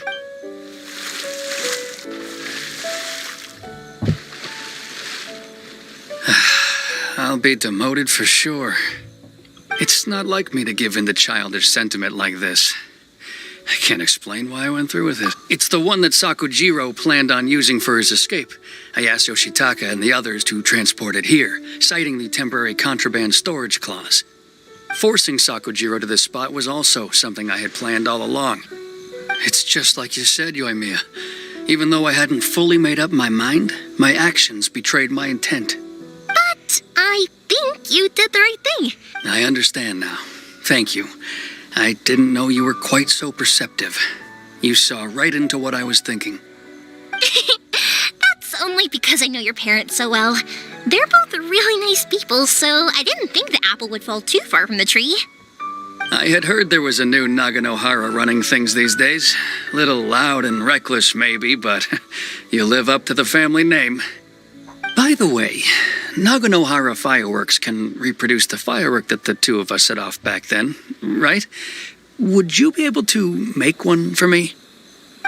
I'll be demoted for sure. It's not like me to give in to childish sentiment like this. I can't explain why I went through with it. It's the one that Sakujiro planned on using for his escape. I asked Yoshitaka and the others to transport it here, citing the temporary contraband storage clause. Forcing Sakujiro to this spot was also something I had planned all along. It's just like you said, Yoimiya. Even though I hadn't fully made up my mind, my actions betrayed my intent. But I think you did the right thing. I understand now. Thank you. I didn't know you were quite so perceptive. You saw right into what I was thinking. That's only because I know your parents so well. They're both really nice people, so I didn't think the apple would fall too far from the tree. I had heard there was a new Naganohara running things these days. Little loud and reckless, maybe, but you live up to the family name. By the way, Naganohara Fireworks can reproduce the firework that the two of us set off back then, right? Would you be able to make one for me?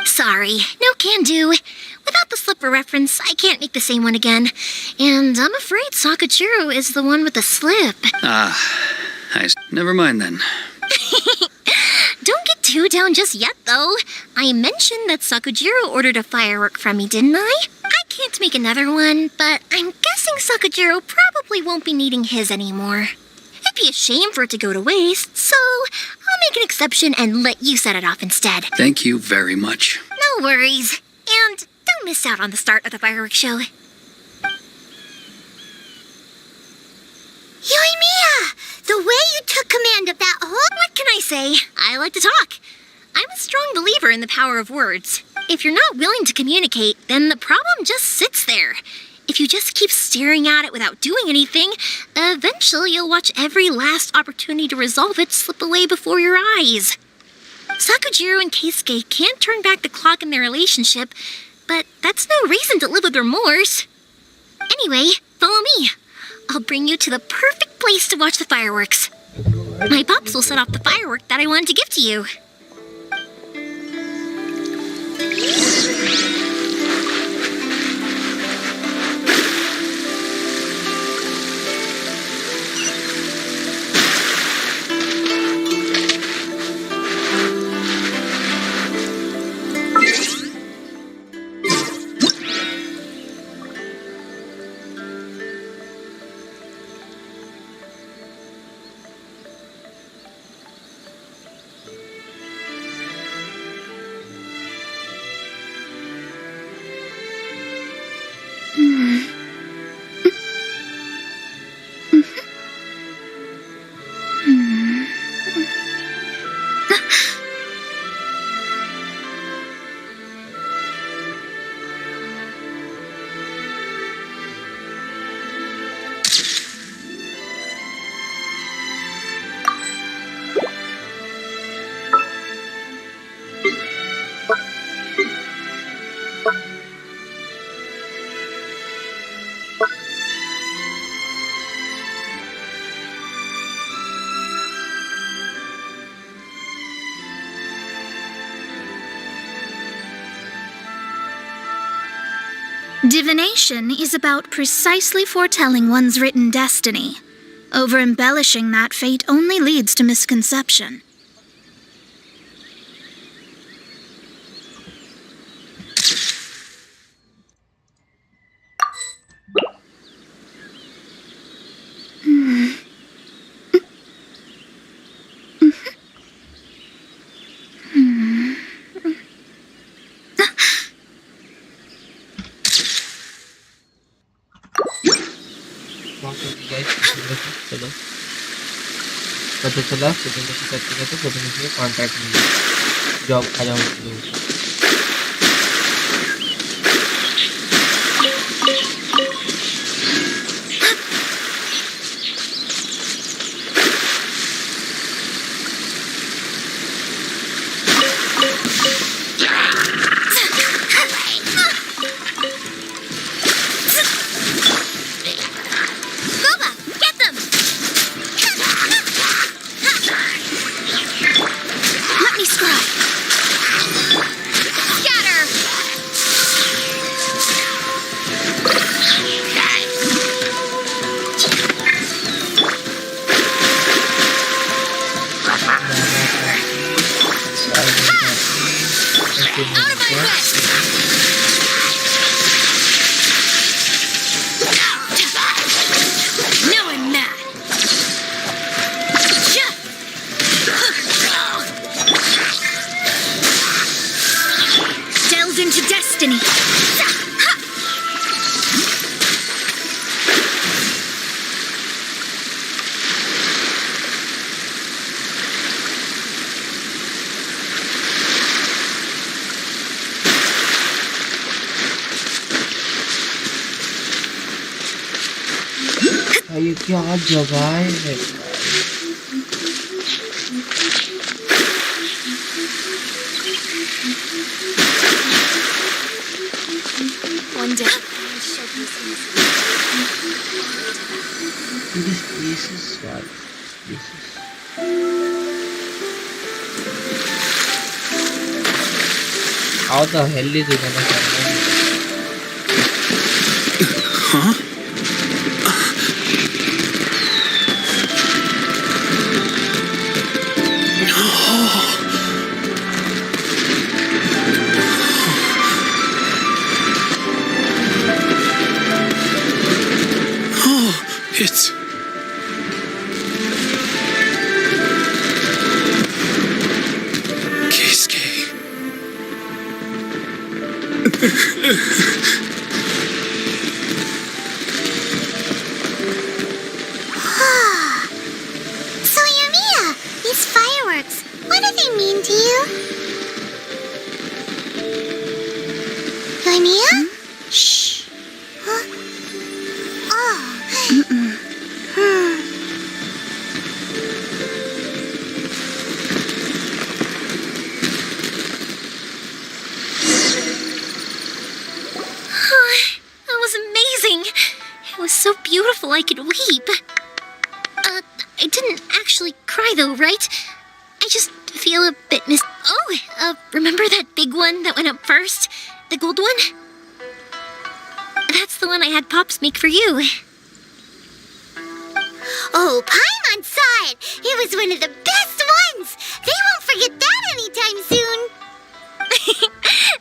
Sorry, no can do. Without the slipper reference, I can't make the same one again. And I'm afraid Sakujiro is the one with the slip. Never mind then. Don't get too down just yet, though. I mentioned that Sakujiro ordered a firework from me, didn't I? I can't make another one, but I'm guessing Sakujiro probably won't be needing his anymore. It'd be a shame for it to go to waste, so I'll make an exception and let you set it off instead. Thank you very much. No worries. And don't miss out on the start of the fireworks show. Yoimiya! The way you took command of that whole... What can I say? I like to talk. I'm a strong believer in the power of words. If you're not willing to communicate, then the problem just sits there. If you just keep staring at it without doing anything, eventually you'll watch every last opportunity to resolve it slip away before your eyes. Sakujiro and Keisuke can't turn back the clock in their relationship, but that's no reason to live with remorse. Anyway, follow me. I'll bring you to the perfect place to watch the fireworks. My pops will set off the firework that I wanted to give to you. Divination is about precisely foretelling one's written destiny. Over-embellishing that fate only leads to misconception. चलो पता चला photography करते करते photography में contract मिला job खा जाऊँ ये क्या जगह है One day. This is what this is. How the hell is it gonna happen? Huh? It's... Keisuke. So Yumiya, these fireworks, what do they mean to you? Yoimiya? Shh. Huh? Oh. That was amazing. It was so beautiful I could weep. I didn't actually cry though, right? I just feel a bit remember that big one that went up first? The gold one? That's the one I had Pops make for you. Oh, Paimon saw it. It was one of the best ones. They won't forget that anytime soon.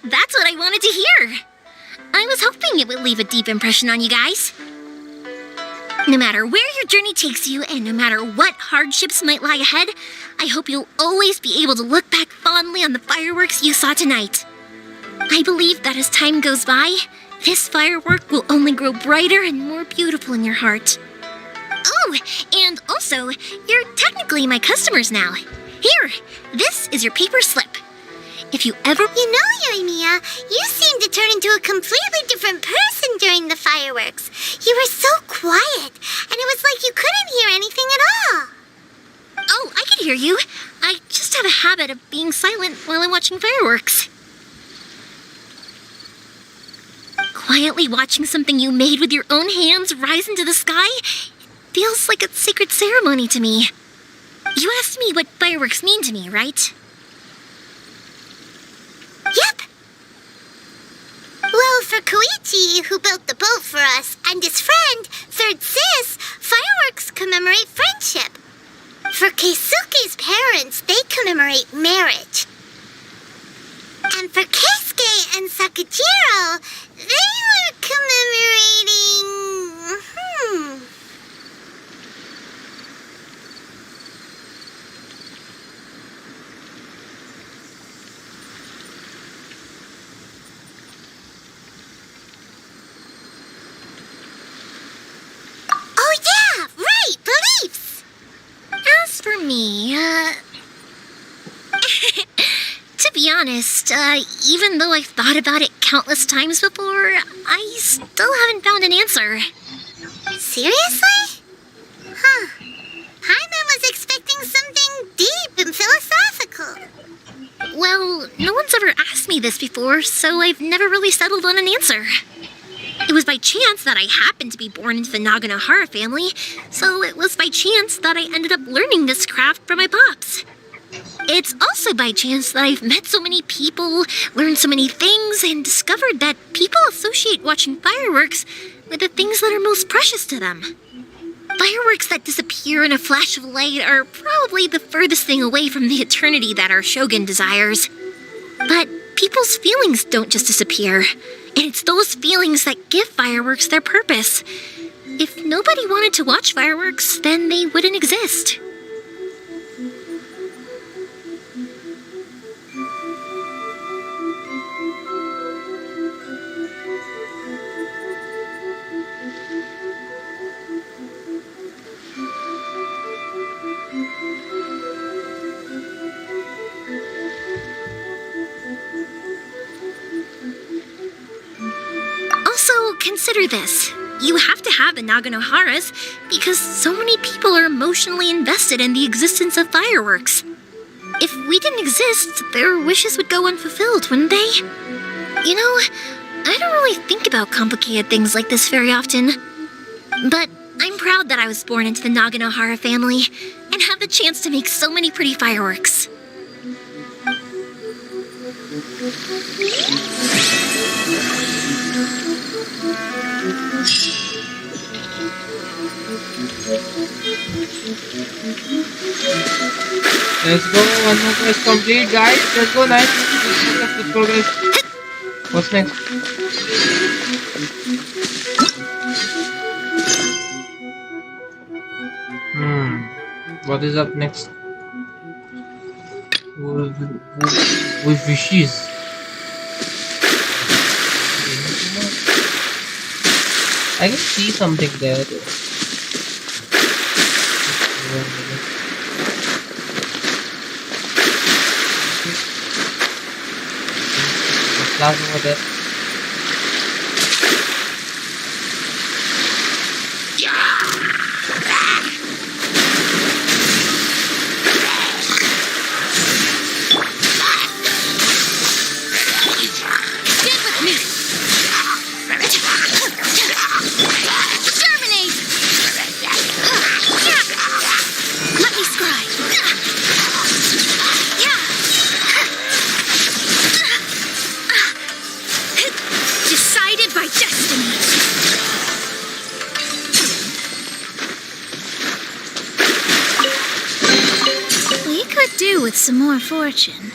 That's what I wanted to hear. I was hoping it would leave a deep impression on you guys. No matter where your journey takes you, and no matter what hardships might lie ahead, I hope you'll always be able to look back fondly on the fireworks you saw tonight. I believe that as time goes by, this firework will only grow brighter and more beautiful in your heart. Oh, and also, you're technically my customers now. Here, this is your paper slip. If you ever... You know, Yoimiya, you seemed to turn into a completely different person during the fireworks. You were so quiet, and it was like you couldn't hear anything at all. Oh, I could hear you. I just have a habit of being silent while I'm watching fireworks. Quietly watching something you made with your own hands rise into the sky feels like a sacred ceremony to me. You asked me what fireworks mean to me, right? Yep. Well, for Koichi, who built the boat for us, and his friend, Third Sis, fireworks commemorate friendship. For Keisuke's parents, they commemorate marriage. And for Keisuke and Sakajiro, they were commemorating... Oh yeah, right, beliefs! As for me, to be honest, even though I've thought about it countless times before, I still haven't found an answer. Seriously? Huh. Paimon was expecting something deep and philosophical. Well, no one's ever asked me this before, so I've never really settled on an answer. It was by chance that I happened to be born into the Naganohara family, so it was by chance that I ended up learning this craft from my pops. It's also by chance that I've met so many people, learned so many things, and discovered that people associate watching fireworks with the things that are most precious to them. Fireworks that disappear in a flash of light are probably the furthest thing away from the eternity that our shogun desires. But people's feelings don't just disappear, and it's those feelings that give fireworks their purpose. If nobody wanted to watch fireworks, then they wouldn't exist. Also, consider this. You have to have the Naganoharas because so many people are emotionally invested in the existence of fireworks. If we didn't exist, their wishes would go unfulfilled, wouldn't they? You know, I don't really think about complicated things like this very often. But I'm proud that I was born into the Naganohara family and have the chance to make so many pretty fireworks. Let's go, one more quest complete, guys. Let's go, nice. Let's progress. What's next? What is up next? With wishes. I can see something there. Class over there. with some more fortune.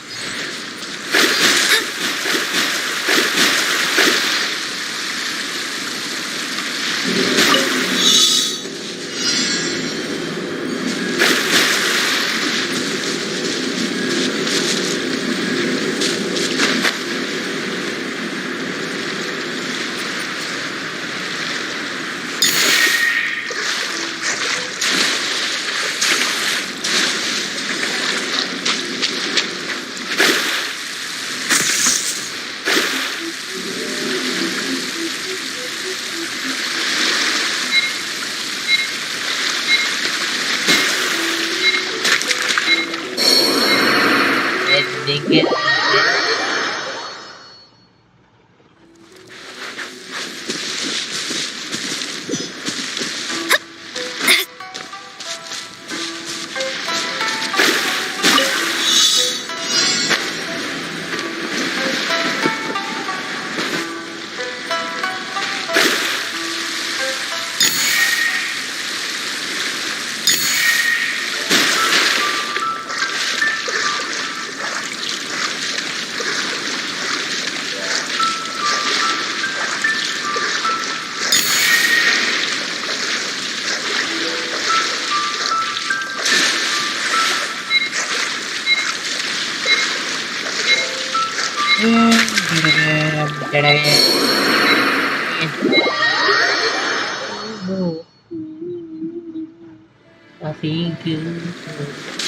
I feel good.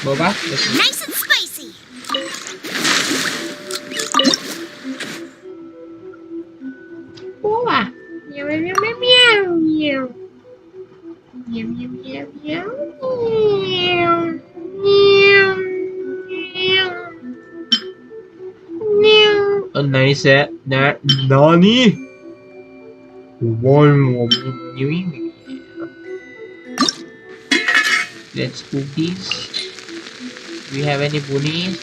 Boba, Nice and spicy. Boba. Meow meow meow meow meow. Meow meow meow meow meow meow meow. A nice set. Nani? Let's cook these. Do we have any bunnies?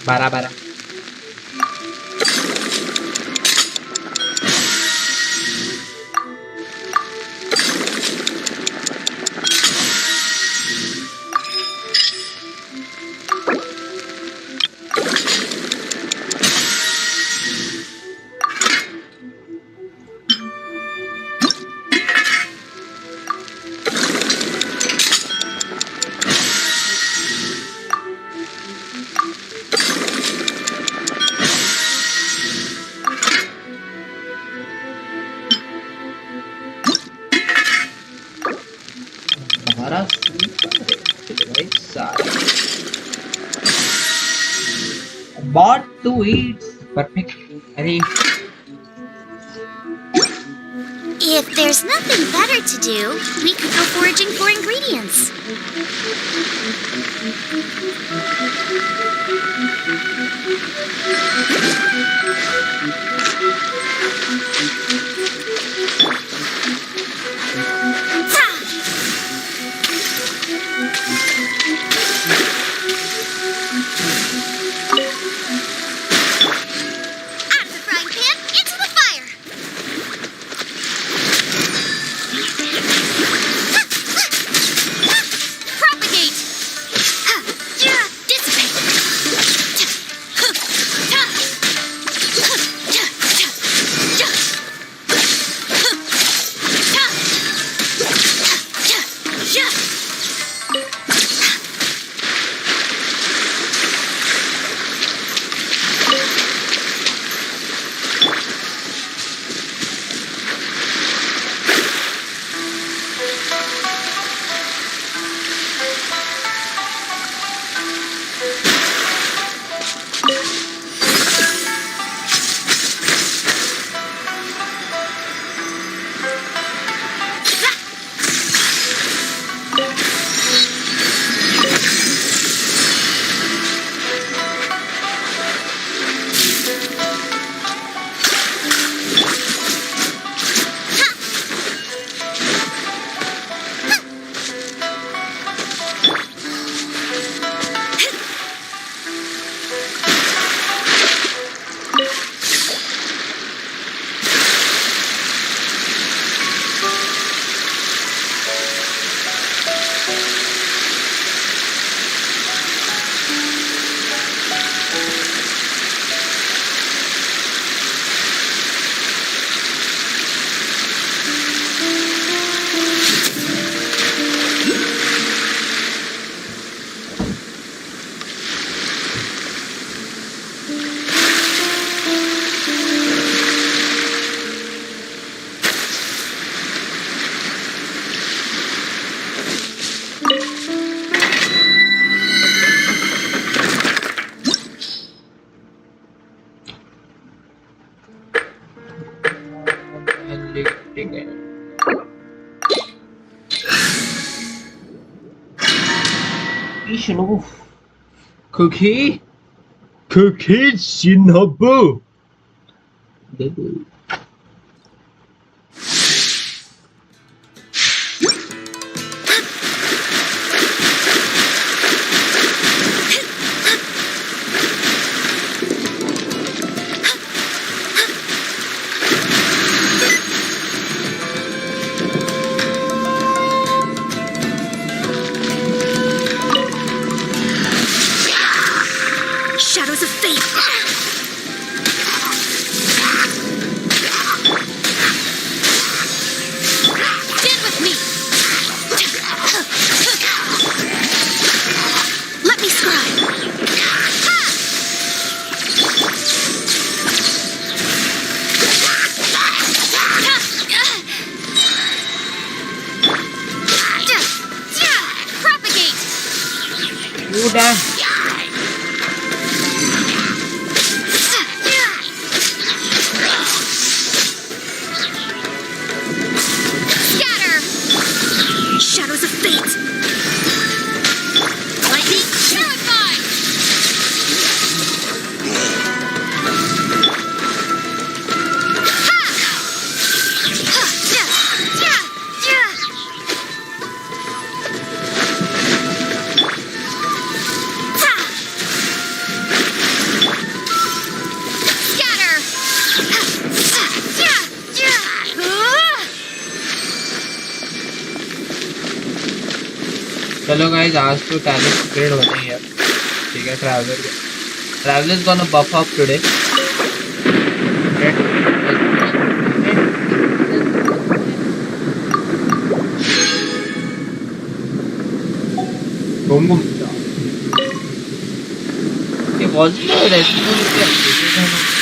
Bara. Bought to eat. Perfect. If there's nothing better to do, we could go foraging for ingredients. animation. Oof. Cookie Shinobu. Shadows of fate. Stand with me. Let me scribe. Propagate. Udah. Scatter. Shadows of fate. Lightning. Purify. Scatter. चलो guys आज तो talent upgrade होते ही है ठीक है traveller is gonna buff up today Boom. It wasn't a restaurant.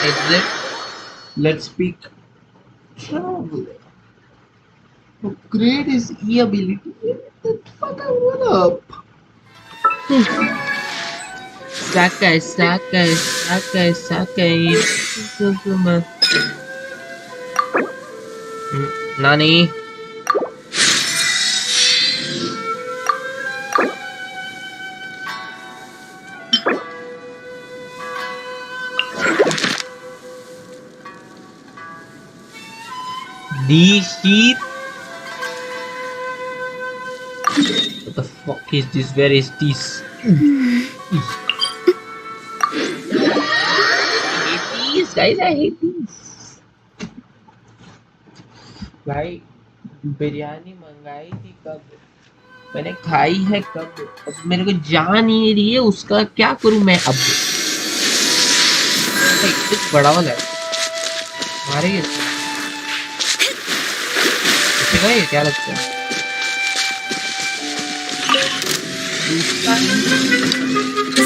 Exit. Let's speak. Traveler. Upgrade his E ability. What the fuck I roll up? Sakai. Nani? These sheep? What the fuck is this? Where is this? Guys, I hate these. भाई बिरयानी मंगाई थी कब मैंने खाई है कब अब मेरे को जान ही नहीं रही है उसका क्या करूं मैं अब कुछ बड़ा वाला है मारे ये क्या लगता है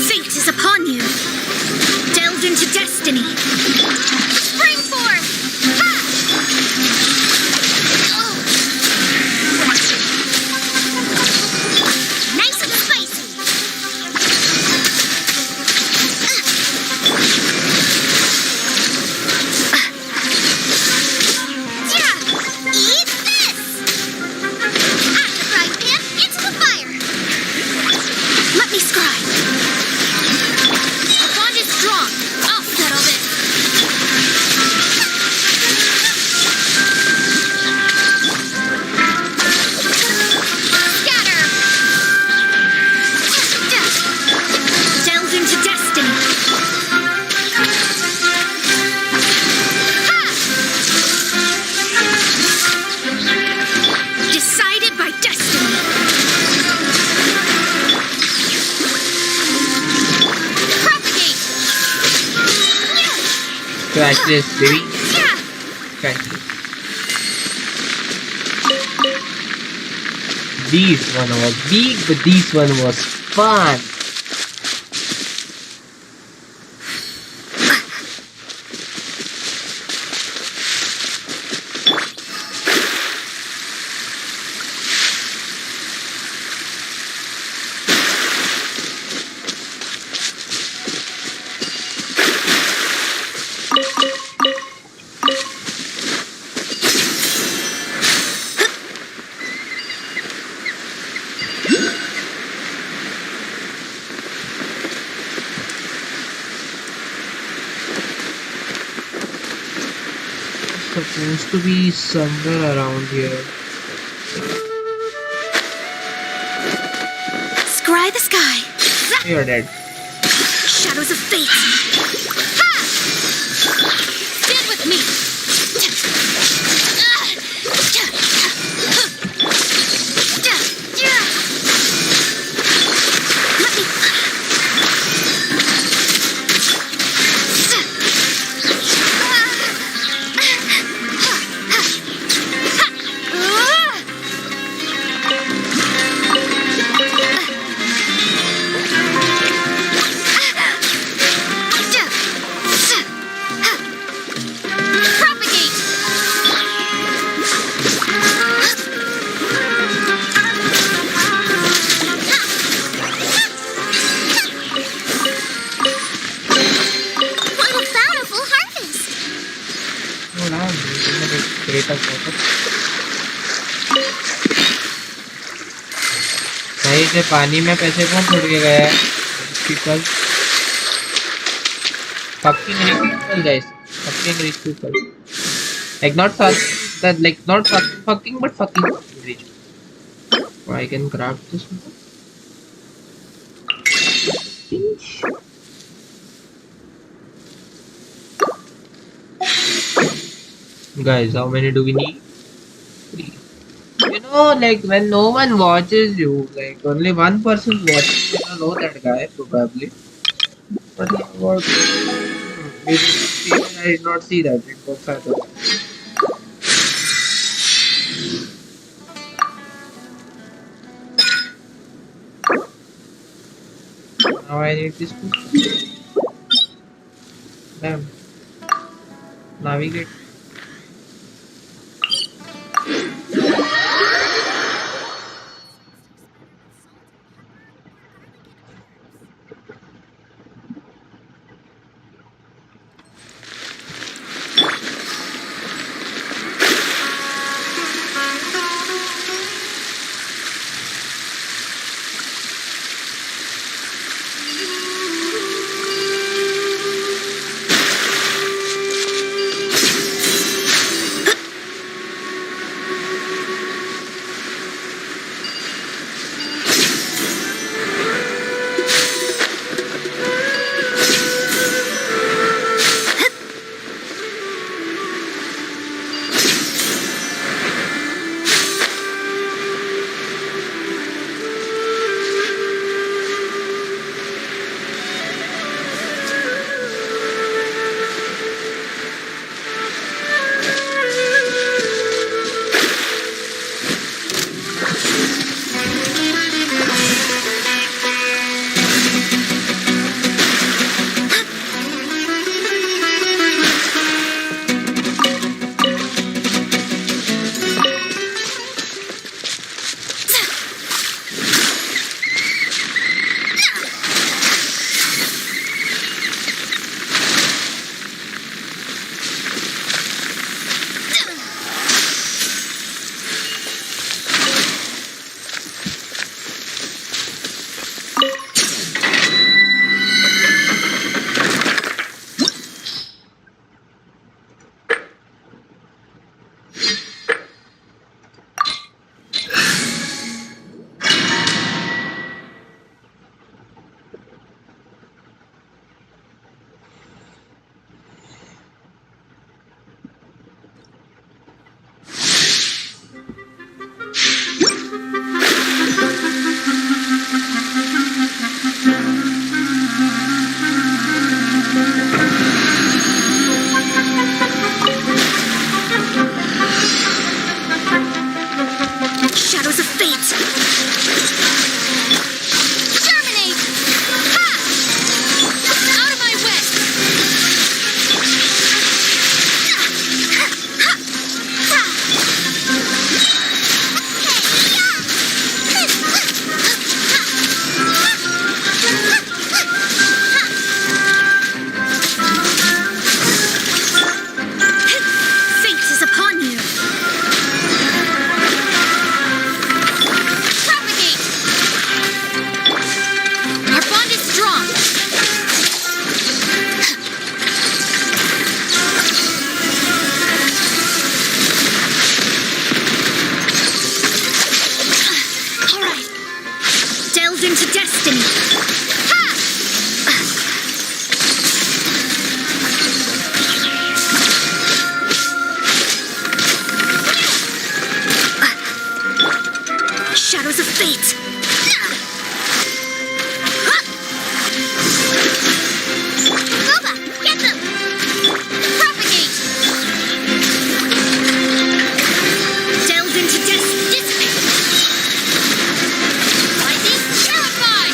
Fate is upon you. Delve into destiny. Spring forth. Ha! Nice and spicy. Eat this. Out of the frying pan, into the fire. Let me scribe. The bond is strong. I'll settle this. Scatter. Delve into destiny. Ha! Decided by destiny. Propagate. Catch this, baby. Catch this. This one was big, but this one was fun. has to be somewhere around here. Scry the sky. You're dead. Shadows of fate. Ha! Stand with me. भाई से पानी में पैसे कौन छोड़ के गया है? People, fucking rich people, guys. Fucking rich people. Like not that, like not fucking, but fucking rich. I can craft this one. Guys, how many do we need? 3. You know, like when no one watches you, like only one person watching, you don't know that guy probably. But what? I did not see that. It was Saturday. Now I need this book. Damn. Navigate. All right. Delve into destiny. Shadows of fate. Boba, get them! Propagate! Delve into dissipate. Lightning, terrify!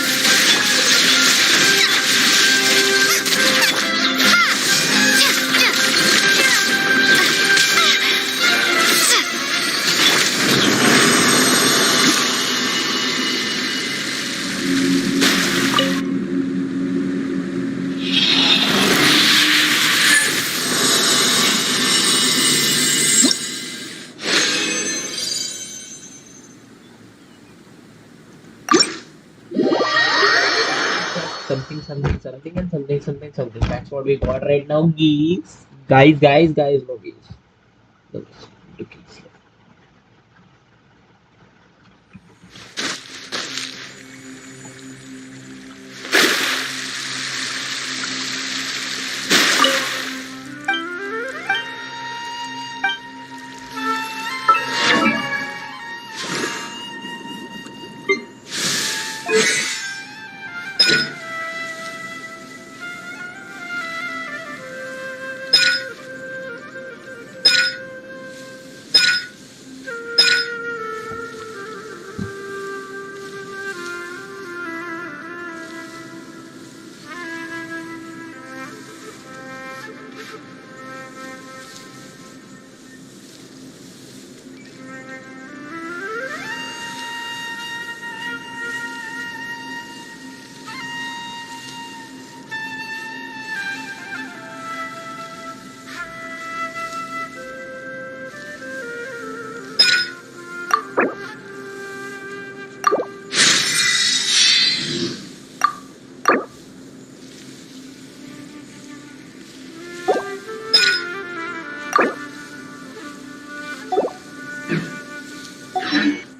Something, something, something, and something, something, something. That's what we got right now, geeks. Guys, no geeks. No geeks. No geeks.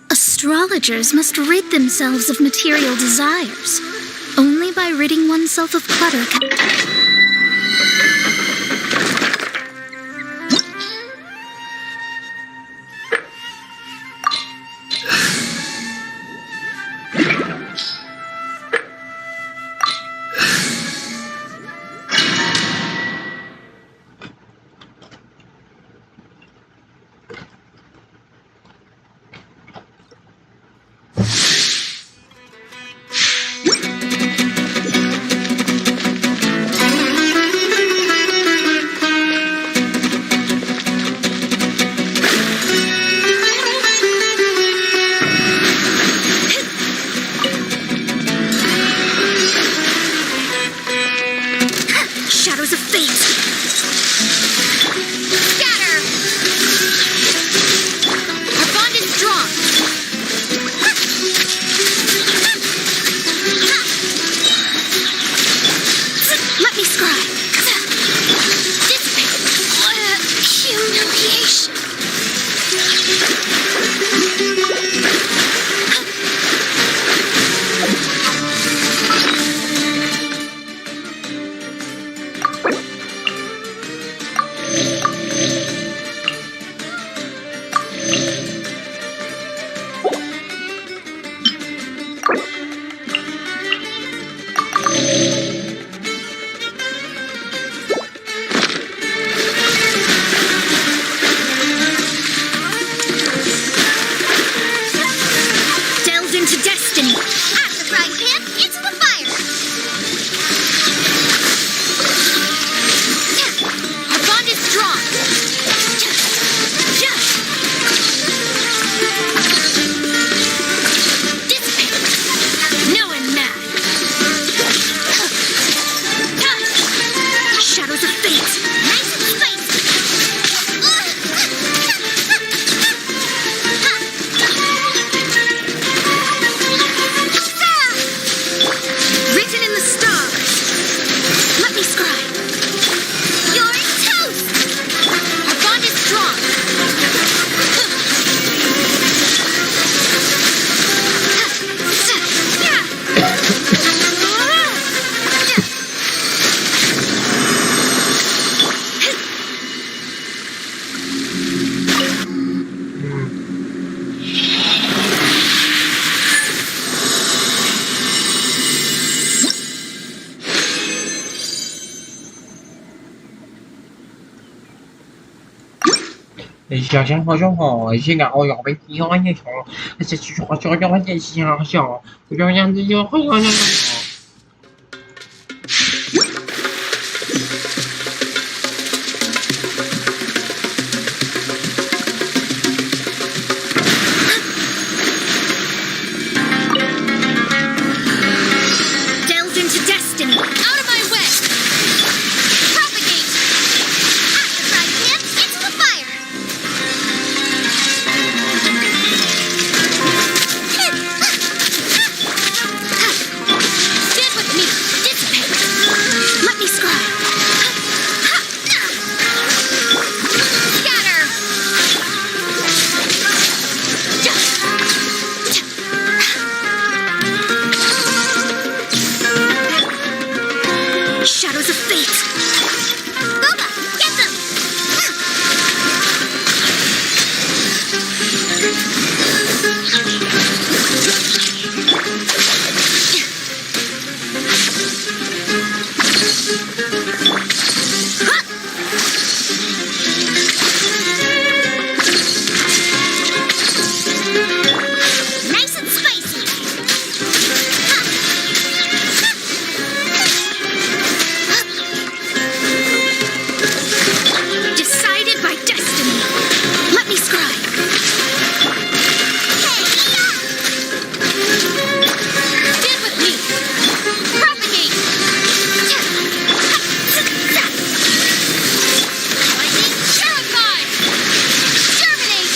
Astrologers must rid themselves of material desires. Only by ridding oneself of clutter can... 小香好像好，现在我要被踢了一场，这是好像要被小小，我要让这就好像。Delve into destiny. Out of my way. Propagate. At the frying pan, into the fire. Stand with me. Dissipate. Let me scribe. Scatter. Shadows of fate. Boba, get them. Nice and spicy. Decided by destiny. Let me scribe. Stand with me. Propagate. Lightning terrified. Germinate.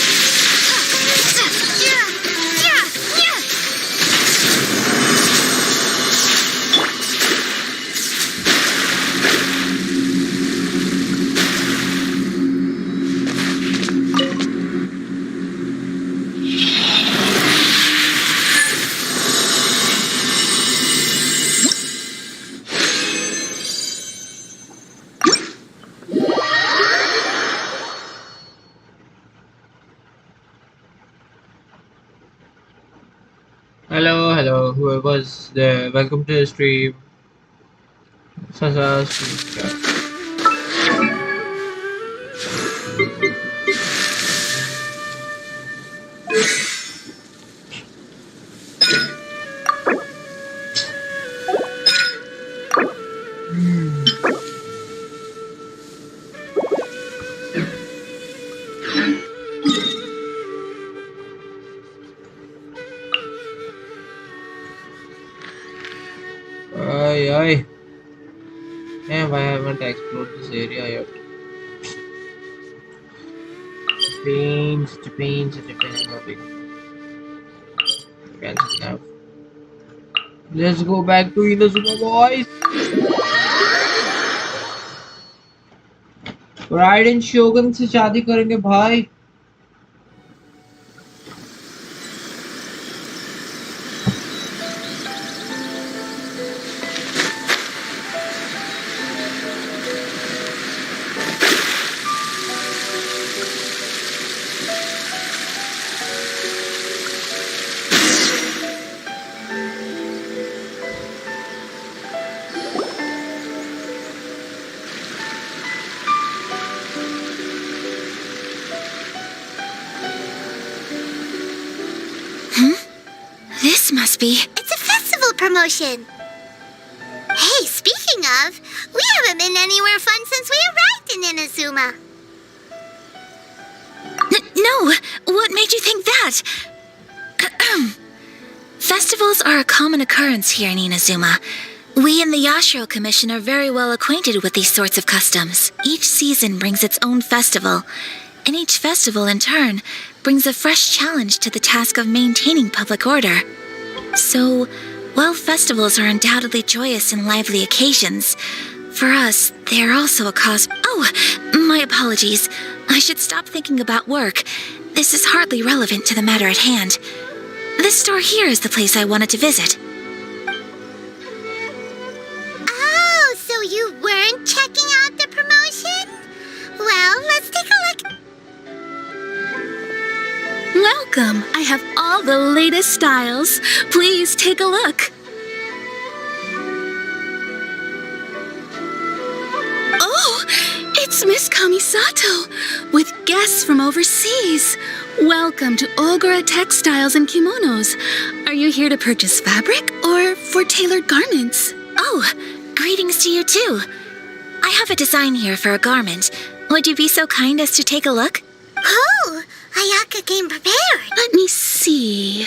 Hello, whoever's there, welcome to the stream. Sasa stream. Ay. Damn, I haven't explored this area yet. Such a pain, I'm loving. Cancel now. Let's go back to Inazuma, boys. Raiden Shogun से शादी करेंगे भाई। This must be... It's a festival promotion. Hey, speaking of, we haven't been anywhere fun since we arrived in Inazuma. No, what made you think that? Festivals are a common occurrence here in Inazuma. We in the Yashiro Commission are very well acquainted with these sorts of customs. Each season brings its own festival, and each festival in turn brings a fresh challenge to the task of maintaining public order. So, while festivals are undoubtedly joyous and lively occasions, for us, they are also a cause... Oh, my apologies. I should stop thinking about work. This is hardly relevant to the matter at hand. This store here is the place I wanted to visit. Oh, so you weren't checking out the promotion? Well, let's take a look. Welcome. I have all the latest styles. Please take a look. Oh, it's Miss Kamisato, with guests from overseas. Welcome to Ogura Textiles and Kimonos. Are you here to purchase fabric or for tailored garments? Oh, greetings to you too. I have a design here for a garment. Would you be so kind as to take a look? Oh, Ayaka came prepared. Let me see.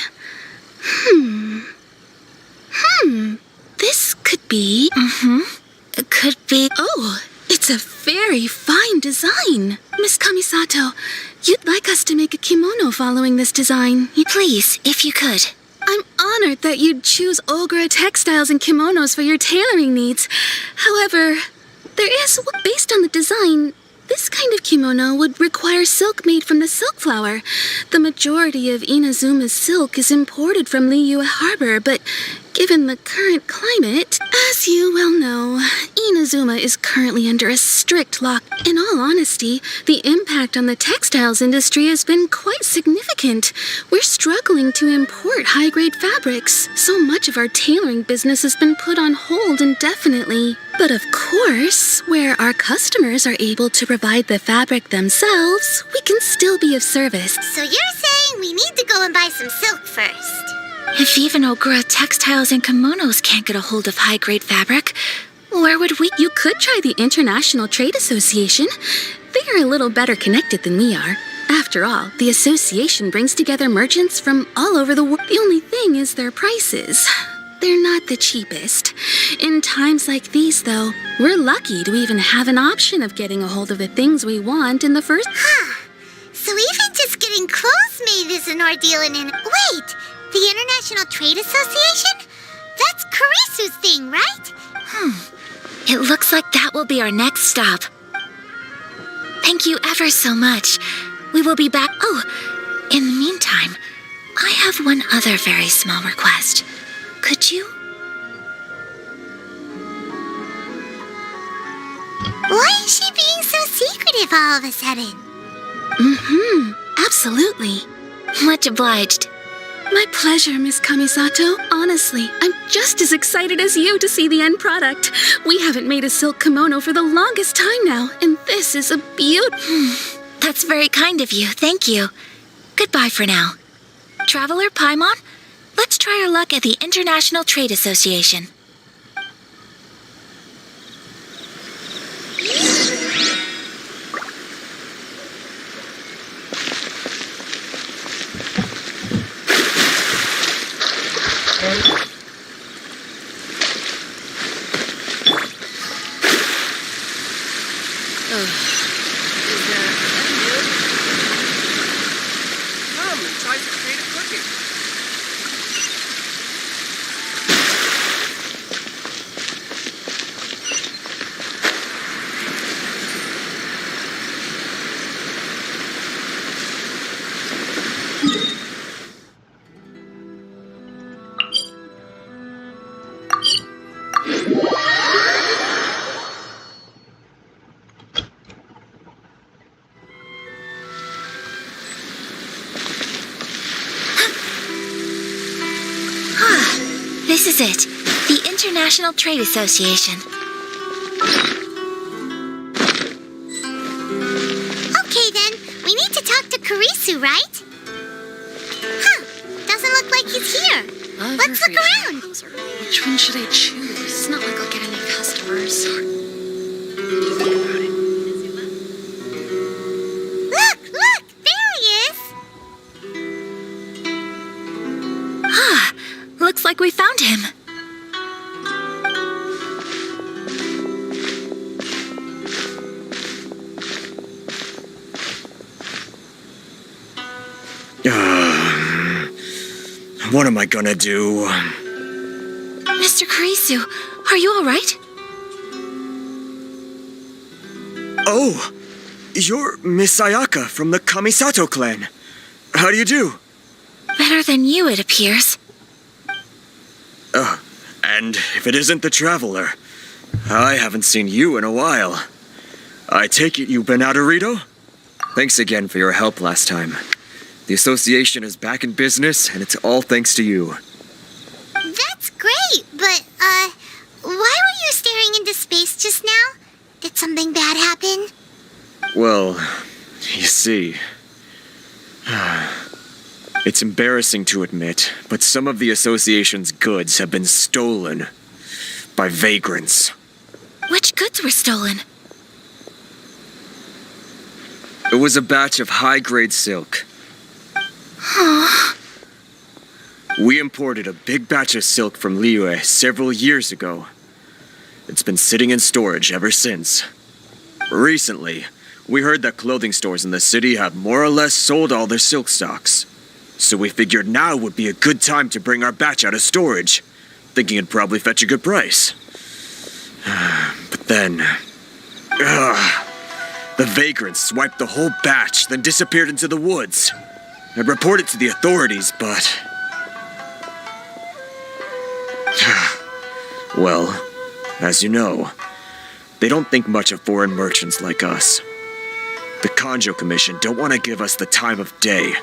This could be... It could be... Oh, it's a very fine design. Miss Kamisato, you'd like us to make a kimono following this design. Please, if you could. I'm honored that you'd choose Ogura Textiles and Kimonos for your tailoring needs. However, based on the design, this kind of kimono would require silk made from the silk flower. The majority of Inazuma's silk is imported from Liyue Harbor, but given the current climate, as you well know, Inazuma is currently under a strict lock. In all honesty, the impact on the textiles industry has been quite significant. We're struggling to import high-grade fabrics. So much of our tailoring business has been put on hold indefinitely. But of course, where our customers are able to provide the fabric themselves, we can still be of service. So you're saying we need to go and buy some silk first? If even Ogura Textiles and Kimonos can't get a hold of high-grade fabric, where would we... You could try the International Trade Association. They are a little better connected than we are. After all, the association brings together merchants from all over the world. The only thing is their prices. They're not the cheapest. In times like these, though, we're lucky to even have an option of getting a hold of the things we want in the first... So even just getting clothes made is an ordeal Wait! The International Trade Association? That's Kurisu's thing, right? It looks like that will be our next stop. Thank you ever so much. We will be back... Oh, in the meantime, I have one other very small request. Could you? Why is she being so secretive all of a sudden? Absolutely. Much obliged. My pleasure, Miss Kamisato. Honestly, I'm just as excited as you to see the end product. We haven't made a silk kimono for the longest time now, and this is a beautiful... That's very kind of you. Thank you. Goodbye for now. Traveler Paimon, let's try our luck at the International Trade Association. This is it, the International Trade Association. Okay then, we need to talk to Kurisu, right? Doesn't look like he's here. Let's look around. Which one should I choose? It's not like I'll get any customers. Look, there he is. Looks like we found him. What am I gonna do? Mr. Kurisu, are you all right? Oh, you're Miss Ayaka from the Kamisato clan. How do you do? Better than you, it appears. And if it isn't the Traveler, I haven't seen you in a while. I take it you've been out of Rito? Thanks again for your help last time. The association is back in business, and it's all thanks to you. That's great, but, why were you staring into space just now? Did something bad happen? Well, you see, it's embarrassing to admit, but some of the association's goods have been stolen by vagrants. Which goods were stolen? It was a batch of high-grade silk. We imported a big batch of silk from Liyue several years ago. It's been sitting in storage ever since. Recently, we heard that clothing stores in the city have more or less sold all their silk stocks. So we figured now would be a good time to bring our batch out of storage, thinking it'd probably fetch a good price. But then... the vagrants swiped the whole batch, then disappeared into the woods. I'd report it to the authorities, but... well, as you know, they don't think much of foreign merchants like us. The Kanjo Commission don't want to give us the time of day.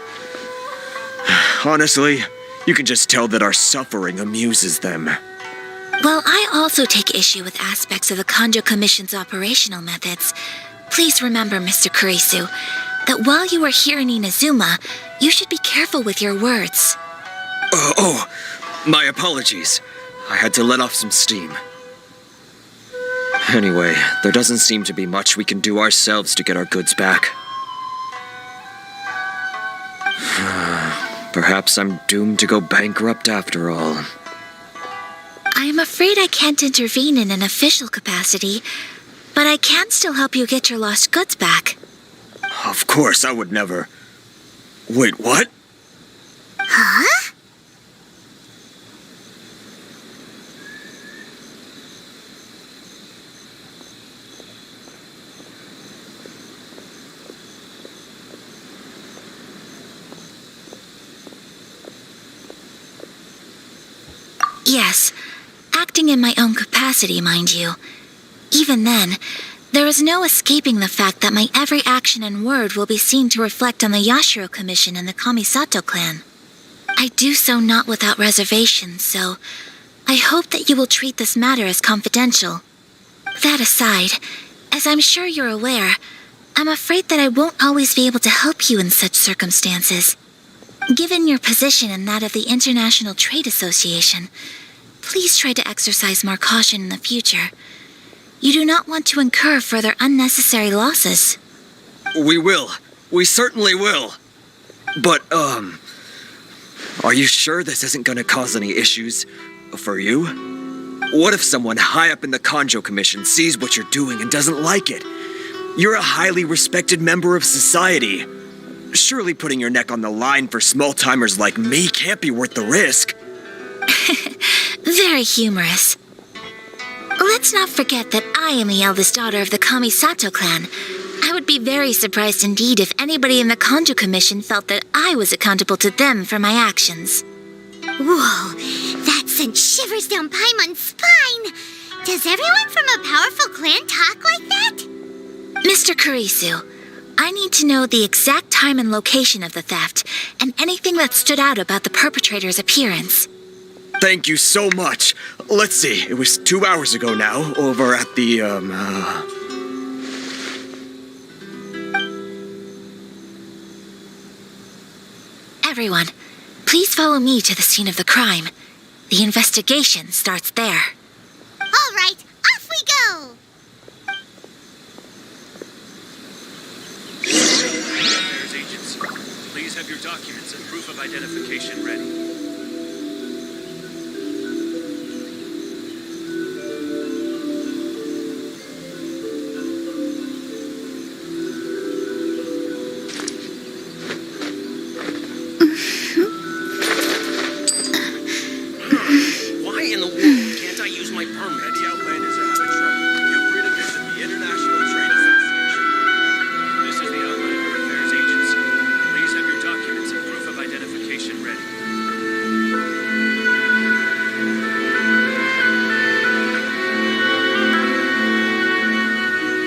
Honestly, you can just tell that our suffering amuses them. Well, I also take issue with aspects of the Kanjo Commission's operational methods. Please remember, Mr. Kurisu, that while you are here in Inazuma, you should be careful with your words. My apologies. I had to let off some steam. Anyway, there doesn't seem to be much we can do ourselves to get our goods back. Perhaps I'm doomed to go bankrupt after all. I am afraid I can't intervene in an official capacity, but I can still help you get your lost goods back. Of course, I would never... Wait, what? Huh? Yes, acting in my own capacity, mind you. Even then, there is no escaping the fact that my every action and word will be seen to reflect on the Yashiro Commission and the Kamisato clan. I do so not without reservation, so I hope that you will treat this matter as confidential. That aside, as I'm sure you're aware, I'm afraid that I won't always be able to help you in such circumstances. Given your position and that of the International Trade Association, please try to exercise more caution in the future. You do not want to incur further unnecessary losses. We will. We certainly will. But, are you sure this isn't gonna cause any issues for you? What if someone high up in the Kanjo Commission sees what you're doing and doesn't like it? You're a highly respected member of society. Surely putting your neck on the line for small-timers like me can't be worth the risk. Very humorous. Let's not forget that I am the eldest daughter of the Kamisato clan. I would be very surprised indeed if anybody in the Kanjo Commission felt that I was accountable to them for my actions. Whoa, that sent shivers down Paimon's spine. Does everyone from a powerful clan talk like that? Mr. Kurisu, I need to know the exact time and location of the theft, and anything that stood out about the perpetrator's appearance. Thank you so much. Let's see, it was 2 hours ago now, over at the, Everyone, please follow me to the scene of the crime. The investigation starts there. All right, off we go! Affairs agents, please have your documents and proof of identification ready. Why in the world can't I use my permit? Any outlanders are having trouble, feel free to visit the International Trade Association. This is the Outlander Affairs Agency. Please have your documents and proof of identification ready.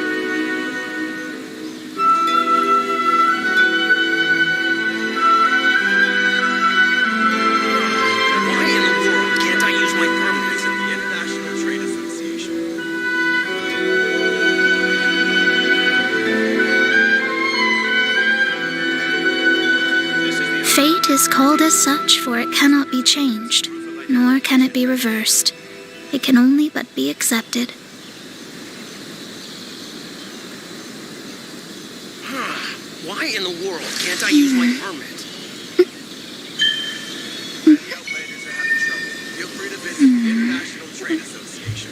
Why in the world can't I use my permit? Visit the International Trade Association. Fate is called as such, for it cannot be changed, nor can it be reversed. It can only but be accepted. Why in the world can't I use my permit? Feel free to visit the International Trade Association.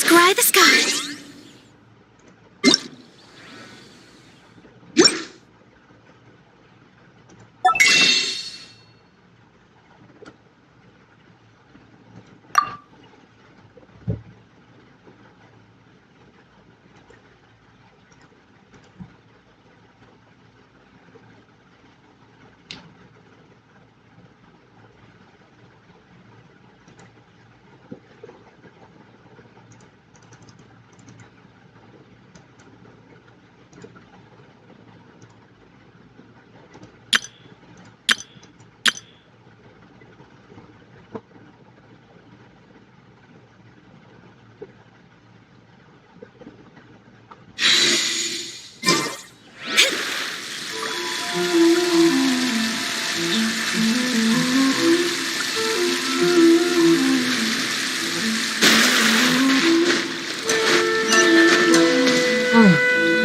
Scry the sky.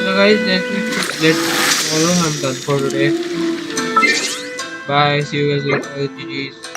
So guys, let's follow. I'm done for today. Bye. See you guys later. GG's.